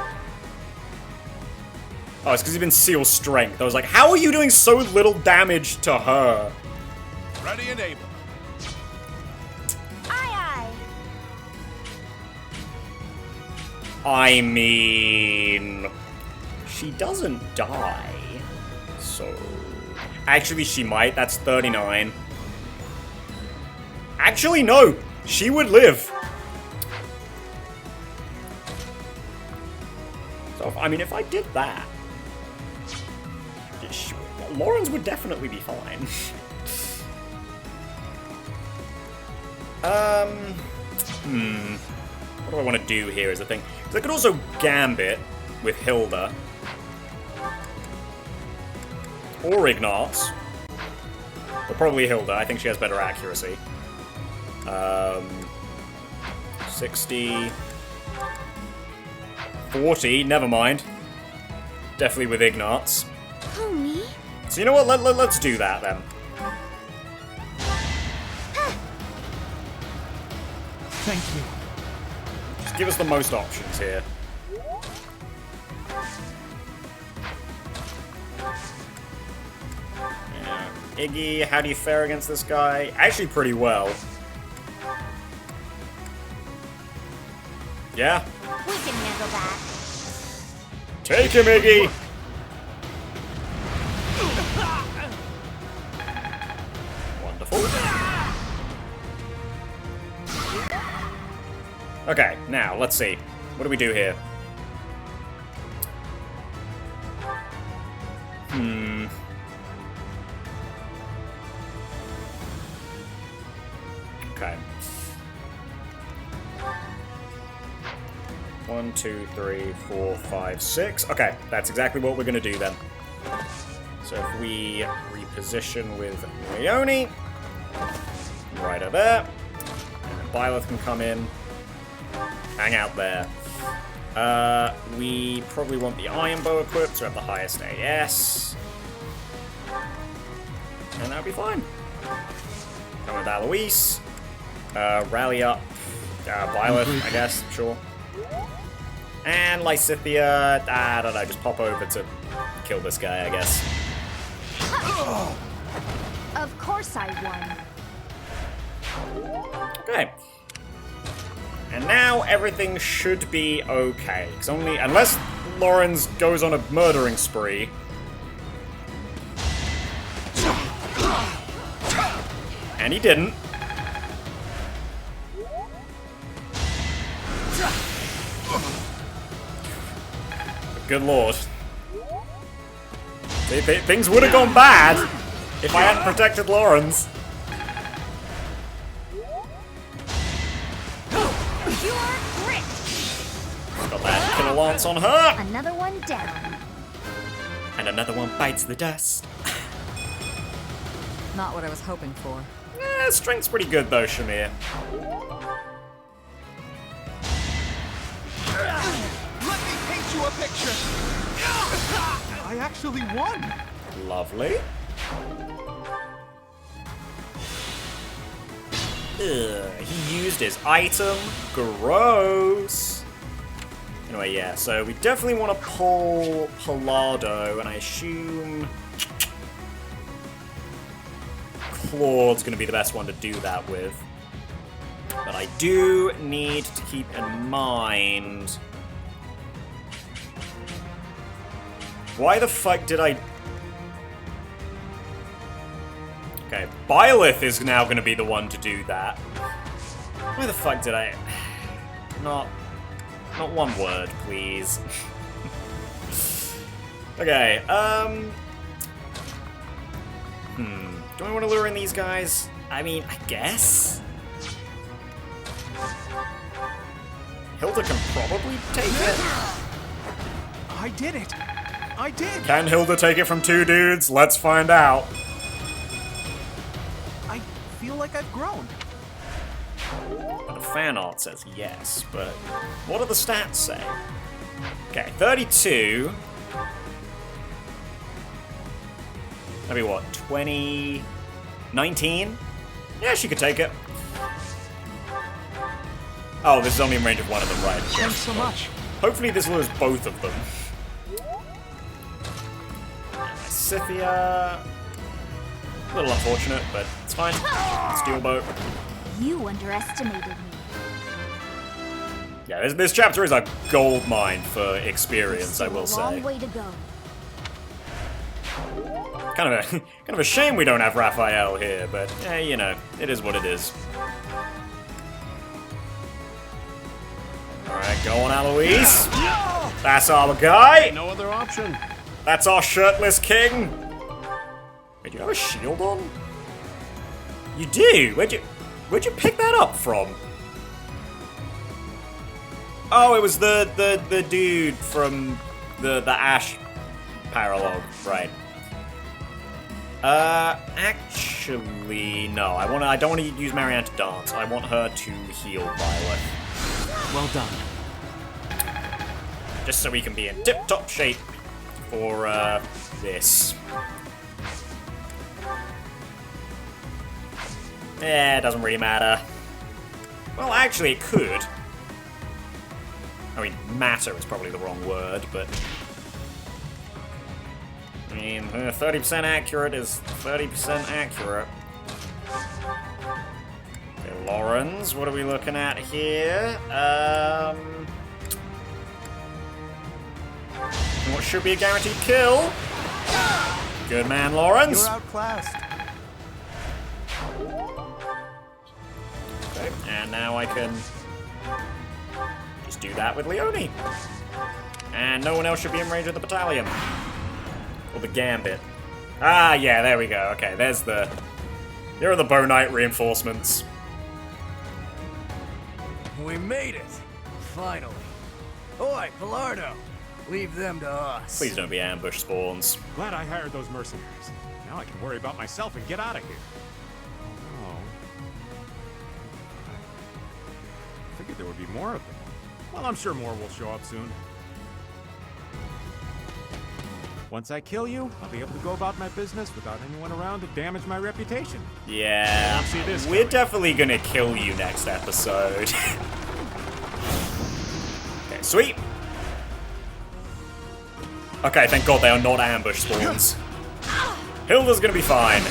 Speaker 1: Oh, it's because he's been seal strength. I was like, how are you doing so little damage to her?
Speaker 6: Ready and able.
Speaker 4: Aye, aye.
Speaker 1: I mean, she doesn't die, so... Actually, she might. That's 39. Actually, no! She would live! So, I mean, if I did that... Lorenz would definitely be fine. What do I want to do here is the thing. Because I could also Gambit with Hilda. Or Ignatz. But probably Hilda. I think she has better accuracy. 60... 40, never mind. Definitely with Ignatz.
Speaker 4: Who, me?
Speaker 1: So you know what, let's do that then.
Speaker 2: Thank you.
Speaker 1: Just give us the most options here. Yeah. Iggy, how do you fare against this guy? Actually pretty well. Yeah?
Speaker 4: We can handle that.
Speaker 1: Take him, Iggy! Wonderful. Okay, now, let's see. What do we do here? Okay. 1, 2, 3, 4, 5, 6. Okay, that's exactly what we're gonna do then. So if we reposition with Leone, right over there, and then Byleth can come in, hang out there. We probably want the Iron Bow equipped, so we have the highest AS. And that'll be fine. Come with Alois. Rally up. Byleth, I guess, sure. And Lysithia, I don't know, just pop over to kill this guy, I guess.
Speaker 4: Of course I won.
Speaker 1: Okay. And now everything should be okay. Because unless Lorenz goes on a murdering spree, And he didn't. Good lord. Things would have gone bad if I hadn't protected Lorenz. Got that killer lance on her.
Speaker 4: Another one down.
Speaker 1: And another one bites the dust.
Speaker 8: Not what I was hoping for.
Speaker 1: Strength's pretty good though, Shamir.
Speaker 12: Let me paint you a picture. I actually won.
Speaker 1: Lovely. Ugh, he used his item. Gross. Anyway, yeah, so we definitely want to pull Palado, and I assume Claude's going to be the best one to do that with. But I do need to keep in mind... Why the fuck did I... Okay, Byleth is now going to be the one to do that. Why the fuck did I... Not one word, please. Okay, do I want to lure in these guys? I mean, I guess? Hilda can probably take it.
Speaker 12: I did it. I did.
Speaker 1: Can Hilda take it from two dudes? Let's find out.
Speaker 12: I feel like I've grown.
Speaker 1: The fan art says yes, but what do the stats say? Okay, 32. That'd be what, 20... 19? Yeah, she could take it. Oh, this is only in range of one of them, right?
Speaker 12: Thanks so much.
Speaker 1: Hopefully this lures both of them. Scythia... A little unfortunate, but it's fine. Steel boat.
Speaker 4: You underestimated me.
Speaker 1: Yeah, this chapter is a gold mine for experience, I will say.
Speaker 4: Long way to go.
Speaker 1: Kind of a shame we don't have Raphael here, but you know, it is what it is. Alright, go on, Aloise. That's our guy.
Speaker 7: No other option.
Speaker 1: That's our shirtless king. Wait, do you have a shield on? You do? Where'd you pick that up from? Oh, it was the dude from the Ashe paralogue, right? Actually, no. I don't want to use Marianne to dance. I want her to heal Byleth.
Speaker 10: Well done.
Speaker 1: Just so we can be in tip-top shape for this. Eh, it doesn't really matter. Well, actually, it could. I mean, matter is probably the wrong word, but... I mean, 30% accurate is 30% accurate. Okay, Lorenz, what are we looking at here? What should be a guaranteed kill? Good man, Lorenz.
Speaker 12: You're outclassed.
Speaker 1: Okay, and now I can just do that with Leone. And no one else should be in range of the battalion. Or the gambit. Ah, yeah, there we go. Okay, here are the Bow Knight reinforcements.
Speaker 9: We made it. Finally. Oi, Palado. Leave them to us.
Speaker 1: Please don't be ambush spawns.
Speaker 5: Glad I hired those mercenaries. Now I can worry about myself and get out of here. Oh no. I figured there would be more of them. Well, I'm sure more will show up soon. Once I kill you, I'll be able to go about my business without anyone around to damage my reputation.
Speaker 1: Yeah, we're definitely gonna kill you next episode. Okay, sweet. Okay, thank God they are not ambush spawns. Hilda's gonna be fine.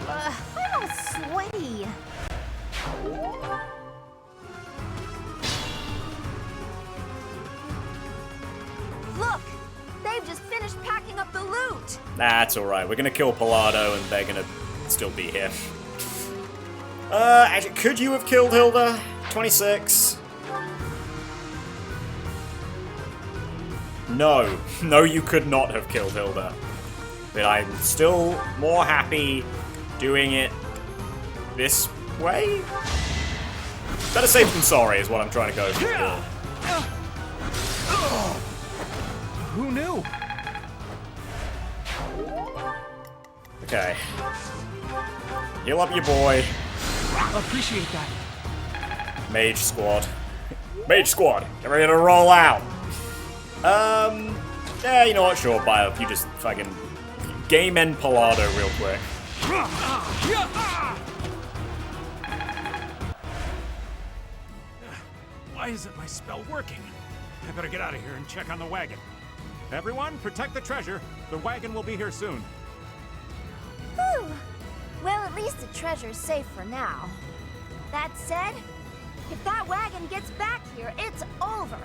Speaker 4: I'm all sweaty. Look! They've just finished packing up the loot!
Speaker 11: won't.
Speaker 1: That's alright. We're gonna kill Palado and they're gonna still be here. Actually, could you have killed Hilda? 26. No. No, you could not have killed Hilda. But I'm still more happy doing it this way? Better safe than sorry is what I'm trying to go for.
Speaker 2: Who knew?
Speaker 1: Okay. Heal up your boy.
Speaker 2: Appreciate that.
Speaker 1: Mage squad. Mage squad, get ready to roll out. Yeah, you know what? Sure, Byleth, you just fucking game end Palado real quick.
Speaker 5: Why isn't my spell working? I better get out of here and check on the wagon. Everyone, protect the treasure. The wagon will be here soon.
Speaker 14: Whew. Well, at least the treasure's safe for now. That said, if that wagon gets back here, it's over.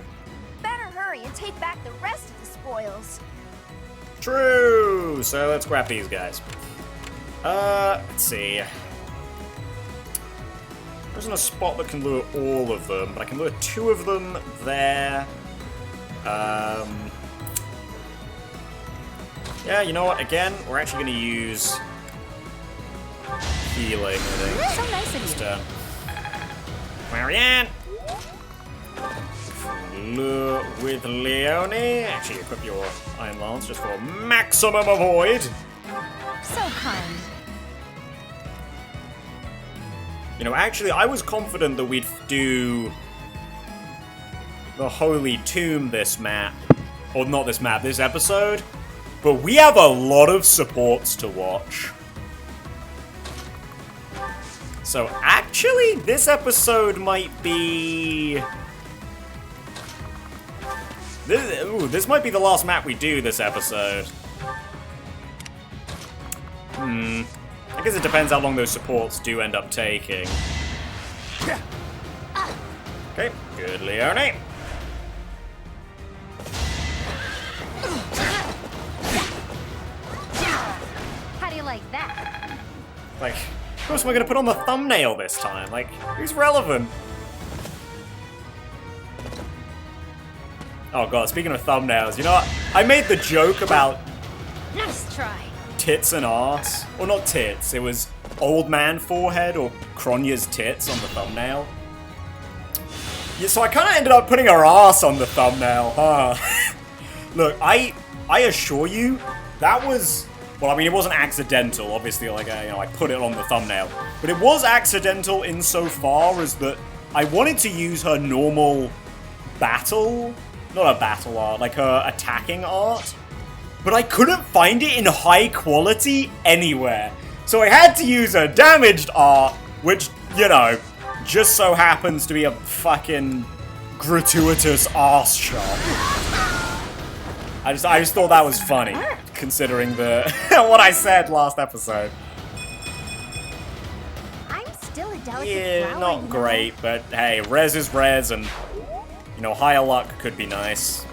Speaker 14: Better hurry and take back the rest of the spoils.
Speaker 1: True! So let's grab these guys. Let's see. There isn't a spot that can lure all of them, but I can lure 2 of them there. Yeah, you know what? Again, we're actually going to use healing, I think.
Speaker 14: So nice of you.
Speaker 1: Marianne! Lure with Leone. Actually, equip your Iron Lance just for maximum avoid.
Speaker 14: So kind.
Speaker 1: You know, actually, I was confident that we'd do the Holy Tomb this map. Or not this map, this episode. But we have a lot of supports to watch. So actually, this episode might be... This might be the last map we do this episode. I guess it depends how long those supports do end up taking. Okay, good, Leone.
Speaker 14: How do you like that?
Speaker 1: Like, who else am I gonna put on the thumbnail this time? Like, who's relevant? Oh god, speaking of thumbnails, you know what? I made the joke about
Speaker 14: Nice try.
Speaker 1: tits and arse. Or not tits, it was old man forehead or Cronya's tits on the thumbnail. Yeah, so I kind of ended up putting her ass on the thumbnail, huh? Look, I assure you, that was... Well, I mean, it wasn't accidental, obviously, like, I put it on the thumbnail. But it was accidental insofar as that I wanted to use her normal battle... Not a battle art, like her attacking art. But I couldn't find it in high quality anywhere. So I had to use a damaged art, which, you know, just so happens to be a fucking gratuitous arse shot. I just thought that was funny, considering the what I said last episode.
Speaker 14: I'm still a delicate
Speaker 1: Yeah,
Speaker 14: flower,
Speaker 1: not
Speaker 14: you know.
Speaker 1: great, but hey, res is res, and, you know, higher luck could be nice.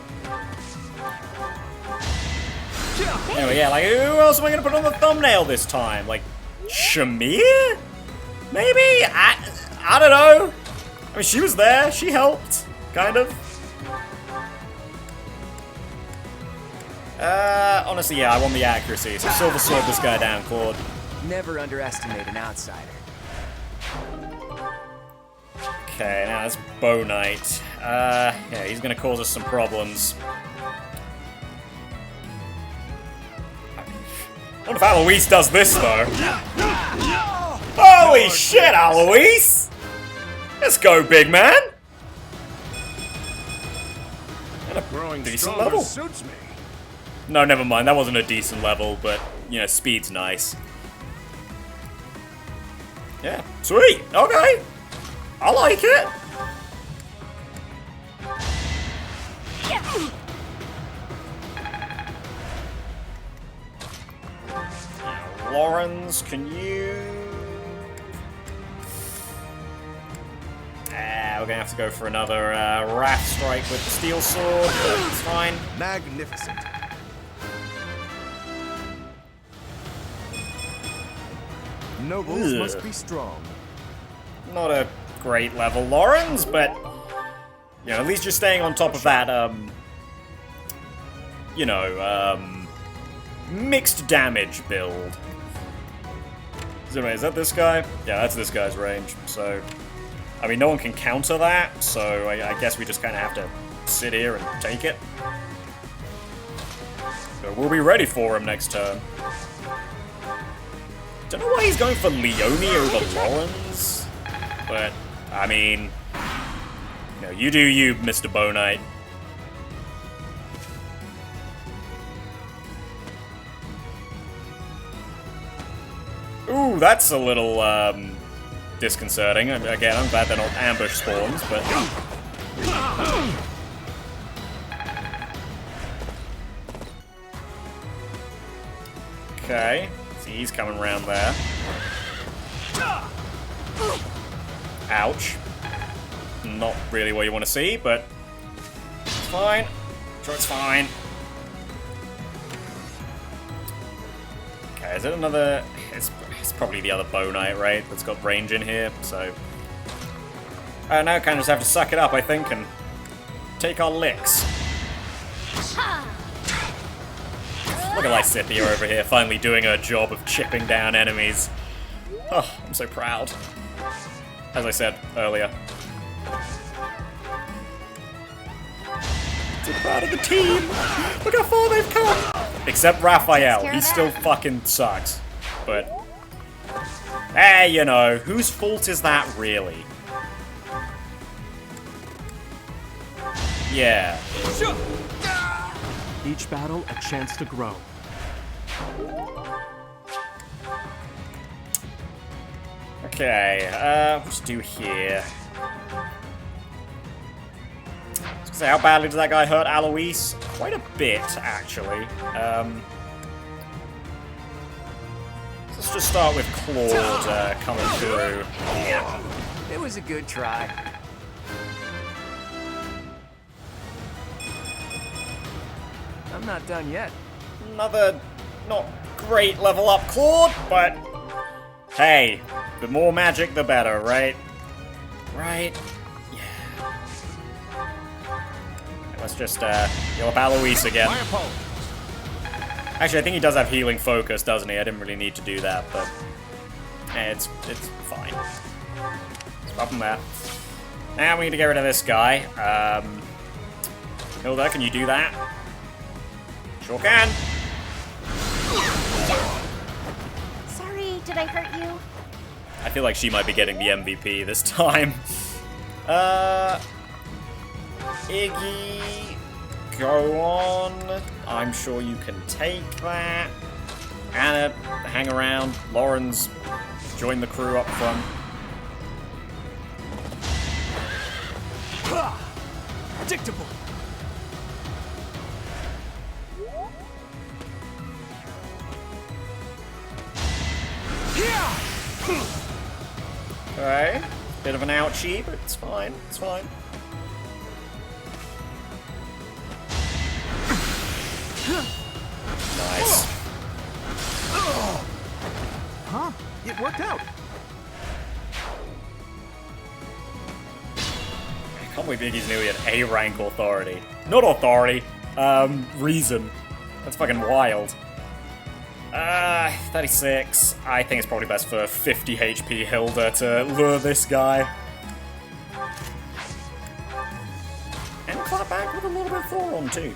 Speaker 1: Anyway, yeah, like, who else am I gonna put on the thumbnail this time? Like, Shamir? Maybe? I don't know. I mean, she was there. She helped. Kind of. Honestly, yeah, I want the accuracy. So Silver Sword this guy down, Claude.
Speaker 2: Never underestimate an outsider.
Speaker 1: Okay, now that's Bow Knight. Yeah, he's gonna cause us some problems. I wonder if Alois does this, though. Holy shit, Alois! Let's go, big man! And a
Speaker 7: Growing
Speaker 1: decent
Speaker 7: stronger
Speaker 1: level.
Speaker 7: suits me.
Speaker 1: No, never mind. That wasn't a decent level, but, you know, speed's nice. Yeah, sweet. Okay. I like it. Lorenz, can you... we're gonna have to go for another Wrath Strike with the Steel Sword, but it's fine.
Speaker 6: Magnificent. Nobles must be strong.
Speaker 1: Not a great level, Lorenz, but you know, at least you're staying on top of that, you know, mixed damage build. So anyway, is that this guy? Yeah, that's this guy's range. So, I mean, no one can counter that, so I guess we just kind of have to sit here and take it. So we'll be ready for him next turn. Don't know why he's going for Leone over Lorenz, but I mean, you know, you do you, Mr. Bow Knight. Ooh, that's a little disconcerting. Again, I'm glad they're not ambush spawns, but okay. See, he's coming around there. Ouch. Not really what you want to see, but it's fine. Sure, it's fine. Okay, is it another... It's probably the other Bow Knight, right? That's got range in here, so... now kind of just have to suck it up, I think, and take our licks. Look at Lysithia over here, finally doing her job of chipping down enemies. Oh, I'm so proud. As I said earlier. So proud of the team! Look how far they've come! Except Raphael, he still fucking sucks. But... hey, you know, whose fault is that really? Yeah.
Speaker 15: Each battle a chance to grow.
Speaker 1: Okay, what's to do here? So how badly does that guy hurt Alois? Quite a bit, actually. Let's just start with Claude coming through.
Speaker 2: It was a good try. I'm not done yet.
Speaker 1: Another not great level up Claude, but hey, the more magic the better, right? Right? Yeah. Let's just heal up Alois again. Actually, I think he does have healing focus, doesn't he? I didn't really need to do that, but it's fine. Let's pop him there. Now we need to get rid of this guy. Hilda, can you do that? Sure can.
Speaker 14: Sorry, did I hurt you?
Speaker 1: I feel like she might be getting the MVP this time. Iggy, go on. I'm sure you can take that. Anna, hang around. Lorenz, join the crew up front.
Speaker 9: Predictable.
Speaker 1: Okay, bit of an ouchie, but it's fine. It's fine. Nice.
Speaker 15: Huh? It worked out.
Speaker 1: I can't believe Iggy's nearly an A-rank authority. Not authority, reason. That's fucking wild. 36. I think it's probably best for 50 HP Hilda to lure this guy. And clap back with a little bit of Thoron too.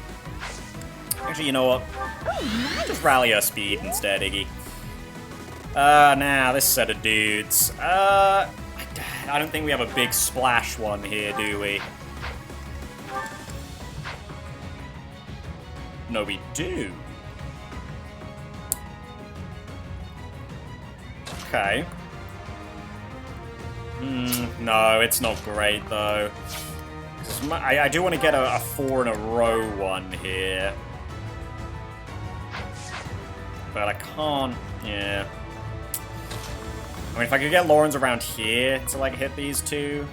Speaker 1: Actually, you know what? Just rally her speed instead, Iggy. Now, this set of dudes. I don't think we have a big splash one here, do we? No, we do. Okay. No, it's not great, though. I do want to get a 4 in a row one here. But I can't, yeah. I mean, if I could get Lorenz around here to, like, hit these two,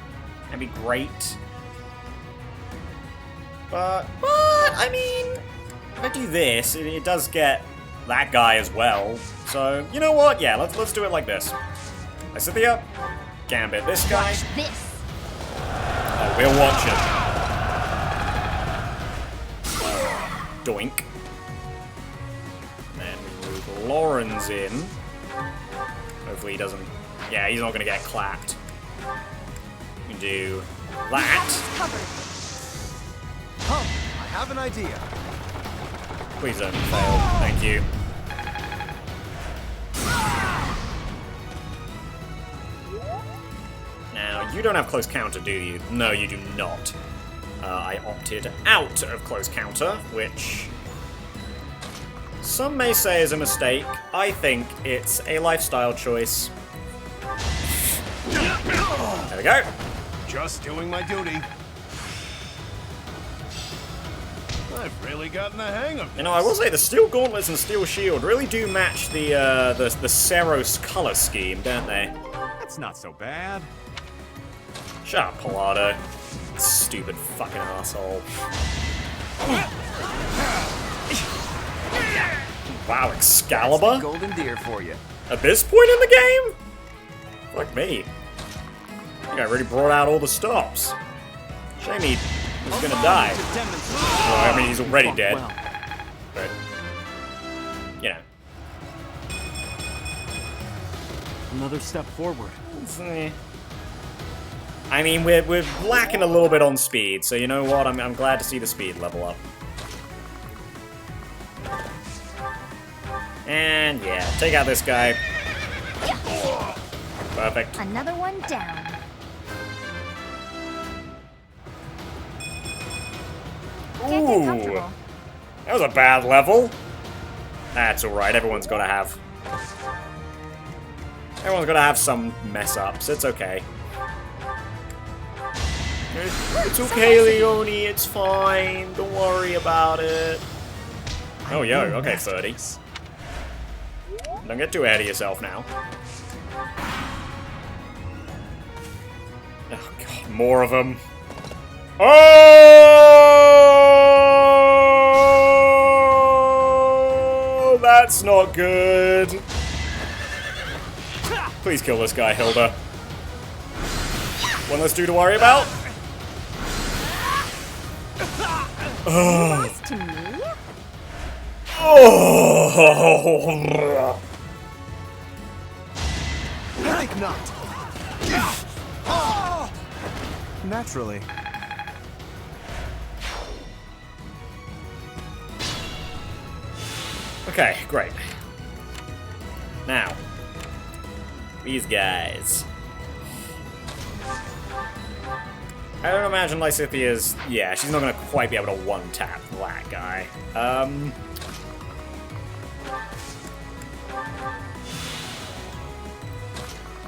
Speaker 1: that'd be great. But I mean, if I do this, it does get that guy as well. So, you know what? Yeah, let's do it like this. Lysithea, Gambit this guy.
Speaker 14: Watch this.
Speaker 1: Oh, we'll watch it. Doink. And then we move Lorenz in. Hopefully he doesn't... Yeah, he's not going to get clapped. We can do that.
Speaker 15: I have an idea.
Speaker 1: Please don't fail. Thank you. Now, you don't have close counter, do you? No, you do not. I opted out of close counter, which some may say is a mistake. I think it's a lifestyle choice. There we go.
Speaker 7: Just doing my duty. I've really gotten the hang of this.
Speaker 1: You know, I will say the Steel Gauntlets and Steel Shield really do match the Seros color scheme, don't they?
Speaker 5: That's not so bad.
Speaker 1: Shut up, Palado. Stupid fucking asshole. Wow, Excalibur?
Speaker 2: Golden deer for you.
Speaker 1: At this point in the game? Fuck me. I think I already brought out all the stops. Shame he was gonna die. Well, I mean, he's already dead. But, you know.
Speaker 15: Another step forward.
Speaker 1: I mean, we're lacking a little bit on speed, so you know what? I'm glad to see the speed level up. And yeah, take out this guy. Perfect.
Speaker 14: Another one down.
Speaker 1: Ooh, that was a bad level. That's alright, everyone's gotta have some mess ups, it's okay. It's okay, Leone, it's fine, don't worry about it. Oh, yo, okay, 30. Don't get too ahead of yourself now. Oh, God, more of them. Oh, that's not good. Please kill this guy, Hilda. One less dude to worry about. Oh.
Speaker 14: To me?
Speaker 1: Oh.
Speaker 15: I think not. Naturally.
Speaker 1: Okay, great. Now, these guys. I don't imagine Lysithea's... Yeah, she's not going to quite be able to one-tap that guy.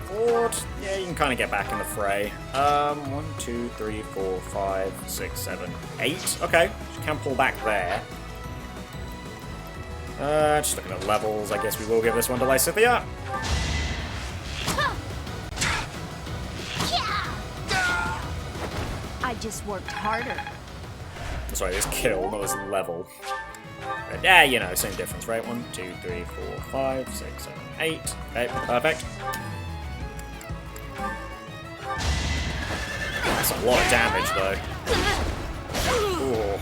Speaker 1: Claude, yeah, you can kind of get back in the fray. 1, 2, 3, 4, 5, 6, 7, 8. Okay, she can pull back there. Just looking at levels, I guess we will give this one to Lysithea.
Speaker 14: I just worked harder.
Speaker 1: Sorry, this kill, not this level. But yeah, you know, same difference, right? 1, 2, 3, 4, 5, 6, 7, 8. Okay, perfect. That's a lot of damage, though. Ooh.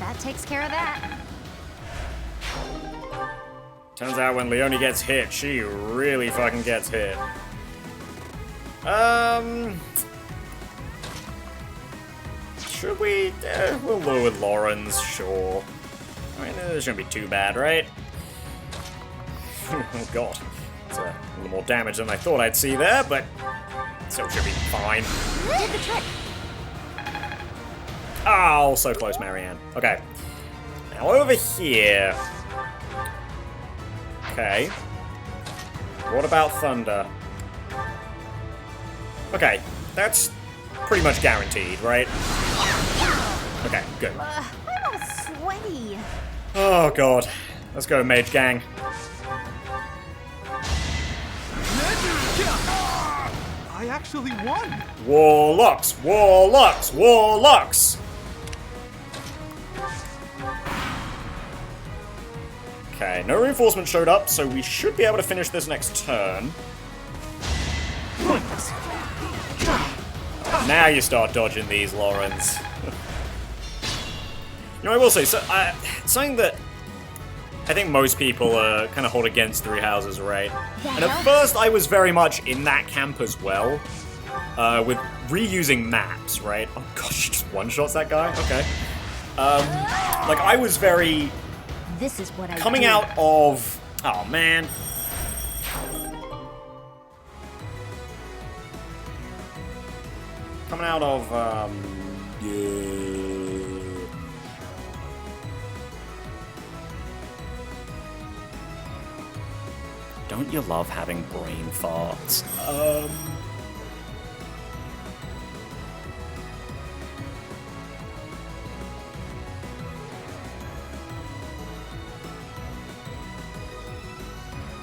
Speaker 14: That takes care of that.
Speaker 1: Turns out when Leone gets hit, she really fucking gets hit. Should we? We'll go with Lorenz, sure. I mean, this shouldn't be too bad, right? Oh god. It's a little more damage than I thought I'd see there, but still should be fine.
Speaker 14: Did the trick.
Speaker 1: Oh, so close, Marianne. Okay. Now over here. Okay. What about Thunder? Okay, that's pretty much guaranteed, right? Okay, good.
Speaker 14: I'm all sweaty.
Speaker 1: Oh god. Let's go, Mage Gang.
Speaker 15: I actually won!
Speaker 1: Warlocks! Warlocks! Warlocks! Okay, no reinforcement showed up, so we should be able to finish this next turn. Now you start dodging these, Lorenz. You know, I will say, something that I think most people kind of hold against Three Houses, right? And at first I was very much in that camp as well, with reusing maps, right? Oh gosh, she just one-shots that guy? Okay. Like, I was very...
Speaker 14: This is what I
Speaker 1: coming
Speaker 14: do.
Speaker 1: out of... Oh, man. Coming out of, yeah. Don't you love having brain farts?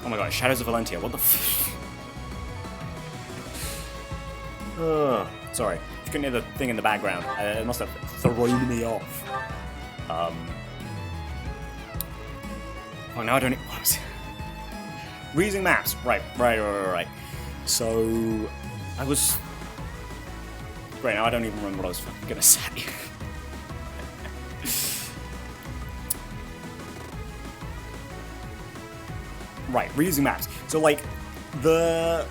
Speaker 1: Oh my god, Shadows of Valentia, what the f... sorry, if you couldn't hear the thing in the background, it must have thrown me off. Oh, now I don't... What was it? Reusing maps. Right. So, I was... Great, now I don't even remember what I was fucking gonna say. Right, reusing maps. So, like, the...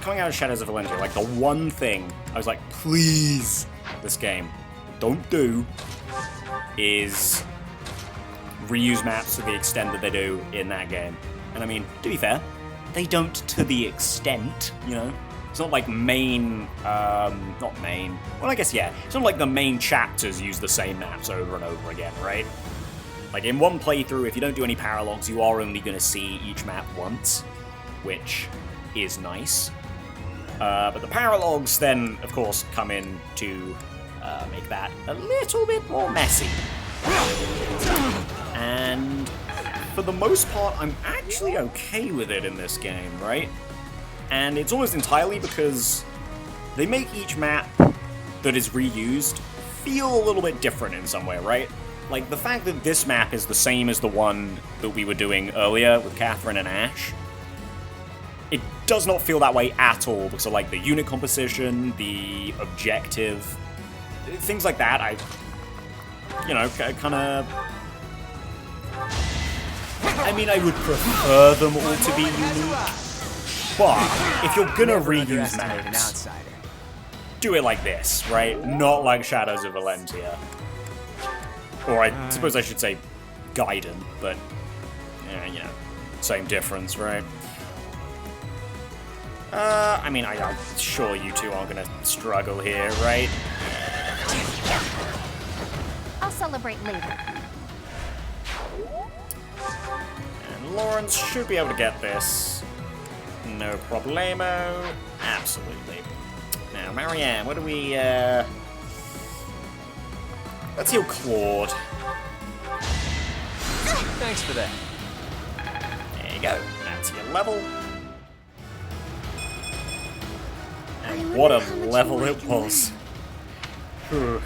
Speaker 1: coming out of Shadows of Valentia, like, the one thing I was like, please, this game, don't do, is reuse maps to the extent that they do in that game. And I mean, to be fair, they don't to the extent, you know? It's not like main, not main, well I guess yeah, it's not like the main chapters use the same maps over and over again, right? Like in one playthrough, if you don't do any paralogs, you are only going to see each map once, which is nice. But the paralogs then, of course, come in to make that a little bit more messy. And for the most part, I'm actually okay with it in this game, right? And it's almost entirely because they make each map that is reused feel a little bit different in some way, right? Like, the fact that this map is the same as the one that we were doing earlier with Catherine and Ashe, it does not feel that way at all because of, like, the unit composition, the objective, things like that. I, you know, kind of... I mean, I would prefer them all to be unique, but if you're gonna reuse maps, do it like this, right? Not like Shadows of Valentia. Or I suppose I should say Gaiden, but, yeah, you know, same difference, right? I mean, I'm sure you two aren't gonna struggle here, right?
Speaker 14: I'll celebrate later.
Speaker 1: And Lorenz should be able to get this. No problemo. Absolutely. Now, Marianne, what do we, let's heal Claude.
Speaker 2: Thanks for that.
Speaker 1: There you go. That's your level. And what a level it was. Whew.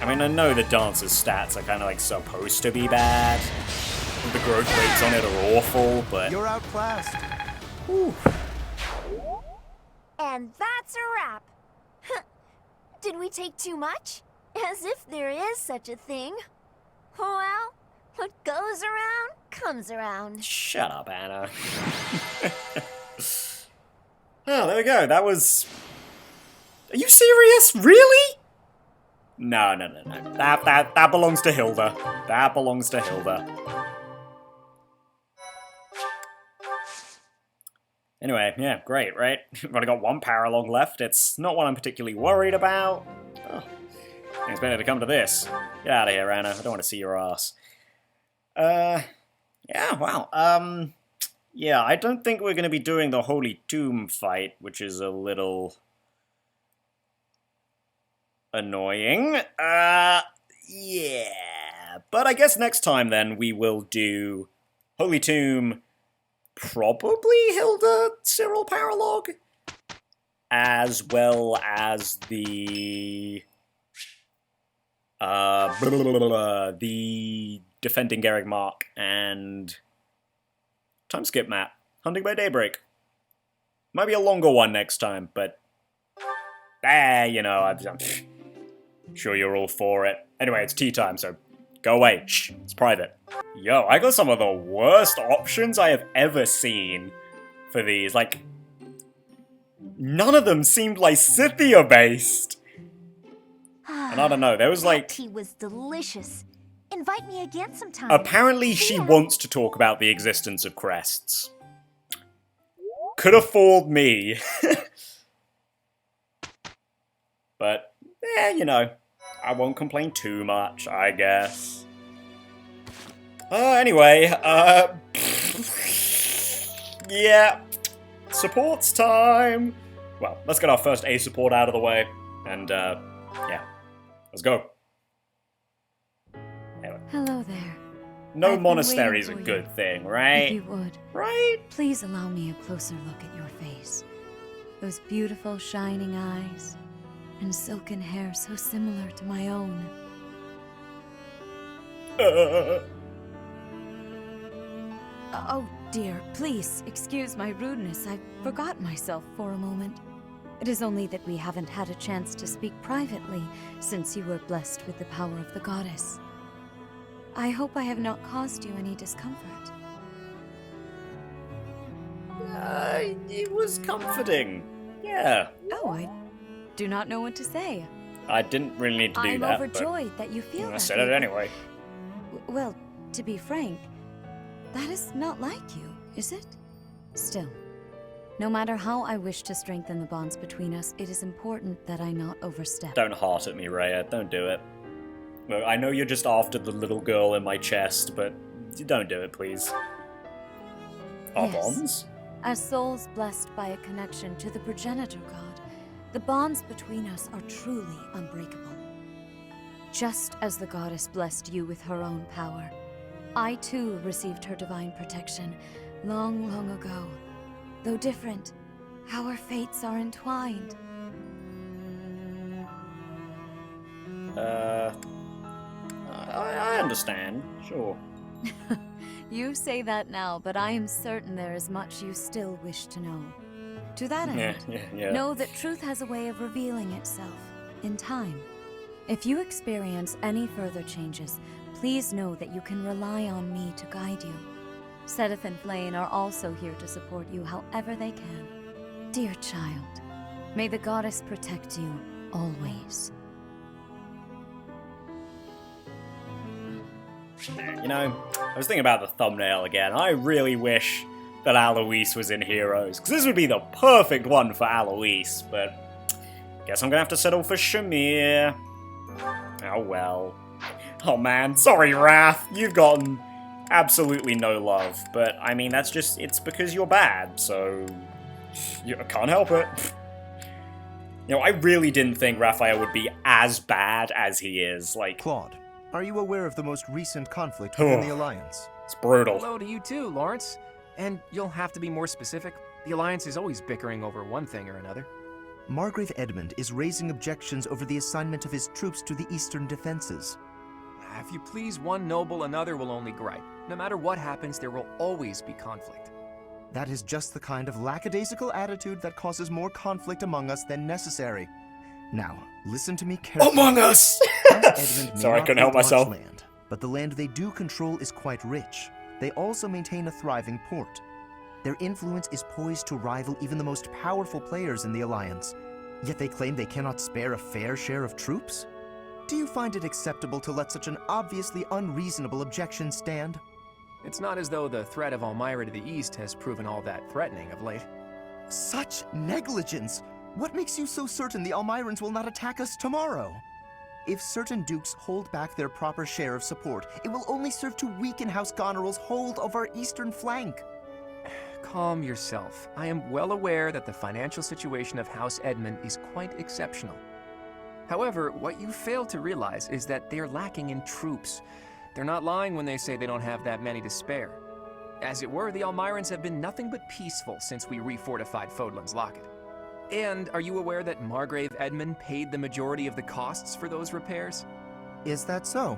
Speaker 1: I mean, I know the dancer's stats are kind of like supposed to be bad. The growth rates on it are awful, but...
Speaker 15: You're outclassed.
Speaker 1: Whew.
Speaker 14: And that's a wrap. Did we take too much? As if there is such a thing. Well, what goes around, comes around.
Speaker 1: Shut up, Anna. Oh, there we go. That was... Are you serious? Really? No. That belongs to Hilda. That belongs to Hilda. Anyway, yeah, great, right? We've only got one paralogue left. It's not one I'm particularly worried about. Oh, it's better to come to this. Get out of here, Anna. I don't want to see your ass. Yeah, wow. Yeah, I don't think we're going to be doing the Holy Tomb fight, which is a little... annoying. Yeah. But I guess next time, then, we will do Holy Tomb, probably Hilda Cyril Paralogue, as well as the The Defending Garrick Mark, and time skip map. Hunting by Daybreak. Might be a longer one next time, but you know, I'm sure you're all for it. Anyway, it's tea time, so go away. Shh, it's private. Yo, I got some of the worst options I have ever seen for these. Like, none of them seemed Lysithea-based. And I don't know, there was like...
Speaker 14: That tea was delicious. Invite me again sometime.
Speaker 1: Apparently she wants to talk about the existence of crests. Could have fooled me. But, you know, I won't complain too much, I guess. Anyway, yeah, supports time. Well, let's get our first A support out of the way, and, yeah, let's go. Anyway.
Speaker 11: Hello there.
Speaker 1: No monastery is a good thing, right?
Speaker 11: If you would.
Speaker 1: Right?
Speaker 11: Please allow me a closer look at your face. Those beautiful shining eyes, and silken hair so similar to my own. Oh dear, please excuse my rudeness. I forgot myself for a moment. It is only that we haven't had a chance to speak privately since you were blessed with the power of the goddess. I hope I have not caused you any discomfort.
Speaker 1: It was comforting. Yeah.
Speaker 11: Oh, I do not know what to say.
Speaker 1: I didn't really need to do
Speaker 11: I'm
Speaker 1: that,
Speaker 11: overjoyed that you feel
Speaker 1: I
Speaker 11: that
Speaker 1: said it
Speaker 11: way.
Speaker 1: anyway.
Speaker 11: Well, to be frank, that is not like you, is it? Still, no matter how I wish to strengthen the bonds between us, it is important that I not overstep.
Speaker 1: Don't heart at me, Rhea. Don't do it. Look, I know you're just after the little girl in my chest, but don't do it, please. Our bonds?
Speaker 11: As souls blessed by a connection to the progenitor god, the bonds between us are truly unbreakable. Just as the goddess blessed you with her own power, I too received her divine protection long, long ago. Though different, our fates are entwined.
Speaker 1: I understand, sure.
Speaker 11: You say that now, but I am certain there is much you still wish to know. To that end,
Speaker 1: Yeah.
Speaker 11: know that truth has a way of revealing itself in time. If you experience any further changes, please know that you can rely on me to guide you. Sedith and Flayn are also here to support you however they can. Dear child, may the goddess protect you always.
Speaker 1: You know, I was thinking about the thumbnail again. I really wish that Alois was in Heroes, because this would be the perfect one for Alois, but guess I'm gonna have to settle for Shamir. Oh well. Oh man, sorry Wrath, you've gotten absolutely no love, but I mean, that's just, it's because you're bad, so you can't help it. You know, I really didn't think Raphael would be as bad as he is, like...
Speaker 15: Claude, are you aware of the most recent conflict within the Alliance?
Speaker 1: It's brutal.
Speaker 2: Hello to you too, Lawrence. And you'll have to be more specific. The Alliance is always bickering over one thing or another.
Speaker 16: Margrave Edmund is raising objections over the assignment of his troops to the eastern defenses.
Speaker 2: If you please one noble, another will only gripe. No matter what happens, there will always be conflict.
Speaker 16: That is just the kind of lackadaisical attitude that causes more conflict among us than necessary. Now, listen to me carefully.
Speaker 1: Among Us! Sorry, I couldn't help myself.
Speaker 16: Land, but the land they do control is quite rich. They also maintain a thriving port. Their influence is poised to rival even the most powerful players in the Alliance. Yet they claim they cannot spare a fair share of troops? Do you find it acceptable to let such an obviously unreasonable objection stand?
Speaker 2: It's not as though the threat of Elmira to the east has proven all that threatening of late.
Speaker 16: Such negligence! What makes you so certain the Almirans will not attack us tomorrow? If certain dukes hold back their proper share of support, it will only serve to weaken House Goneril's hold of our eastern flank.
Speaker 2: Calm yourself. I am well aware that the financial situation of House Edmund is quite exceptional. However, what you fail to realize is that they're lacking in troops. They're not lying when they say they don't have that many to spare. As it were, the Almirans have been nothing but peaceful since we refortified Fodlan's Locket. And are you aware that Margrave Edmund paid the majority of the costs for those repairs?
Speaker 16: Is that so?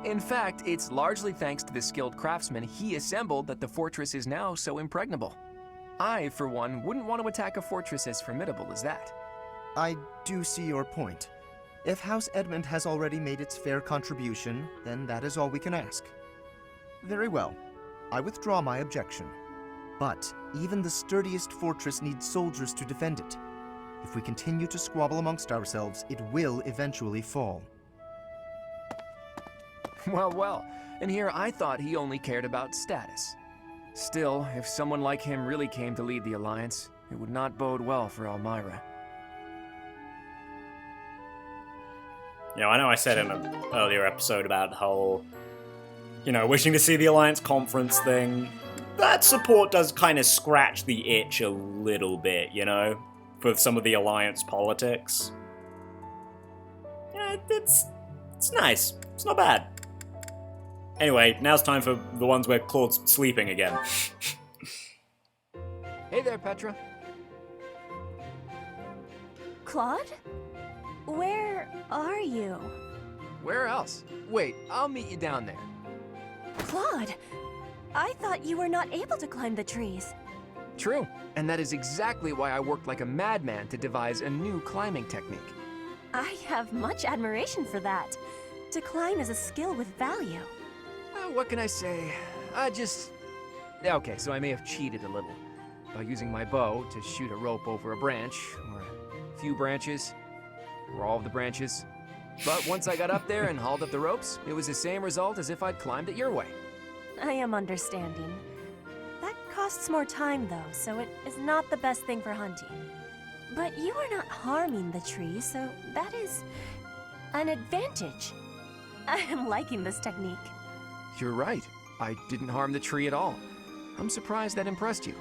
Speaker 2: In fact, it's largely thanks to the skilled craftsmen he assembled that the fortress is now so impregnable. I, for one, wouldn't want to attack a fortress as formidable as that.
Speaker 16: I do see your point. If House Edmund has already made its fair contribution, then that is all we can ask. Very well. I withdraw my objection. But even the sturdiest fortress needs soldiers to defend it. If we continue to squabble amongst ourselves, it will eventually fall.
Speaker 2: Well, and here I thought he only cared about status. Still, if someone like him really came to lead the Alliance, it would not bode well for Elmyra.
Speaker 1: You know, I know I said in an earlier episode about the whole, wishing to see the Alliance conference thing. That support does kind of scratch the itch a little bit, for some of the Alliance politics. Yeah, it's nice. It's not bad. Anyway, now's time for the ones where Claude's sleeping again.
Speaker 2: Hey there, Petra.
Speaker 4: Claude? Where are you?
Speaker 2: Where else? Wait, I'll meet you down there.
Speaker 4: Claude, I thought you were not able to climb the trees.
Speaker 2: True, and that is exactly why I worked like a madman to devise a new climbing technique.
Speaker 4: I have much admiration for that. To climb is a skill with value.
Speaker 2: What can I say? Okay, so I may have cheated a little by using my bow to shoot a rope over a branch, or a few branches, or all of the branches. But once I got up there and hauled up the ropes, it was the same result as if I'd climbed it your way.
Speaker 4: I am understanding. That costs more time though, so it is not the best thing for hunting. But you are not harming the tree, so that is an advantage. I am liking this technique.
Speaker 2: You're right. I didn't harm the tree at all. I'm surprised that impressed you.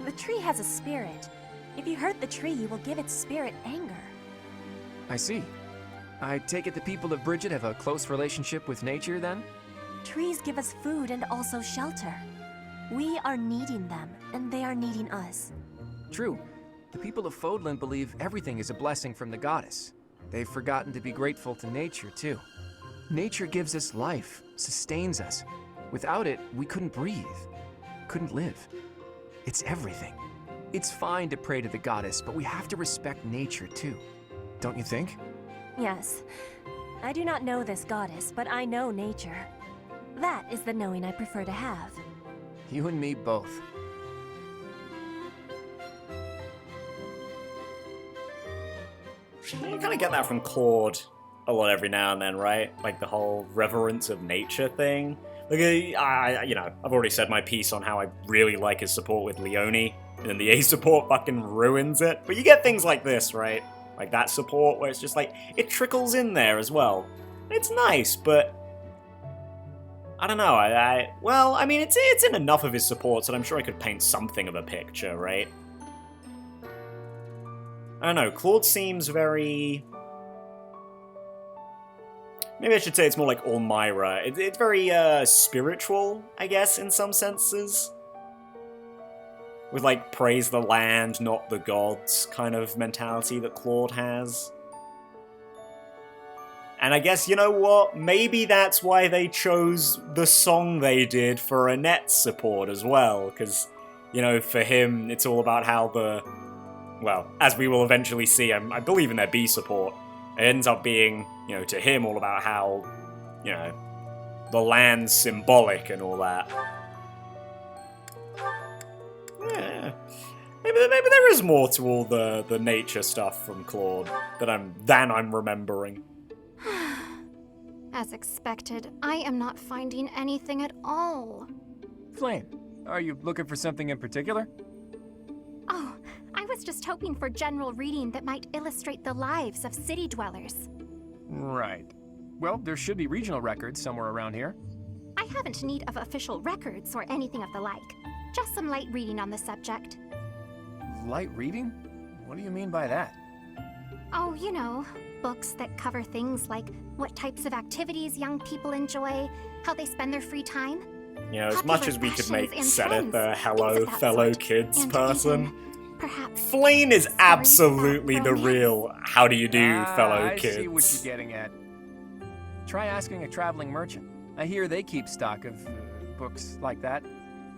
Speaker 4: The tree has a spirit. If you hurt the tree, you will give its spirit anger.
Speaker 2: I see. I take it the people of Bridget have a close relationship with nature, then?
Speaker 4: Trees give us food and also shelter. We are needing them, and they are needing us.
Speaker 2: True. The people of Fodlan believe everything is a blessing from the goddess. They've forgotten to be grateful to nature, too. Nature gives us life, sustains us. Without it, we couldn't breathe, couldn't live. It's everything. It's fine to pray to the goddess, but we have to respect nature, too. Don't you think?
Speaker 4: Yes. I do not know this goddess, but I know nature. That is the knowing I prefer to have.
Speaker 2: You and me both.
Speaker 1: You kind of get that from Claude a lot every now and then, right? Like the whole reverence of nature thing. Like, I've already said my piece on how I really like his support with Leone, and then the A support fucking ruins it. But you get things like this, right? Like that support where it's just like, it trickles in there as well. It's nice, but I don't know, it's in enough of his supports that I'm sure I could paint something of a picture, right? I don't know, Claude seems very... Maybe I should say it's more like Elmyra. It's very, spiritual, I guess, in some senses. With, like, praise the land, not the gods kind of mentality that Claude has. And I guess, you know what? Maybe that's why they chose the song they did for Annette's support as well. Because, for him, it's all about how well, as we will eventually see, I believe in their B support. It ends up being, to him all about how, the land's symbolic and all that. Yeah. Maybe there is more to all the nature stuff from Claude than I'm remembering.
Speaker 13: As expected, I am not finding anything at all.
Speaker 2: Flame, are you looking for something in particular?
Speaker 13: Oh, I was just hoping for general reading that might illustrate the lives of city dwellers.
Speaker 2: Right. Well, there should be regional records somewhere around here.
Speaker 13: I haven't need of official records or anything of the like. Just some light reading on the subject.
Speaker 2: Light reading? What do you mean by that?
Speaker 13: Oh, books that cover things like what types of activities young people enjoy, how they spend their free time.
Speaker 1: As much as we could make Seneth a hello fellow kids person,
Speaker 14: Perhaps.
Speaker 1: Flane is absolutely the real how do you do, fellow
Speaker 2: I
Speaker 1: kids.
Speaker 2: see what you're getting at. Try asking a traveling merchant. I hear they keep stock of books like that.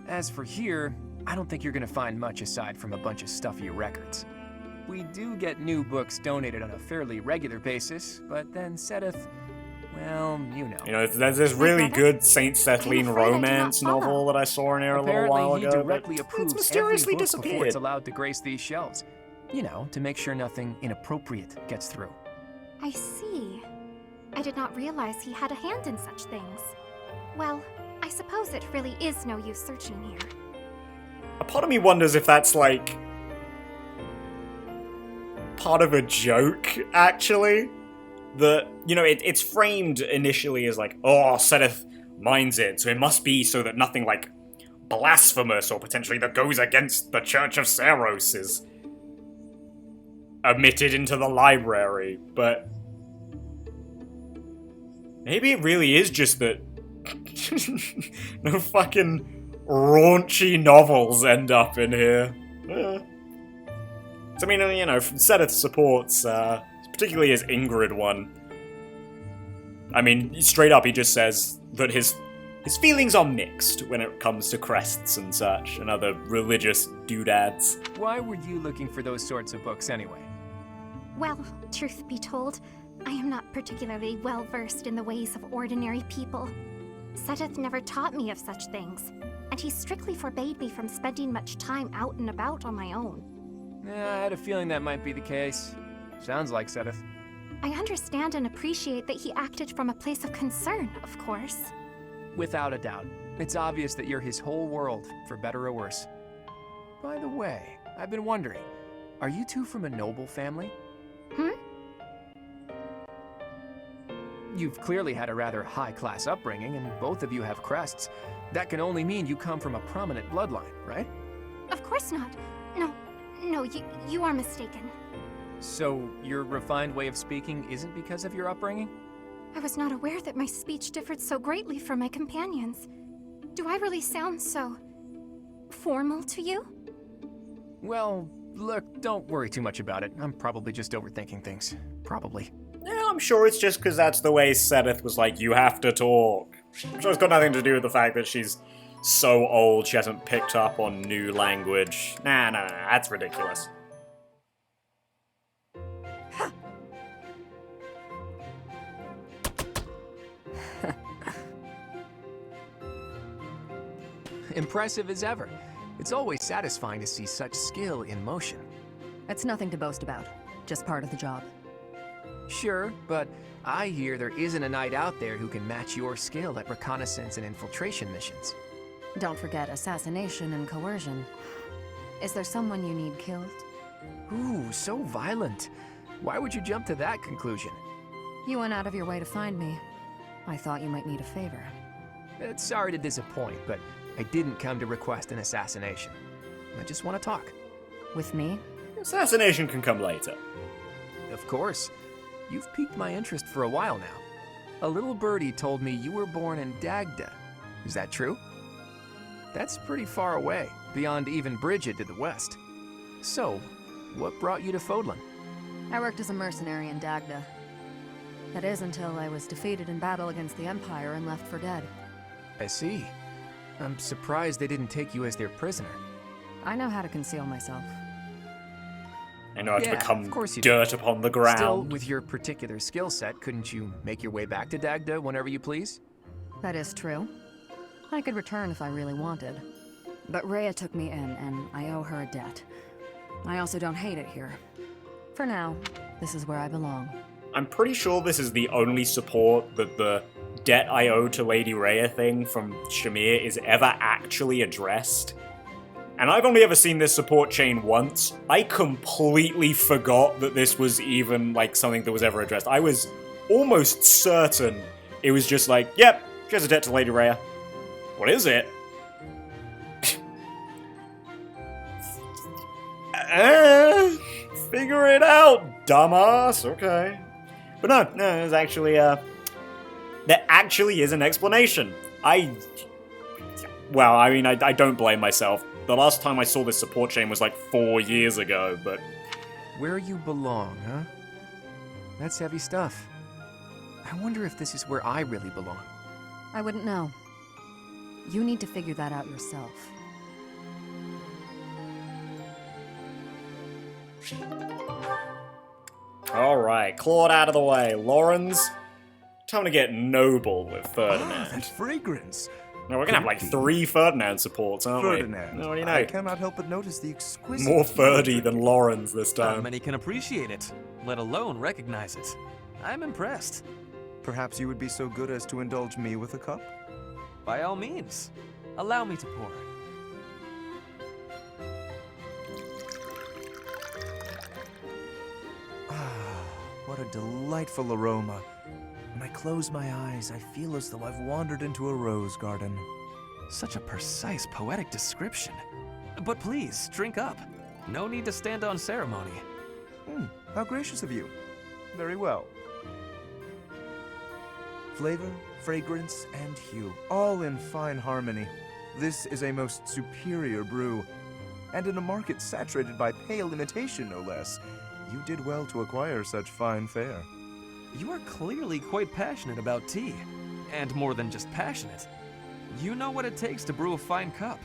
Speaker 2: As for here, I don't think you're gonna find much aside from a bunch of stuffy records. We do get new books donated on a fairly regular basis, but then Sedith, well, you know.
Speaker 1: You know, there's this really good Saint Sethlene romance novel that I saw in here a little while
Speaker 2: Apparently,
Speaker 1: ago.
Speaker 2: he directly approves
Speaker 1: mysteriously
Speaker 2: every book before
Speaker 1: disappeared.
Speaker 2: it's allowed to grace these shelves. You know, to make sure nothing inappropriate gets through.
Speaker 14: I see. I did not realize he had a hand in such things. Well, I suppose it really is no use searching here.
Speaker 1: A part of me wonders if that's like part of a joke, actually. That, you know, it's framed initially as like, oh, Sedith minds it, so it must be so that nothing like blasphemous or potentially that goes against the Church of Saros is omitted into the library, but maybe it really is just that no fucking raunchy novels end up in here. So, I mean, you know, Sedith supports, particularly his Ingrid one. I mean, straight up he just says that his feelings are mixed when it comes to crests and such, and other religious doodads.
Speaker 2: Why were you looking for those sorts of books anyway?
Speaker 14: Well, truth be told, I am not particularly well versed in the ways of ordinary people. Sedith never taught me of such things, and he strictly forbade me from spending much time out and about on my own.
Speaker 2: Yeah, I had a feeling that might be the case. Sounds like Sedith.
Speaker 14: I understand and appreciate that he acted from a place of concern, of course.
Speaker 2: Without a doubt. It's obvious that you're his whole world, for better or worse. By the way, I've been wondering, are you two from a noble family? You've clearly had a rather high-class upbringing, and both of you have crests. That can only mean you come from a prominent bloodline, right?
Speaker 14: Of course not. No, you are mistaken.
Speaker 2: So, your refined way of speaking isn't because of your upbringing?
Speaker 14: I was not aware that my speech differed so greatly from my companions. Do I really sound so formal to you?
Speaker 2: Well, look, don't worry too much about it. I'm probably just overthinking things. Probably.
Speaker 1: Yeah, I'm sure it's just because that's the way Sedith was like, you have to talk. I'm sure it's got nothing to do with the fact that she's so old she hasn't picked up on new language. Nah, that's ridiculous.
Speaker 2: Impressive as ever. It's always satisfying to see such skill in motion.
Speaker 8: It's nothing to boast about. Just part of the job.
Speaker 2: Sure, but I hear there isn't a knight out there who can match your skill at reconnaissance and infiltration missions.
Speaker 11: Don't forget assassination and coercion. Is there someone you need killed?
Speaker 2: Ooh, so violent. Why would you jump to that conclusion?
Speaker 11: You went out of your way to find me. I thought you might need a favor.
Speaker 2: Sorry to disappoint, but I didn't come to request an assassination. I just want to talk.
Speaker 11: With me?
Speaker 1: Assassination can come later.
Speaker 2: Of course. You've piqued my interest for a while now. A little birdie told me you were born in Dagda. Is that true? That's pretty far away, beyond even Bridget to the west. So, what brought you to Fodlan?
Speaker 11: I worked as a mercenary in Dagda. That is until I was defeated in battle against the Empire and left for dead.
Speaker 2: I see. I'm surprised they didn't take you as their prisoner.
Speaker 11: I know how to conceal myself.
Speaker 1: I know how to become
Speaker 2: of course you
Speaker 1: dirt
Speaker 2: do.
Speaker 1: upon the ground.
Speaker 2: Still, with your particular skill set, couldn't you make your way back to Dagda whenever you please?
Speaker 11: That is true. I could return if I really wanted. But Rhea took me in, and I owe her a debt. I also don't hate it here. For now, this is where I belong.
Speaker 1: I'm pretty sure this is the only support that the debt I owe to Lady Rhea thing from Shamir is ever actually addressed. And I've only ever seen this support chain once. I completely forgot that this was even, like, something that was ever addressed. I was almost certain it was just like, yep, she has a debt to Lady Rhea. What is it? Figure it out, dumbass. Okay. But no, there's actually, there actually is an explanation. Well, I mean, I don't blame myself. the last time I saw this support chain was like 4 years ago, but...
Speaker 2: Where you belong, huh? That's heavy stuff. I wonder if this is where I really belong.
Speaker 11: I wouldn't know. You need to figure that out yourself.
Speaker 1: Alright, Claude out of the way. Lorenz, time to get noble with Ferdinand.
Speaker 15: That fragrance!
Speaker 1: No, we're gonna have like 3 Ferdinand supports, aren't
Speaker 15: Ferdinand.
Speaker 1: we? What do you know?
Speaker 15: I cannot help but notice the exquisite...
Speaker 1: More Ferdy than Lorenz this
Speaker 17: Not
Speaker 1: time.
Speaker 17: many can appreciate it, let alone recognize it. I'm impressed.
Speaker 15: Perhaps you would be so good as to indulge me with a cup?
Speaker 17: By all means. Allow me to pour.
Speaker 15: What a delightful aroma. When I close my eyes, I feel as though I've wandered into a rose garden.
Speaker 17: Such a precise, poetic description. But please, drink up. No need to stand on ceremony.
Speaker 15: How gracious of you. Very well. Flavor, fragrance, and hue, all in fine harmony. This is a most superior brew. And in a market saturated by pale imitation, no less. You did well to acquire such fine fare.
Speaker 17: You are clearly quite passionate about tea. And more than just passionate. You know what it takes to brew a fine cup.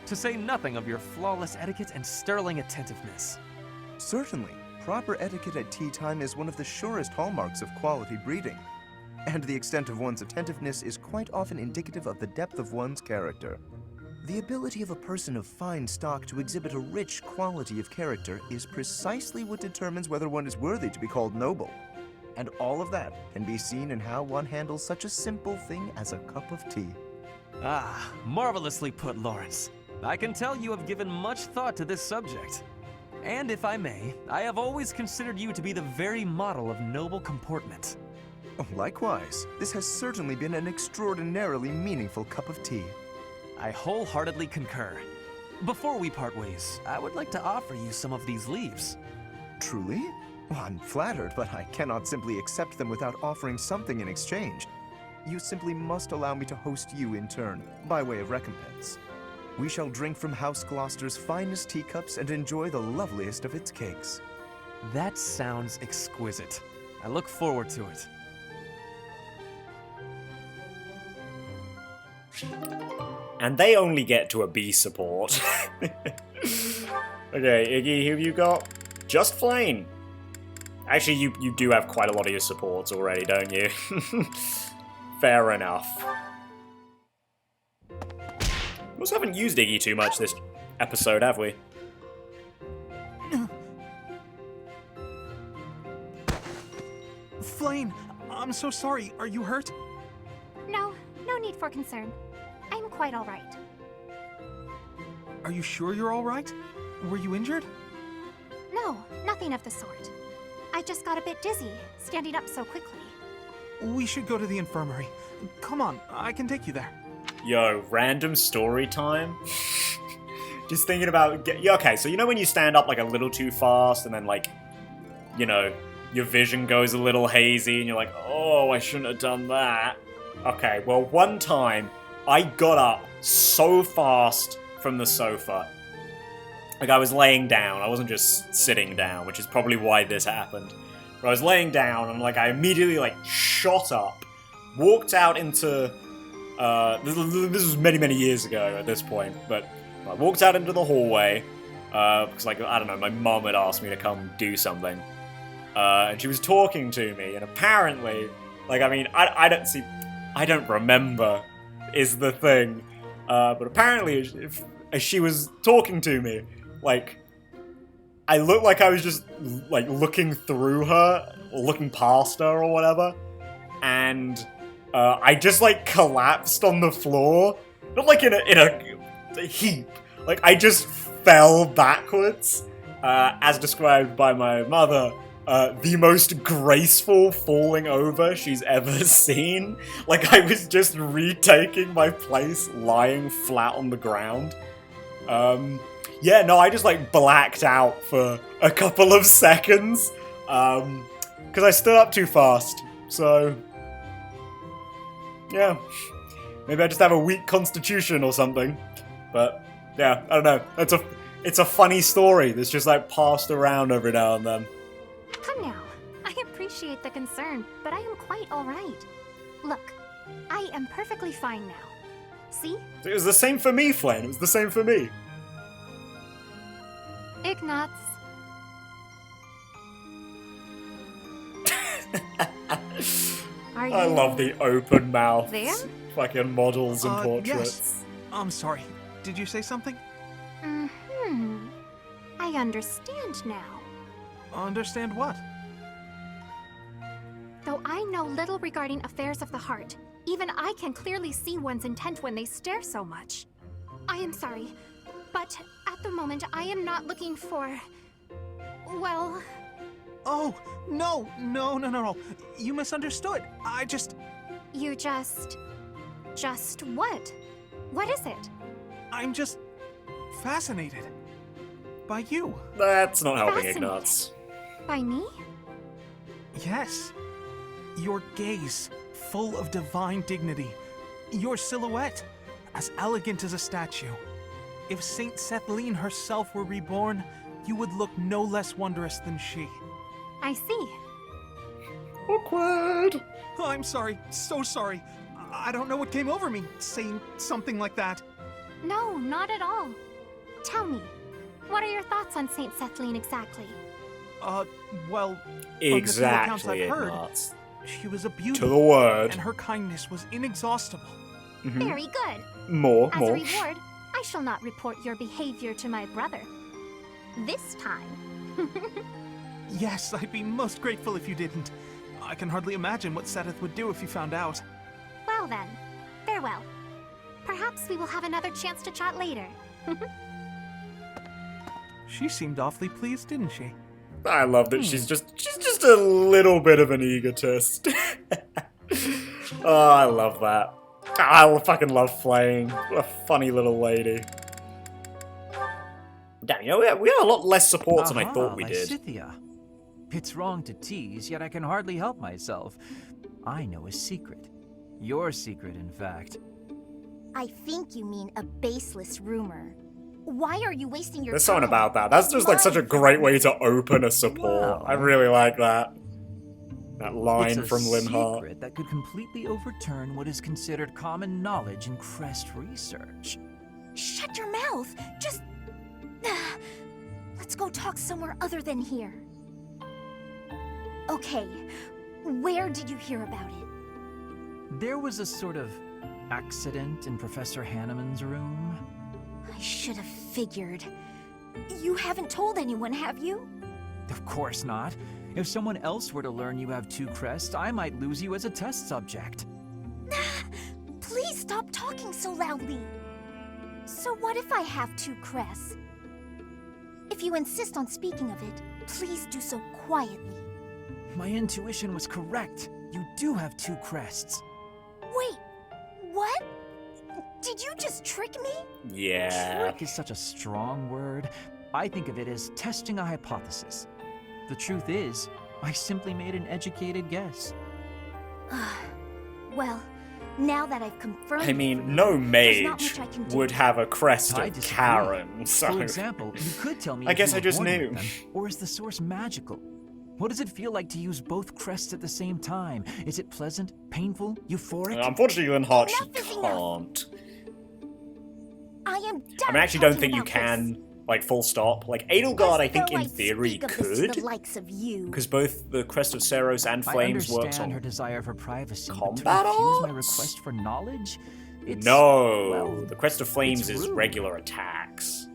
Speaker 17: To say nothing of your flawless etiquette and sterling attentiveness.
Speaker 15: Certainly. Proper etiquette at tea time is one of the surest hallmarks of quality breeding. And the extent of one's attentiveness is quite often indicative of the depth of one's character. The ability of a person of fine stock to exhibit a rich quality of character is precisely what determines whether one is worthy to be called noble. And all of that can be seen in how one handles such a simple thing as a cup of tea.
Speaker 17: Ah, marvelously put, Lorenz. I can tell you have given much thought to this subject. And if I may, I have always considered you to be the very model of noble comportment.
Speaker 15: Likewise, this has certainly been an extraordinarily meaningful cup of tea.
Speaker 17: I wholeheartedly concur. Before we part ways, I would like to offer you some of these leaves.
Speaker 15: Truly? Well, I'm flattered, but I cannot simply accept them without offering something in exchange. You simply must allow me to host you in turn, by way of recompense. We shall drink from House Gloucester's finest teacups and enjoy the loveliest of its cakes.
Speaker 17: That sounds exquisite. I look forward to it.
Speaker 1: And they only get to a B support. Okay, Iggy, who have you got? Just Flame. Actually, you do have quite a lot of your supports already, don't you? Fair enough. We also haven't used Iggy too much this episode, have we?
Speaker 18: Flame, I'm so sorry. Are you hurt?
Speaker 14: No need for concern. I'm quite all right.
Speaker 18: Are you sure you're all right? Were you injured?
Speaker 14: No, nothing of the sort. I just got a bit dizzy, standing up so quickly.
Speaker 18: We should go to the infirmary. Come on, I can take you there.
Speaker 1: Yo, random story time? Just thinking about... Yeah, okay, so you know when you stand up like a little too fast and then like, you know, your vision goes a little hazy and you're like, oh, I shouldn't have done that. Okay, well, one time I got up so fast from the sofa. Like, I was laying down. I wasn't just sitting down, which is probably why this happened. But I was laying down, and, like, I immediately, like, shot up, walked out into... this was many, many years ago at this point, but I walked out into the hallway, because, like, I don't know, my mum had asked me to come do something. And she was talking to me, and apparently, like, I mean, I don't remember, is the thing. But apparently, as she was talking to me, like, I looked like I was just, like, looking through her, or looking past her, or whatever, and I just, like, collapsed on the floor, not, like, in a heap, like, I just fell backwards, as described by my mother, the most graceful falling over she's ever seen. Like, I was just retaking my place, lying flat on the ground. Yeah, no, I just, like, blacked out for a couple of seconds, because I stood up too fast, so, yeah. Maybe I just have a weak constitution or something, but Yeah, I don't know. It's a funny story that's just like passed around every now and then.
Speaker 19: Come now. I appreciate the concern, but I am quite alright. Look, I am perfectly fine now. See?
Speaker 1: It was the same for me, Flynn. It was the same for me.
Speaker 19: Ignatz.
Speaker 1: I love the open mouth.
Speaker 19: There?
Speaker 1: Fucking models and portraits.
Speaker 18: Yes. I'm sorry. Did you say something?
Speaker 19: Mm-hmm. I understand now.
Speaker 18: Understand what?
Speaker 19: Though I know little regarding affairs of the heart, even I can clearly see one's intent when they stare so much. I am sorry, but at the moment I am not looking for... well...
Speaker 18: Oh, no. You misunderstood. I just...
Speaker 19: You just what? What is it?
Speaker 18: I'm just fascinated by you.
Speaker 1: That's not helping,
Speaker 19: Fascinated.
Speaker 1: Ignatz.
Speaker 19: By me?
Speaker 18: Yes. Your gaze, full of divine dignity. Your silhouette, as elegant as a statue. If Saint Sethlene herself were reborn, you would look no less wondrous than she.
Speaker 19: I see.
Speaker 1: Awkward.
Speaker 18: Oh, I'm sorry. So sorry. I don't know what came over me saying something like that.
Speaker 19: No, not at all. Tell me, what are your thoughts on Saint Sethlene exactly?
Speaker 18: Well,
Speaker 1: Exactly,
Speaker 18: from the few accounts I've heard,
Speaker 1: Ignatz.
Speaker 18: she was a beauty.
Speaker 1: To the word.
Speaker 18: And her kindness was inexhaustible.
Speaker 1: Mhm.
Speaker 19: Very good.
Speaker 1: More.
Speaker 19: As a reward, I shall not report your behavior to my brother. This time.
Speaker 18: Yes, I'd be most grateful if you didn't. I can hardly imagine what Seteth would do if he found out.
Speaker 19: Well then, farewell. Perhaps we will have another chance to chat later.
Speaker 18: She seemed awfully pleased, didn't she?
Speaker 1: I love that she's just a little bit of an egotist. Oh, I love that. I fucking love Flame. What a funny little lady. Damn, you know, we have a lot less support than I thought we did.
Speaker 20: Lysithea. It's wrong to tease, yet I can hardly help myself. I know a secret. Your secret, in fact.
Speaker 14: I think you mean a baseless rumor. Why are you wasting your
Speaker 1: There's
Speaker 14: time?
Speaker 1: something about that. That's just like such a great way to open a support. I really like that. That line
Speaker 20: It's a
Speaker 1: from Linhardt.
Speaker 20: secret that could completely overturn what is considered common knowledge in crest research.
Speaker 14: Shut your mouth! Just... Let's go talk somewhere other than here. Okay, where did you hear about it?
Speaker 20: There was a sort of accident in Professor Hanneman's room.
Speaker 14: I should have figured. You haven't told anyone, have you?
Speaker 20: Of course not. If someone else were to learn you have 2 crests, I might lose you as a test subject.
Speaker 14: Please stop talking so loudly. So what if I have 2 crests? If you insist on speaking of it, please do so quietly.
Speaker 20: My intuition was correct. You do have 2 crests.
Speaker 14: Wait, what? Did you just trick me?
Speaker 1: Yeah.
Speaker 20: Trick is such a strong word. I think of it as testing a hypothesis. The truth is, I simply made an educated guess.
Speaker 14: Well, now that I've confirmed
Speaker 1: I
Speaker 14: it
Speaker 1: mean,
Speaker 14: for you,
Speaker 1: no
Speaker 14: there's not
Speaker 1: mage
Speaker 14: much I can do.
Speaker 1: would have a crest
Speaker 20: I
Speaker 1: of
Speaker 20: disagree.
Speaker 1: Karen, so...
Speaker 20: For example, you could tell me
Speaker 1: I
Speaker 20: if
Speaker 1: guess
Speaker 20: you
Speaker 1: I
Speaker 20: were
Speaker 1: just
Speaker 20: born
Speaker 1: knew.
Speaker 20: with them, or is the source magical? What does it feel like to use both crests at the same time? Is it pleasant, painful, euphoric?
Speaker 1: Unfortunately, Linhardt, she
Speaker 14: Enough is
Speaker 1: can't.
Speaker 14: I am done
Speaker 1: I actually don't
Speaker 14: talking
Speaker 1: think you
Speaker 14: about
Speaker 1: can,
Speaker 14: this.
Speaker 1: like, full stop. Like, Edelgard, I think,
Speaker 14: Though
Speaker 1: in
Speaker 14: I
Speaker 1: theory,
Speaker 14: speak of this to
Speaker 1: could.
Speaker 14: the likes of you.
Speaker 1: Because both the Crest of Seros and Flames
Speaker 20: I
Speaker 1: works
Speaker 20: understand
Speaker 1: on
Speaker 20: her desire for privacy, but to
Speaker 1: combat
Speaker 20: refuse my
Speaker 1: arts?
Speaker 20: request for knowledge? It's,
Speaker 1: No,
Speaker 20: well,
Speaker 1: the Crest of Flames
Speaker 20: it's
Speaker 1: is
Speaker 20: rude.
Speaker 1: regular attacks.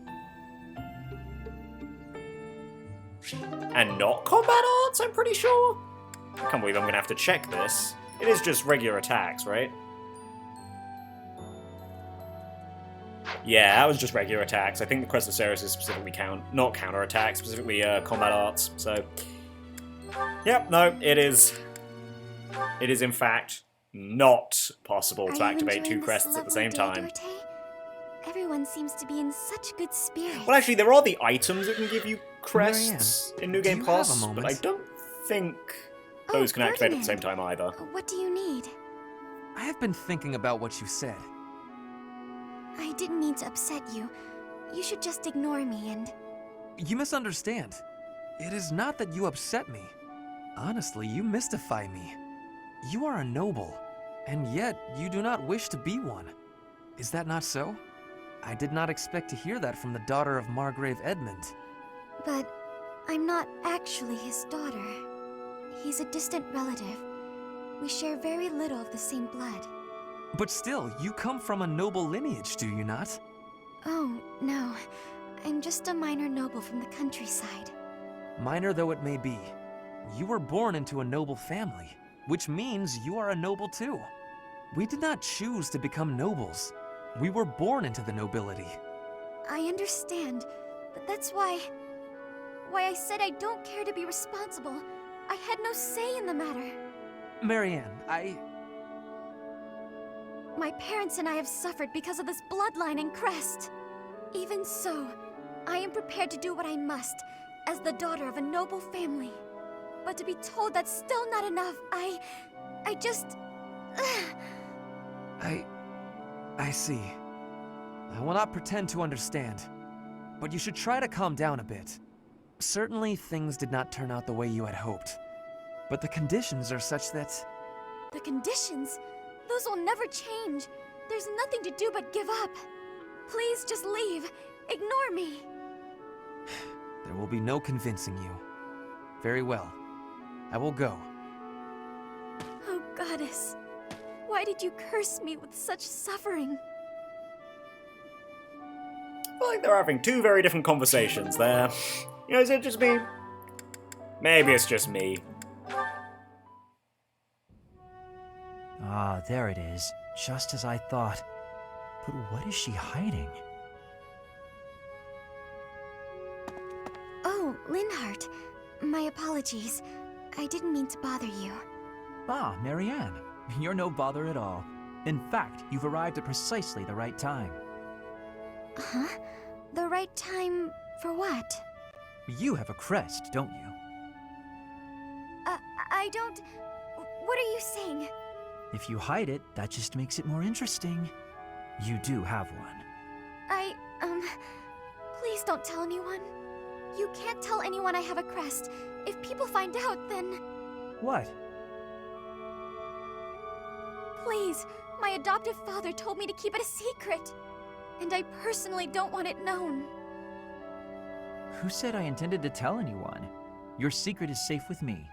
Speaker 1: And not combat arts, I'm pretty sure? I can't believe I'm gonna have to check this. It is just regular attacks, right? Yeah, that was just regular attacks. I think the Crest of Seros is specifically not counter attacks, specifically combat arts, so... Yep, no, it is in fact not possible to
Speaker 14: Are you
Speaker 1: activate 2
Speaker 14: enjoying this
Speaker 1: crests at the same
Speaker 14: lovely day,
Speaker 1: time.
Speaker 14: Dorte? Everyone seems to be in such good spirits.
Speaker 1: Well, actually, there are the items that can give you
Speaker 20: Marianne,
Speaker 1: crests in New
Speaker 20: do
Speaker 1: Game
Speaker 20: you have a
Speaker 1: Plus, but
Speaker 20: moment?
Speaker 1: I don't think those can activate at the same
Speaker 14: Ferdinand.
Speaker 1: time either.
Speaker 14: What do you need?
Speaker 2: I have been thinking about what you said.
Speaker 14: I didn't mean to upset you,
Speaker 19: you should just ignore me and...
Speaker 17: You misunderstand. It is not that you upset me. Honestly, you mystify me. You are a noble, and yet you do not wish to be one. Is that not so? I did not expect to hear that from the daughter of Margrave Edmund.
Speaker 19: But I'm not actually his daughter. He's a distant relative. We share very little of the same blood.
Speaker 17: But still, you come from a noble lineage, do you not?
Speaker 19: Oh, no. I'm just a minor noble from the countryside.
Speaker 17: Minor though it may be, you were born into a noble family, which means you are a noble too. We did not choose to become nobles. We were born into the nobility.
Speaker 19: I understand, but that's why I said I don't care to be responsible. I had no say in the matter.
Speaker 17: Marianne,
Speaker 19: My parents and I have suffered because of this bloodline and crest. Even so, I am prepared to do what I must, as the daughter of a noble family. But to be told that's still not enough, I just...
Speaker 17: I see. I will not pretend to understand, but you should try to calm down a bit. Certainly, things did not turn out the way you had hoped, but the conditions are such that...
Speaker 19: The conditions? Those will never change. There's nothing to do but give up. Please just leave. Ignore me.
Speaker 17: There will be no convincing you. Very well. I will go.
Speaker 19: Oh, Goddess. Why did you curse me with such suffering?
Speaker 1: I feel like they're having two very different conversations there. You know, is it just me? Maybe it's just me.
Speaker 20: Ah, there it is. Just as I thought. But what is she hiding?
Speaker 19: Oh, Linhardt. My apologies. I didn't mean to bother you.
Speaker 20: Ah, Marianne. You're no bother at all. In fact, you've arrived at precisely the right time.
Speaker 19: Huh? The right time for what?
Speaker 20: You have a crest, don't you?
Speaker 19: I don't... What are you saying?
Speaker 20: If you hide it, that just makes it more interesting. You do have one.
Speaker 19: Please don't tell anyone. You can't tell anyone I have a crest. If people find out, then...
Speaker 20: What?
Speaker 19: Please, my adoptive father told me to keep it a secret. And I personally don't want it known.
Speaker 20: Who said I intended to tell anyone? Your secret is safe with me.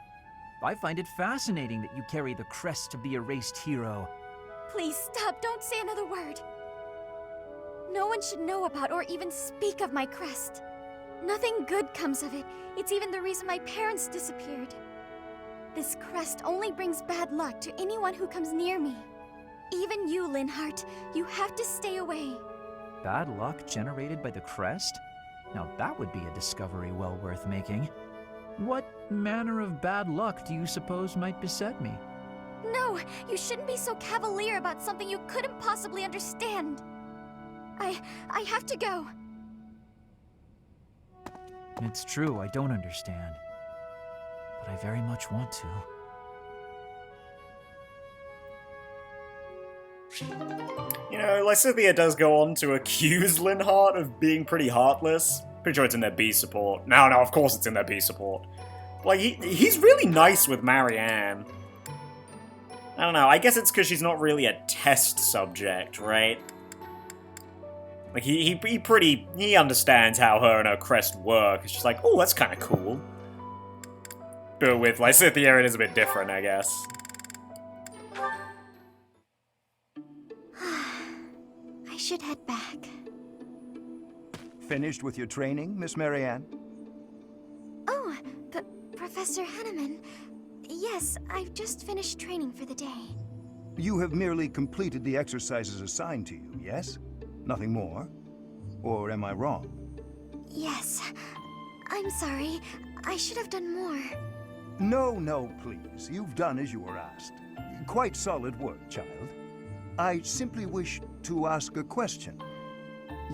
Speaker 20: I find it fascinating that you carry the crest of the erased hero.
Speaker 19: Please stop, don't say another word. No one should know about or even speak of my crest. Nothing good comes of it. It's even the reason my parents disappeared. This crest only brings bad luck to anyone who comes near me. Even you, Linhardt, you have to stay away.
Speaker 20: Bad luck generated by the crest? Now that would be a discovery well worth making. What manner of bad luck do you suppose might beset me?
Speaker 19: No, you shouldn't be so cavalier about something you couldn't possibly understand. I have to go.
Speaker 20: It's true, I don't understand. But I very much want to.
Speaker 1: You know, Lysithea does go on to accuse Linhardt of being pretty heartless. Pretty sure it's in their B support. No, of course it's in their B support. Like, he's really nice with Marianne. I don't know, I guess it's because she's not really a test subject, right? Like, he understands how her and her crest work. It's just like, oh, that's kind of cool. But with Lysithea, it is a bit different, I guess.
Speaker 19: I should head back.
Speaker 16: Finished with your training, Miss Marianne?
Speaker 19: Oh, Professor Henneman. Yes, I've just finished training for the day.
Speaker 16: You have merely completed the exercises assigned to you, yes? Nothing more? Or am I wrong?
Speaker 19: Yes. I'm sorry. I should have done more.
Speaker 16: No, please. You've done as you were asked. Quite solid work, child. I simply wish to ask a question.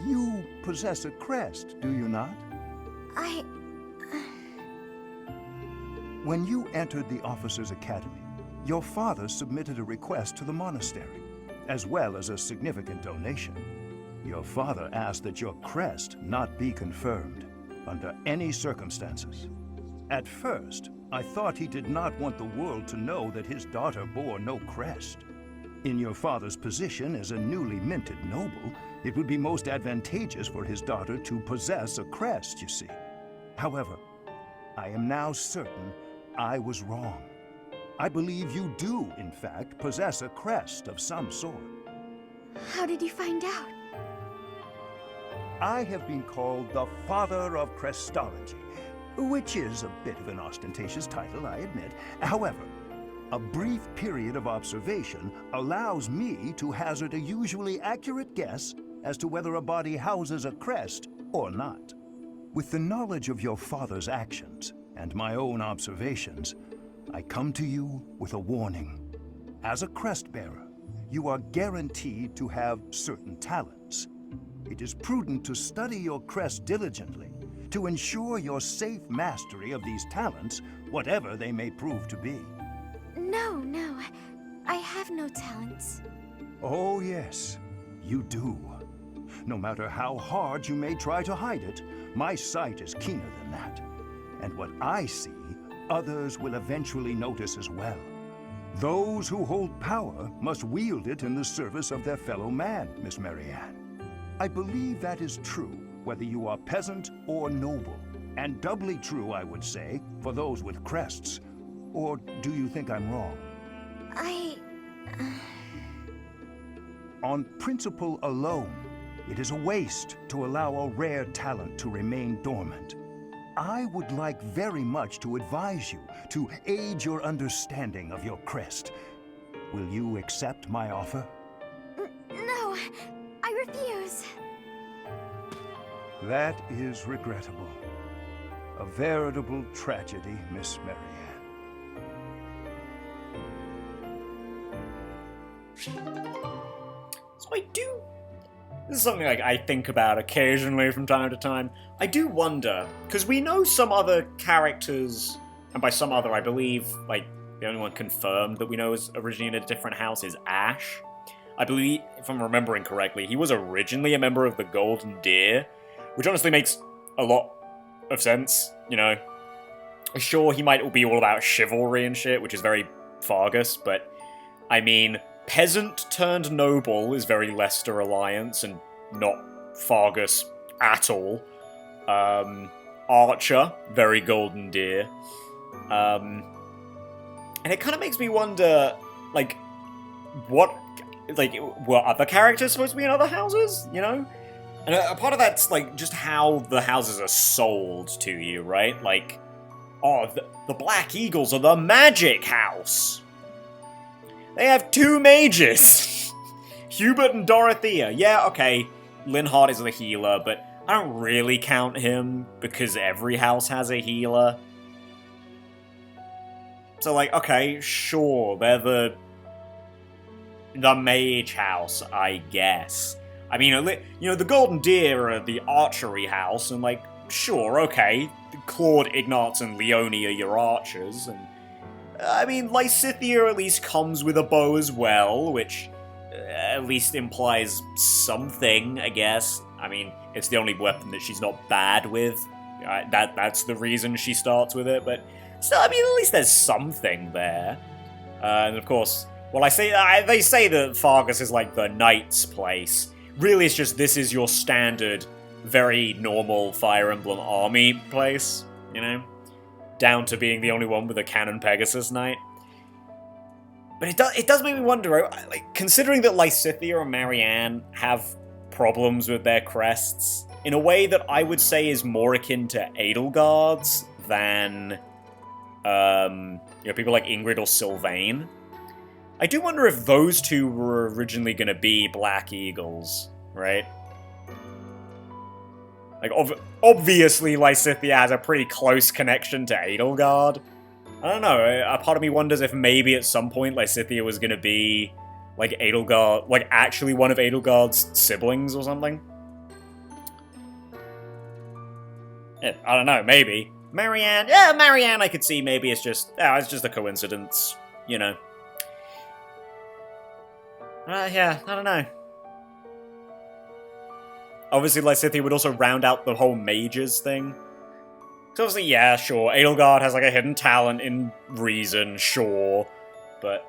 Speaker 16: You possess a crest, do you not? When you entered the Officers' Academy, your father submitted a request to the Monastery, as well as a significant donation.
Speaker 21: Your father asked that your crest not be confirmed, under any circumstances. At first, I thought he did not want the world to know that his daughter bore no crest. In your father's position as a newly minted noble, it would be most advantageous for his daughter to possess a crest, you see. However, I am now certain I was wrong. I believe you do, in fact, possess a crest of some sort.
Speaker 19: How did you find out?
Speaker 21: I have been called the Father of Crestology, which is a bit of an ostentatious title, I admit. However, a brief period of observation allows me to hazard a usually accurate guess as to whether a body houses a crest or not. With the knowledge of your father's actions and my own observations, I come to you with a warning. As a crest bearer, you are guaranteed to have certain talents. It is prudent to study your crest diligently to ensure your safe mastery of these talents, whatever they may prove to be.
Speaker 19: No, I have no talents.
Speaker 21: Oh yes, you do. No matter how hard you may try to hide it, my sight is keener than that. And what I see, others will eventually notice as well. Those who hold power must wield it in the service of their fellow man, Miss Marianne. I believe that is true, whether you are peasant or noble. And doubly true, I would say, for those with crests. Or do you think I'm wrong? On principle alone, it is a waste to allow a rare talent to remain dormant. I would like very much to advise you to aid your understanding of your crest. Will you accept my offer?
Speaker 19: No, I refuse.
Speaker 21: That is regrettable. A veritable tragedy, Miss Marianne.
Speaker 1: So this is something like I think about occasionally from time to time. I do wonder, because we know some other characters, and by some other I believe, like, the only one confirmed that we know is originally in a different house is Ashe. I believe, if I'm remembering correctly, he was originally a member of the Golden Deer, which honestly makes a lot of sense, you know. Sure, he might be all about chivalry and shit, which is very Fargus, but, I mean, peasant turned noble is very Leicester Alliance and not Fargus at all. Archer, very Golden Deer. And it kind of makes me wonder, like, were other characters supposed to be in other houses, you know? And a part of that's, like, just how the houses are sold to you, right? Like, oh, the Black Eagles are the magic house! They have 2 mages! Hubert and Dorothea. Yeah, okay, Linhardt is the healer, but I don't really count him, because every house has a healer. So, like, okay, sure, they're the mage house, I guess. I mean, you know, the Golden Deer are the archery house, and, like, sure, okay, Claude, Ignatz, and Leone are your archers, and I mean, Lysithea at least comes with a bow as well, which at least implies something, I guess. I mean, it's the only weapon that she's not bad with. That's the reason she starts with it, but still, I mean, at least there's something there. And of course, well, they say that Fargus is like the knight's place. Really, it's just this is your standard, very normal Fire Emblem army place, you know? Down to being the only one with a Canon Pegasus Knight. But it does make me wonder, like, considering that Lysithea and Marianne have problems with their crests, in a way that I would say is more akin to Edelgard's than, people like Ingrid or Sylvain. I do wonder if those two were originally going to be Black Eagles, right? Like, obviously Lysithea has a pretty close connection to Edelgard. I don't know, a part of me wonders if maybe at some point Lysithea was gonna be, like, Edelgard, like, actually one of Edelgard's siblings or something? Yeah, I don't know, maybe. Marianne I could see maybe it's just a coincidence, you know. Yeah, I don't know. Obviously, Lysithea would also round out the whole mages thing. So obviously, yeah, sure, Edelgard has like a hidden talent in reason, sure. But,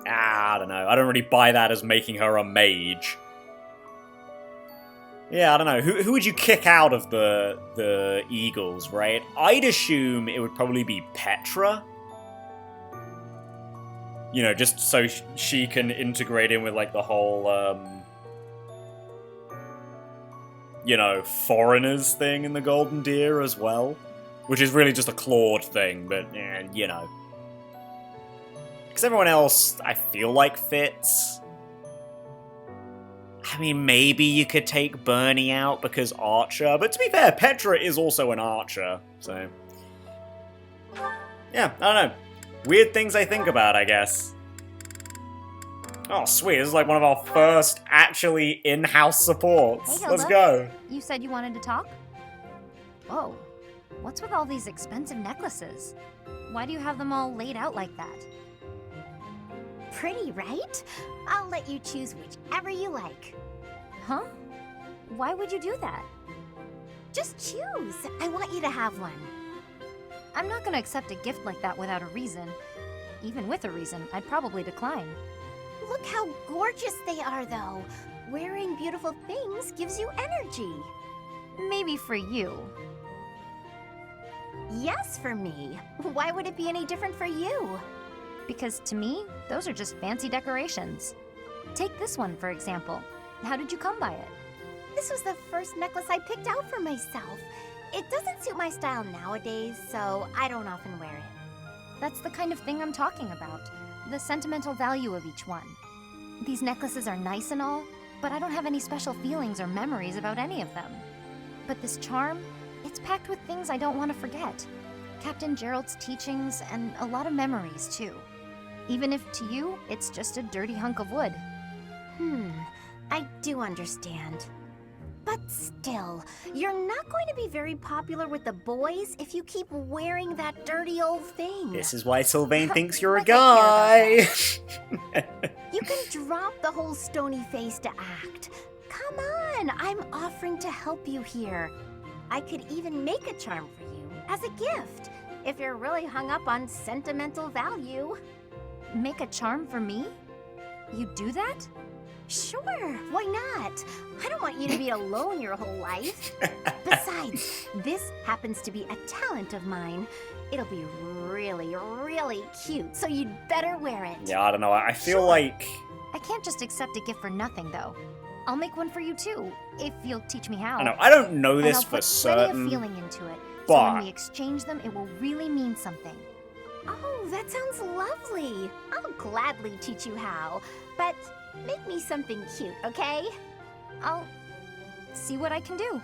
Speaker 1: I don't know. I don't really buy that as making her a mage. Yeah, I don't know. Who would you kick out of the Eagles, right? I'd assume it would probably be Petra. You know, just so she can integrate in with, like, the whole, you know, foreigners thing in the Golden Deer as well. Which is really just a Claude thing, but, you know. Because everyone else, I feel like, fits. I mean, maybe you could take Bernie out because Archer, but to be fair, Petra is also an Archer, so... Yeah, I don't know. Weird things I think about, I guess. Oh, sweet, this is like one of our first actually in-house supports.
Speaker 14: Hey, Hilda.
Speaker 1: Let's go.
Speaker 14: You said you wanted to talk? Whoa. What's with all these expensive necklaces? Why do you have them all laid out like that? Pretty, right? I'll let you choose whichever you like. Huh? Why would you do that? Just choose. I want you to have one. I'm not gonna accept a gift like that without a reason. Even with a reason, I'd probably decline. Look how gorgeous they are, though. Wearing beautiful things gives you energy. Maybe for you. Yes, for me. Why would it be any different for you? Because to me, those are just fancy decorations. Take this one, for example. How did you come by it? This was the first necklace I picked out for myself. It doesn't suit my style nowadays, so I don't often wear it. That's the kind of thing I'm talking about. The sentimental value of each one. These necklaces are nice and all, but I don't have any special feelings or memories about any of them. But this charm, it's packed with things I don't want to forget. Captain Gerald's teachings and a lot of memories, too. Even if to you, it's just a dirty hunk of wood. I do understand. But still, you're not going to be very popular with the boys if you keep wearing that dirty old thing.
Speaker 1: This is why Sylvain thinks you're a guy.
Speaker 14: You can drop the whole stony-faced act. Come on, I'm offering to help you here. I could even make a charm for you as a gift, if you're really hung up on sentimental value. Make a charm for me? You do that? Sure, why not? I don't want you to be alone your whole life. Besides, this happens to be a talent of mine. It'll be really, really cute, so you'd better wear it.
Speaker 1: Yeah, I don't know. I feel like...
Speaker 14: I can't just accept a gift for nothing, though. I'll make one for you, too, if you'll teach me how.
Speaker 1: I don't know this
Speaker 14: and I'll
Speaker 1: for
Speaker 14: put
Speaker 1: certain.
Speaker 14: Plenty of feeling into it,
Speaker 1: but...
Speaker 14: so when we exchange them, it will really mean something. Oh, that sounds lovely. I'll gladly teach you how, but make me something cute, okay? I'll see what I can do.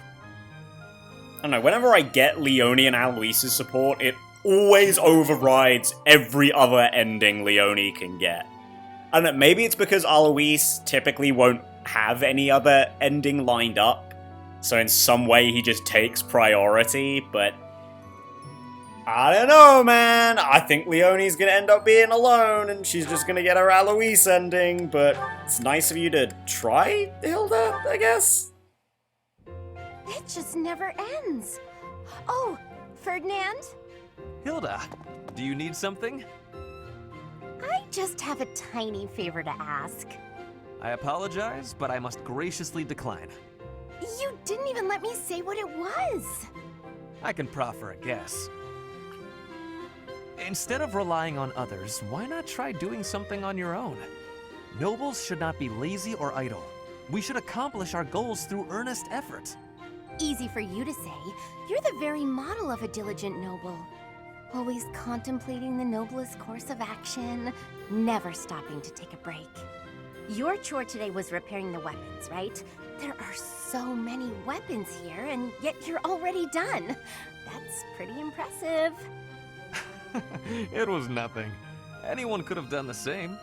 Speaker 1: I don't know, whenever I get Leone and Aloise's support, it always overrides every other ending Leone can get. I don't know, maybe it's because Aloise typically won't have any other ending lined up, so in some way he just takes priority, but I don't know, man. I think Leonie's gonna end up being alone, and she's just gonna get her Aloise ending, but it's nice of you to try, Hilda, I guess?
Speaker 14: It just never ends. Oh, Ferdinand?
Speaker 17: Hilda, do you need something?
Speaker 14: I just have a tiny favor to ask.
Speaker 17: I apologize, but I must graciously decline.
Speaker 14: You didn't even let me say what it was.
Speaker 17: I can proffer a guess. Instead of relying on others, why not try doing something on your own? Nobles should not be lazy or idle. We should accomplish our goals through earnest effort.
Speaker 14: Easy for you to say. You're the very model of a diligent noble. Always contemplating the noblest course of action, never stopping to take a break. Your chore today was repairing the weapons, right? There are so many weapons here, and yet you're already done. That's pretty impressive.
Speaker 17: It was nothing. Anyone could have done the same.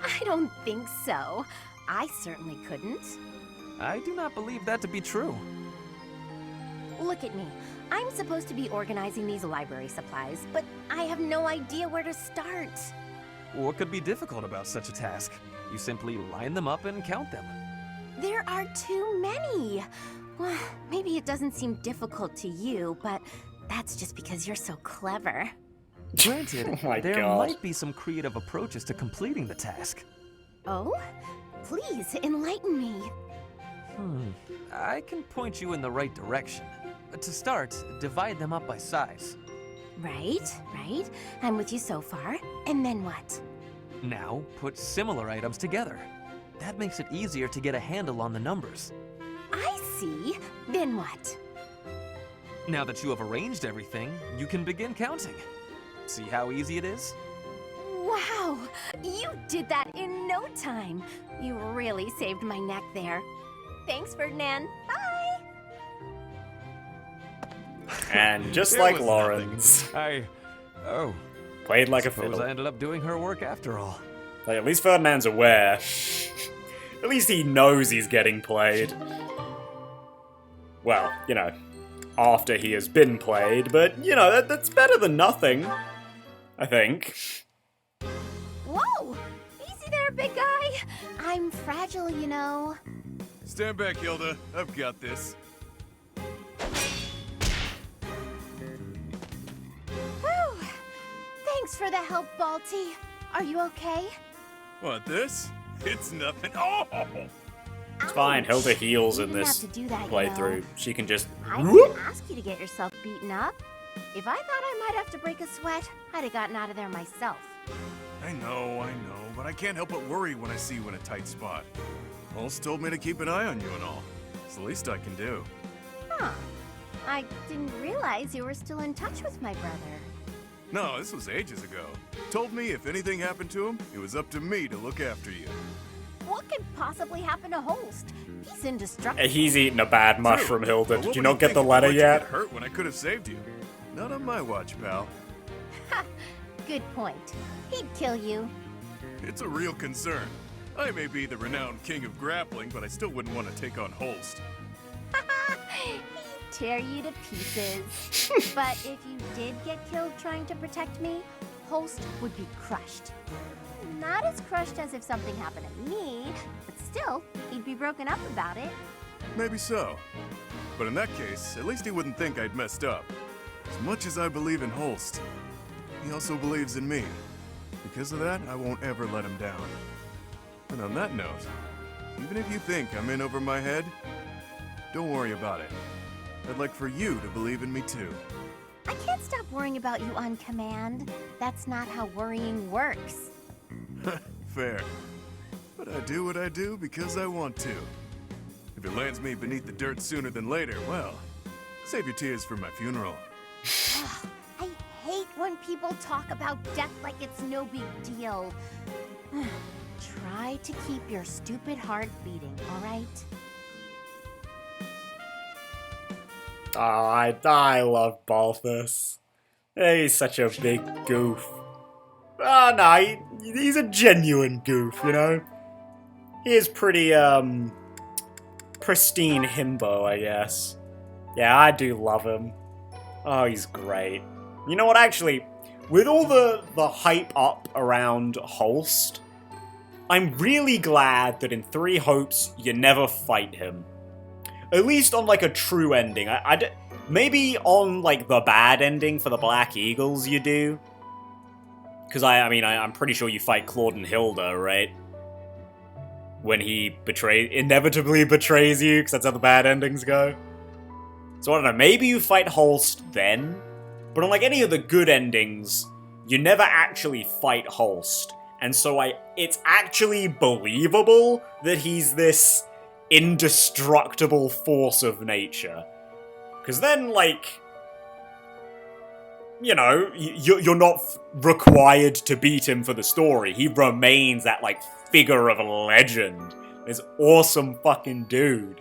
Speaker 14: I don't think so. I certainly couldn't.
Speaker 17: I do not believe that to be true.
Speaker 14: Look at me. I'm supposed to be organizing these library supplies, but I have no idea where to start.
Speaker 17: What could be difficult about such a task? You simply line them up and count them.
Speaker 14: There are too many.
Speaker 3: Well, maybe it doesn't seem difficult to you, but that's just because you're so clever.
Speaker 17: Granted,
Speaker 1: Oh my
Speaker 17: there
Speaker 1: God.
Speaker 17: might be some creative approaches to completing the task.
Speaker 3: Oh? Please, enlighten me.
Speaker 17: I can point you in the right direction. To start, divide them up by size.
Speaker 3: Right. I'm with you so far. And then what?
Speaker 17: Now, put similar items together. That makes it easier to get a handle on the numbers.
Speaker 3: I see. Then what?
Speaker 17: Now that you have arranged everything, you can begin counting. See how easy it is?
Speaker 3: Wow! You did that in no time. You really saved my neck there. Thanks, Ferdinand. Bye!
Speaker 1: And just
Speaker 17: It
Speaker 1: like
Speaker 17: was
Speaker 1: Lorenz.
Speaker 17: Played
Speaker 1: like a
Speaker 17: suppose
Speaker 1: fiddle.
Speaker 17: I ended up doing her work after all.
Speaker 1: Like, at least Ferdinand's aware. At least he knows he's getting played. Well, you know, after he has been played, but, you know, that's better than nothing. I think.
Speaker 3: Whoa! Easy there, big guy. I'm fragile, you know.
Speaker 6: Stand back, Hilda. I've got this.
Speaker 3: Whew! Thanks for the help, Balti. Are you okay?
Speaker 6: Want this? It's nothing. Oh!
Speaker 1: It's fine, Hilda heals in
Speaker 3: You didn't
Speaker 1: this
Speaker 3: have to do that, you
Speaker 1: playthrough.
Speaker 3: know.
Speaker 1: She can just...
Speaker 3: I didn't ask you to get yourself beaten up. If I thought I might have to break a sweat, I'd have gotten out of there myself.
Speaker 6: I know, but I can't help but worry when I see you in a tight spot. Holst told me to keep an eye on you and all. It's the least I can do.
Speaker 3: Huh. I didn't realize you were still in touch with my brother.
Speaker 6: No, this was ages ago. Told me if anything happened to him, it was up to me to look after you.
Speaker 3: What could possibly happen to Holst? He's indestructible.
Speaker 1: He's eating a bad mushroom,
Speaker 6: True.
Speaker 1: Hilda.
Speaker 6: But
Speaker 1: Did
Speaker 6: what
Speaker 1: you
Speaker 6: would
Speaker 1: not get
Speaker 6: think
Speaker 1: the
Speaker 6: if
Speaker 1: letter
Speaker 6: I let you
Speaker 1: yet?
Speaker 6: Get hurt when I could have saved you. Not on my watch, pal.
Speaker 3: Good point. He'd kill you.
Speaker 6: It's a real concern. I may be the renowned king of grappling, but I still wouldn't want to take on Holst.
Speaker 3: He'd tear you to pieces. But if you did get killed trying to protect me, Holst would be crushed. Not as crushed as if something happened to me, but still, he'd be broken up about it.
Speaker 6: Maybe so. But in that case, at least he wouldn't think I'd messed up. As much as I believe in Holst, he also believes in me. Because of that, I won't ever let him down. And on that note, even if you think I'm in over my head, don't worry about it. I'd like for you to believe in me too.
Speaker 3: I can't stop worrying about you on command. That's not how worrying works.
Speaker 6: Fair. But I do what I do because I want to. If it lands me beneath the dirt sooner than later, well, save your tears for my funeral.
Speaker 3: I hate when people talk about death like it's no big deal. Try to keep your stupid heart beating, alright?
Speaker 1: Oh, I love Balthus. He's such a big goof. Oh, no, he's a genuine goof, you know? He is pretty, pristine himbo, I guess. Yeah, I do love him. Oh, he's great. You know what, actually, with all the hype up around Holst, I'm really glad that in 3 Hopes, you never fight him. At least on, like, a true ending. Maybe on, like, the bad ending for the Black Eagles you do. Because, I'm pretty sure you fight Claude and Hilda, right? When he inevitably betrays you, because that's how the bad endings go. So, I don't know, maybe you fight Holst then? But on, like, any of the good endings, you never actually fight Holst. And so, it's actually believable that he's this indestructible force of nature. Because then, like, you know, you're not required to beat him for the story. He remains that, like, figure of legend. This awesome fucking dude.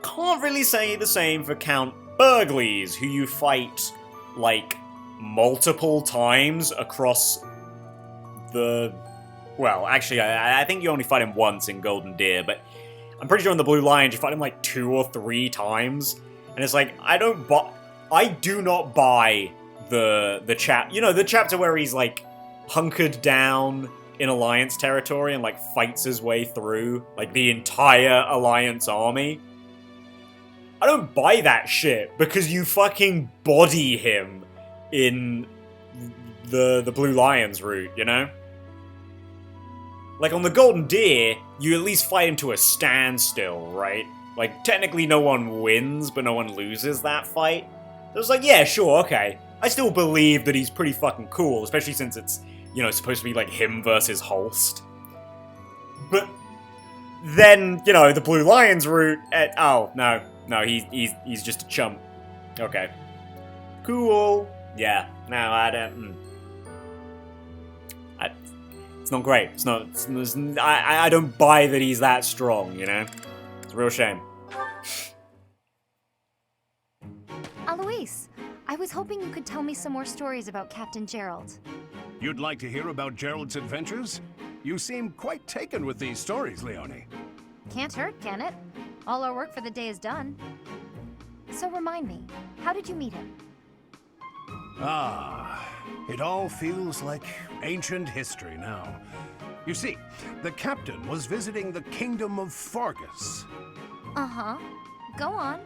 Speaker 1: Can't really say the same for Count Burgleys, who you fight, like, multiple times across the... Well, actually, I think you only fight him once in Golden Deer, but I'm pretty sure in the Blue Lions you fight him like 2 or 3 times. And it's like, I do not buy the chapter where he's like hunkered down in Alliance territory and, like, fights his way through, like, the entire Alliance army. I don't buy that shit, because you fucking body him in the Blue Lions route, you know? Like, on the Golden Deer, you at least fight him to a standstill, right? Like, technically no one wins, but no one loses that fight. So it's like, yeah, sure, okay. I still believe that he's pretty fucking cool, especially since it's, you know, supposed to be, like, him versus Holst. But then, you know, the Blue Lions route, oh, no, he's just a chump. Okay. Cool. Yeah, no, I don't... It's not great. I don't buy that he's that strong, you know? It's a real shame.
Speaker 3: Alois, I was hoping you could tell me some more stories about Captain Gerald.
Speaker 7: You'd like to hear about Gerald's adventures? You seem quite taken with these stories, Leonie.
Speaker 3: Can't hurt, can it? All our work for the day is done. So remind me, how did you meet him?
Speaker 7: Ah, it all feels like ancient history now. You see, the captain was visiting the kingdom of Fargus.
Speaker 3: Uh-huh. Go on.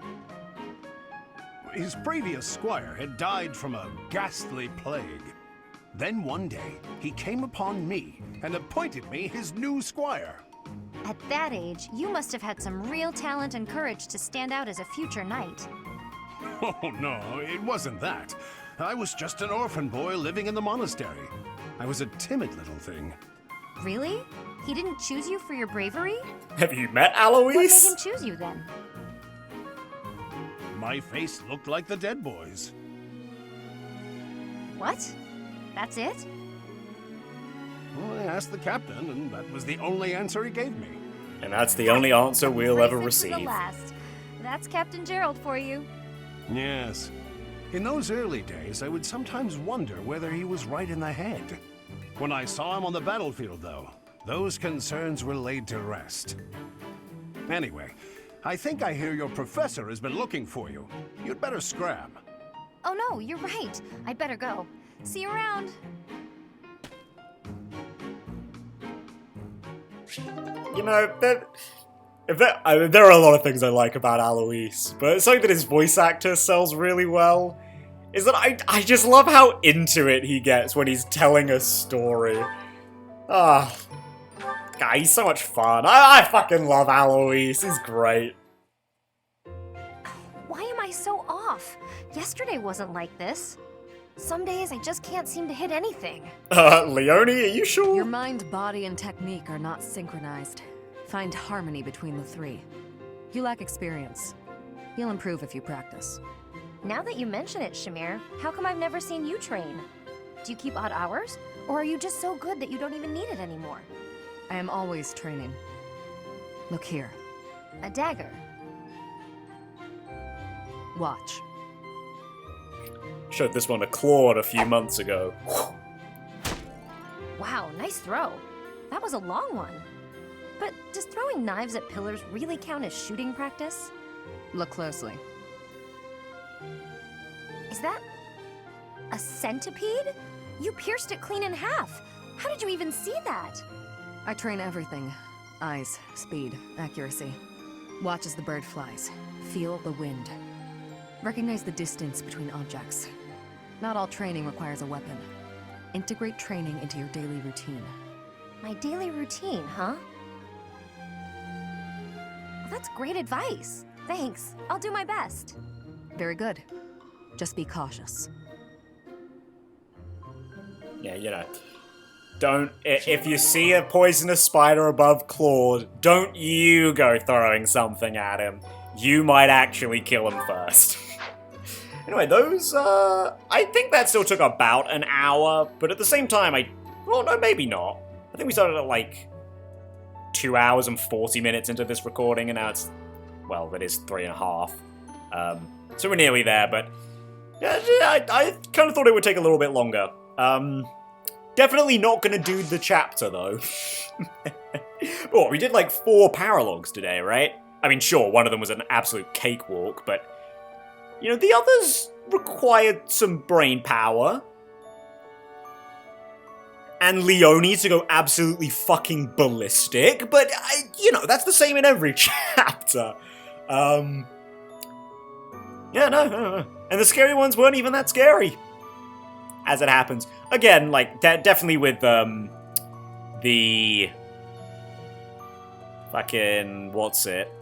Speaker 7: His previous squire had died from a ghastly plague. Then one day, he came upon me and appointed me his new squire.
Speaker 3: At that age, you must have had some real talent and courage to stand out as a future knight.
Speaker 7: Oh no, it wasn't that. I was just an orphan boy living in the monastery. I was a timid little thing.
Speaker 3: Really? He didn't choose you for your bravery?
Speaker 1: Have you met Alois?
Speaker 3: What made him choose you then?
Speaker 7: My face looked like the dead boys.
Speaker 3: What? That's it?
Speaker 7: Well, I asked the captain, and that was the only answer he gave me.
Speaker 1: And that's the only answer we'll ever receive.
Speaker 3: The last. That's Captain Gerald for you.
Speaker 7: Yes. In those early days, I would sometimes wonder whether he was right in the head. When I saw him on the battlefield, though, those concerns were laid to rest. Anyway, I think I hear your professor has been looking for you. You'd better scram.
Speaker 3: Oh no, you're right. I'd better go. See you around.
Speaker 1: You know, there are a lot of things I like about Alois, but something that his voice actor sells really well is that I just love how into it he gets when he's telling a story. Ah, God, he's so much fun. I fucking love Alois. He's great.
Speaker 3: Why am I so off? Yesterday wasn't like this. Some days I just can't seem to hit anything.
Speaker 1: Leonie, are you sure?
Speaker 11: Your mind, body, and technique are not synchronized. Find harmony between the three. You lack experience. You'll improve if you practice.
Speaker 3: Now that you mention it, Shamir, how come I've never seen you train? Do you keep odd hours? Or are you just so good that you don't even need it anymore?
Speaker 11: I am always training. Look here.
Speaker 3: A dagger.
Speaker 11: Watch.
Speaker 1: Showed this one to Claude a few months ago.
Speaker 3: Wow, nice throw. That was a long one. But does throwing knives at pillars really count as shooting practice?
Speaker 11: Look closely.
Speaker 3: Is that a centipede? You pierced it clean in half. How did you even see that?
Speaker 11: I train everything. Eyes, speed, accuracy. Watch as the bird flies. Feel the wind. Recognize the distance between objects. Not all training requires a weapon. Integrate training into your daily routine.
Speaker 3: My daily routine, huh? Well, that's great advice. Thanks. I'll do my best.
Speaker 11: Very good. Just be cautious.
Speaker 1: Yeah, you know. Don't... If you see a poisonous spider above Claude, don't you go throwing something at him. You might actually kill him first. Anyway, those, I think that still took about an hour, but at the same time, well, no, maybe not. I think we started at, like, 2 hours and 40 minutes into this recording, and now it's, well, that is 3.5. So we're nearly there, but yeah, I kind of thought it would take a little bit longer. Definitely not gonna do the chapter, though. Oh, we did, like, 4 paralogues today, right? I mean, sure, one of them was an absolute cakewalk, but you know, the others required some brain power. and Leone to go absolutely fucking ballistic, but, you know, that's the same in every chapter. Yeah, no. And the scary ones weren't even that scary, as it happens. Again, like, definitely with, the fucking, what's it?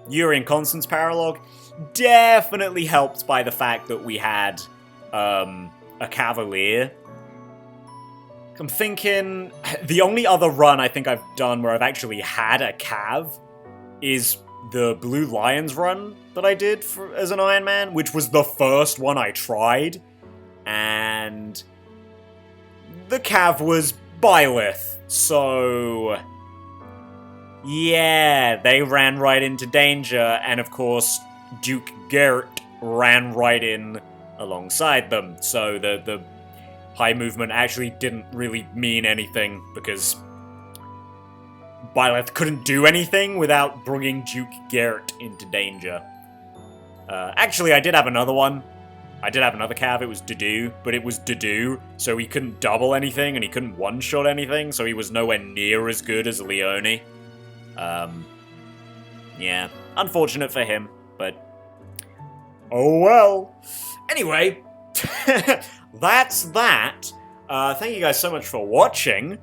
Speaker 1: Yuri and Constance paralogue, definitely helped by the fact that we had, a Cavalier. I'm thinking, the only other run I think I've done where I've actually had a Cav is the Blue Lions run that I did as an Ironman, which was the first one I tried, and the Cav was Byleth, so yeah, they ran right into danger, and of course, Duke Garrett ran right in alongside them, so the high movement actually didn't really mean anything, because Byleth couldn't do anything without bringing Duke Garrett into danger. Actually, I did have another one. I did have another Cav, it was Dudu, but it was Dudu, so he couldn't double anything, and he couldn't one-shot anything, so he was nowhere near as good as Leone. Yeah, unfortunate for him, but oh well. Anyway, that's that. Thank you guys so much for watching.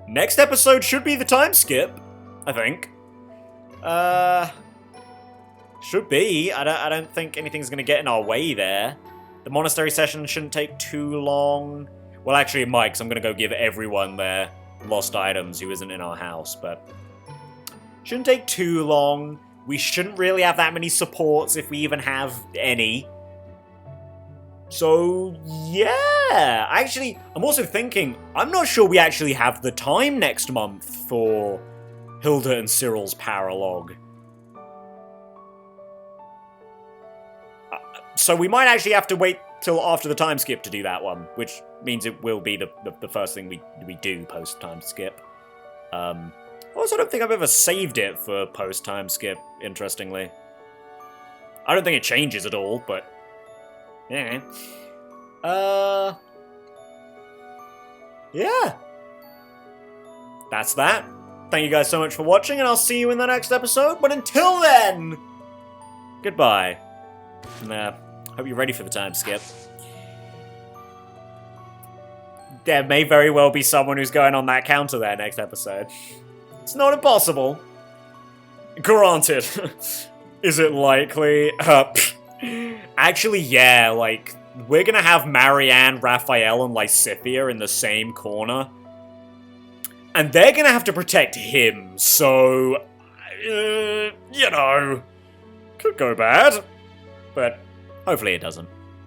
Speaker 1: Next episode should be the time skip, I think. Should be. I don't think anything's gonna get in our way there. The Monastery session shouldn't take too long. Well, actually it might, 'cause I'm gonna go give everyone their lost items who isn't in our house, but shouldn't take too long. We shouldn't really have that many supports if we even have any. So, yeah. Actually, I'm also thinking, I'm not sure we actually have the time next month for Hilda and Cyril's paralogue. So we might actually have to wait till after the time skip to do that one, which means it will be the first thing we do post-time skip. Also, I don't think I've ever saved it for post-time skip, interestingly. I don't think it changes at all, but yeah. Yeah. That's that. Thank you guys so much for watching, and I'll see you in the next episode. But until then, goodbye. And, hope you're ready for the time skip. There may very well be someone who's going on that counter there next episode. It's not impossible. Granted. Is it likely? Actually, yeah, like, we're gonna have Marianne, Raphael, and Lysithia in the same corner. And they're gonna have to protect him, so... you know... could go bad. But hopefully it doesn't.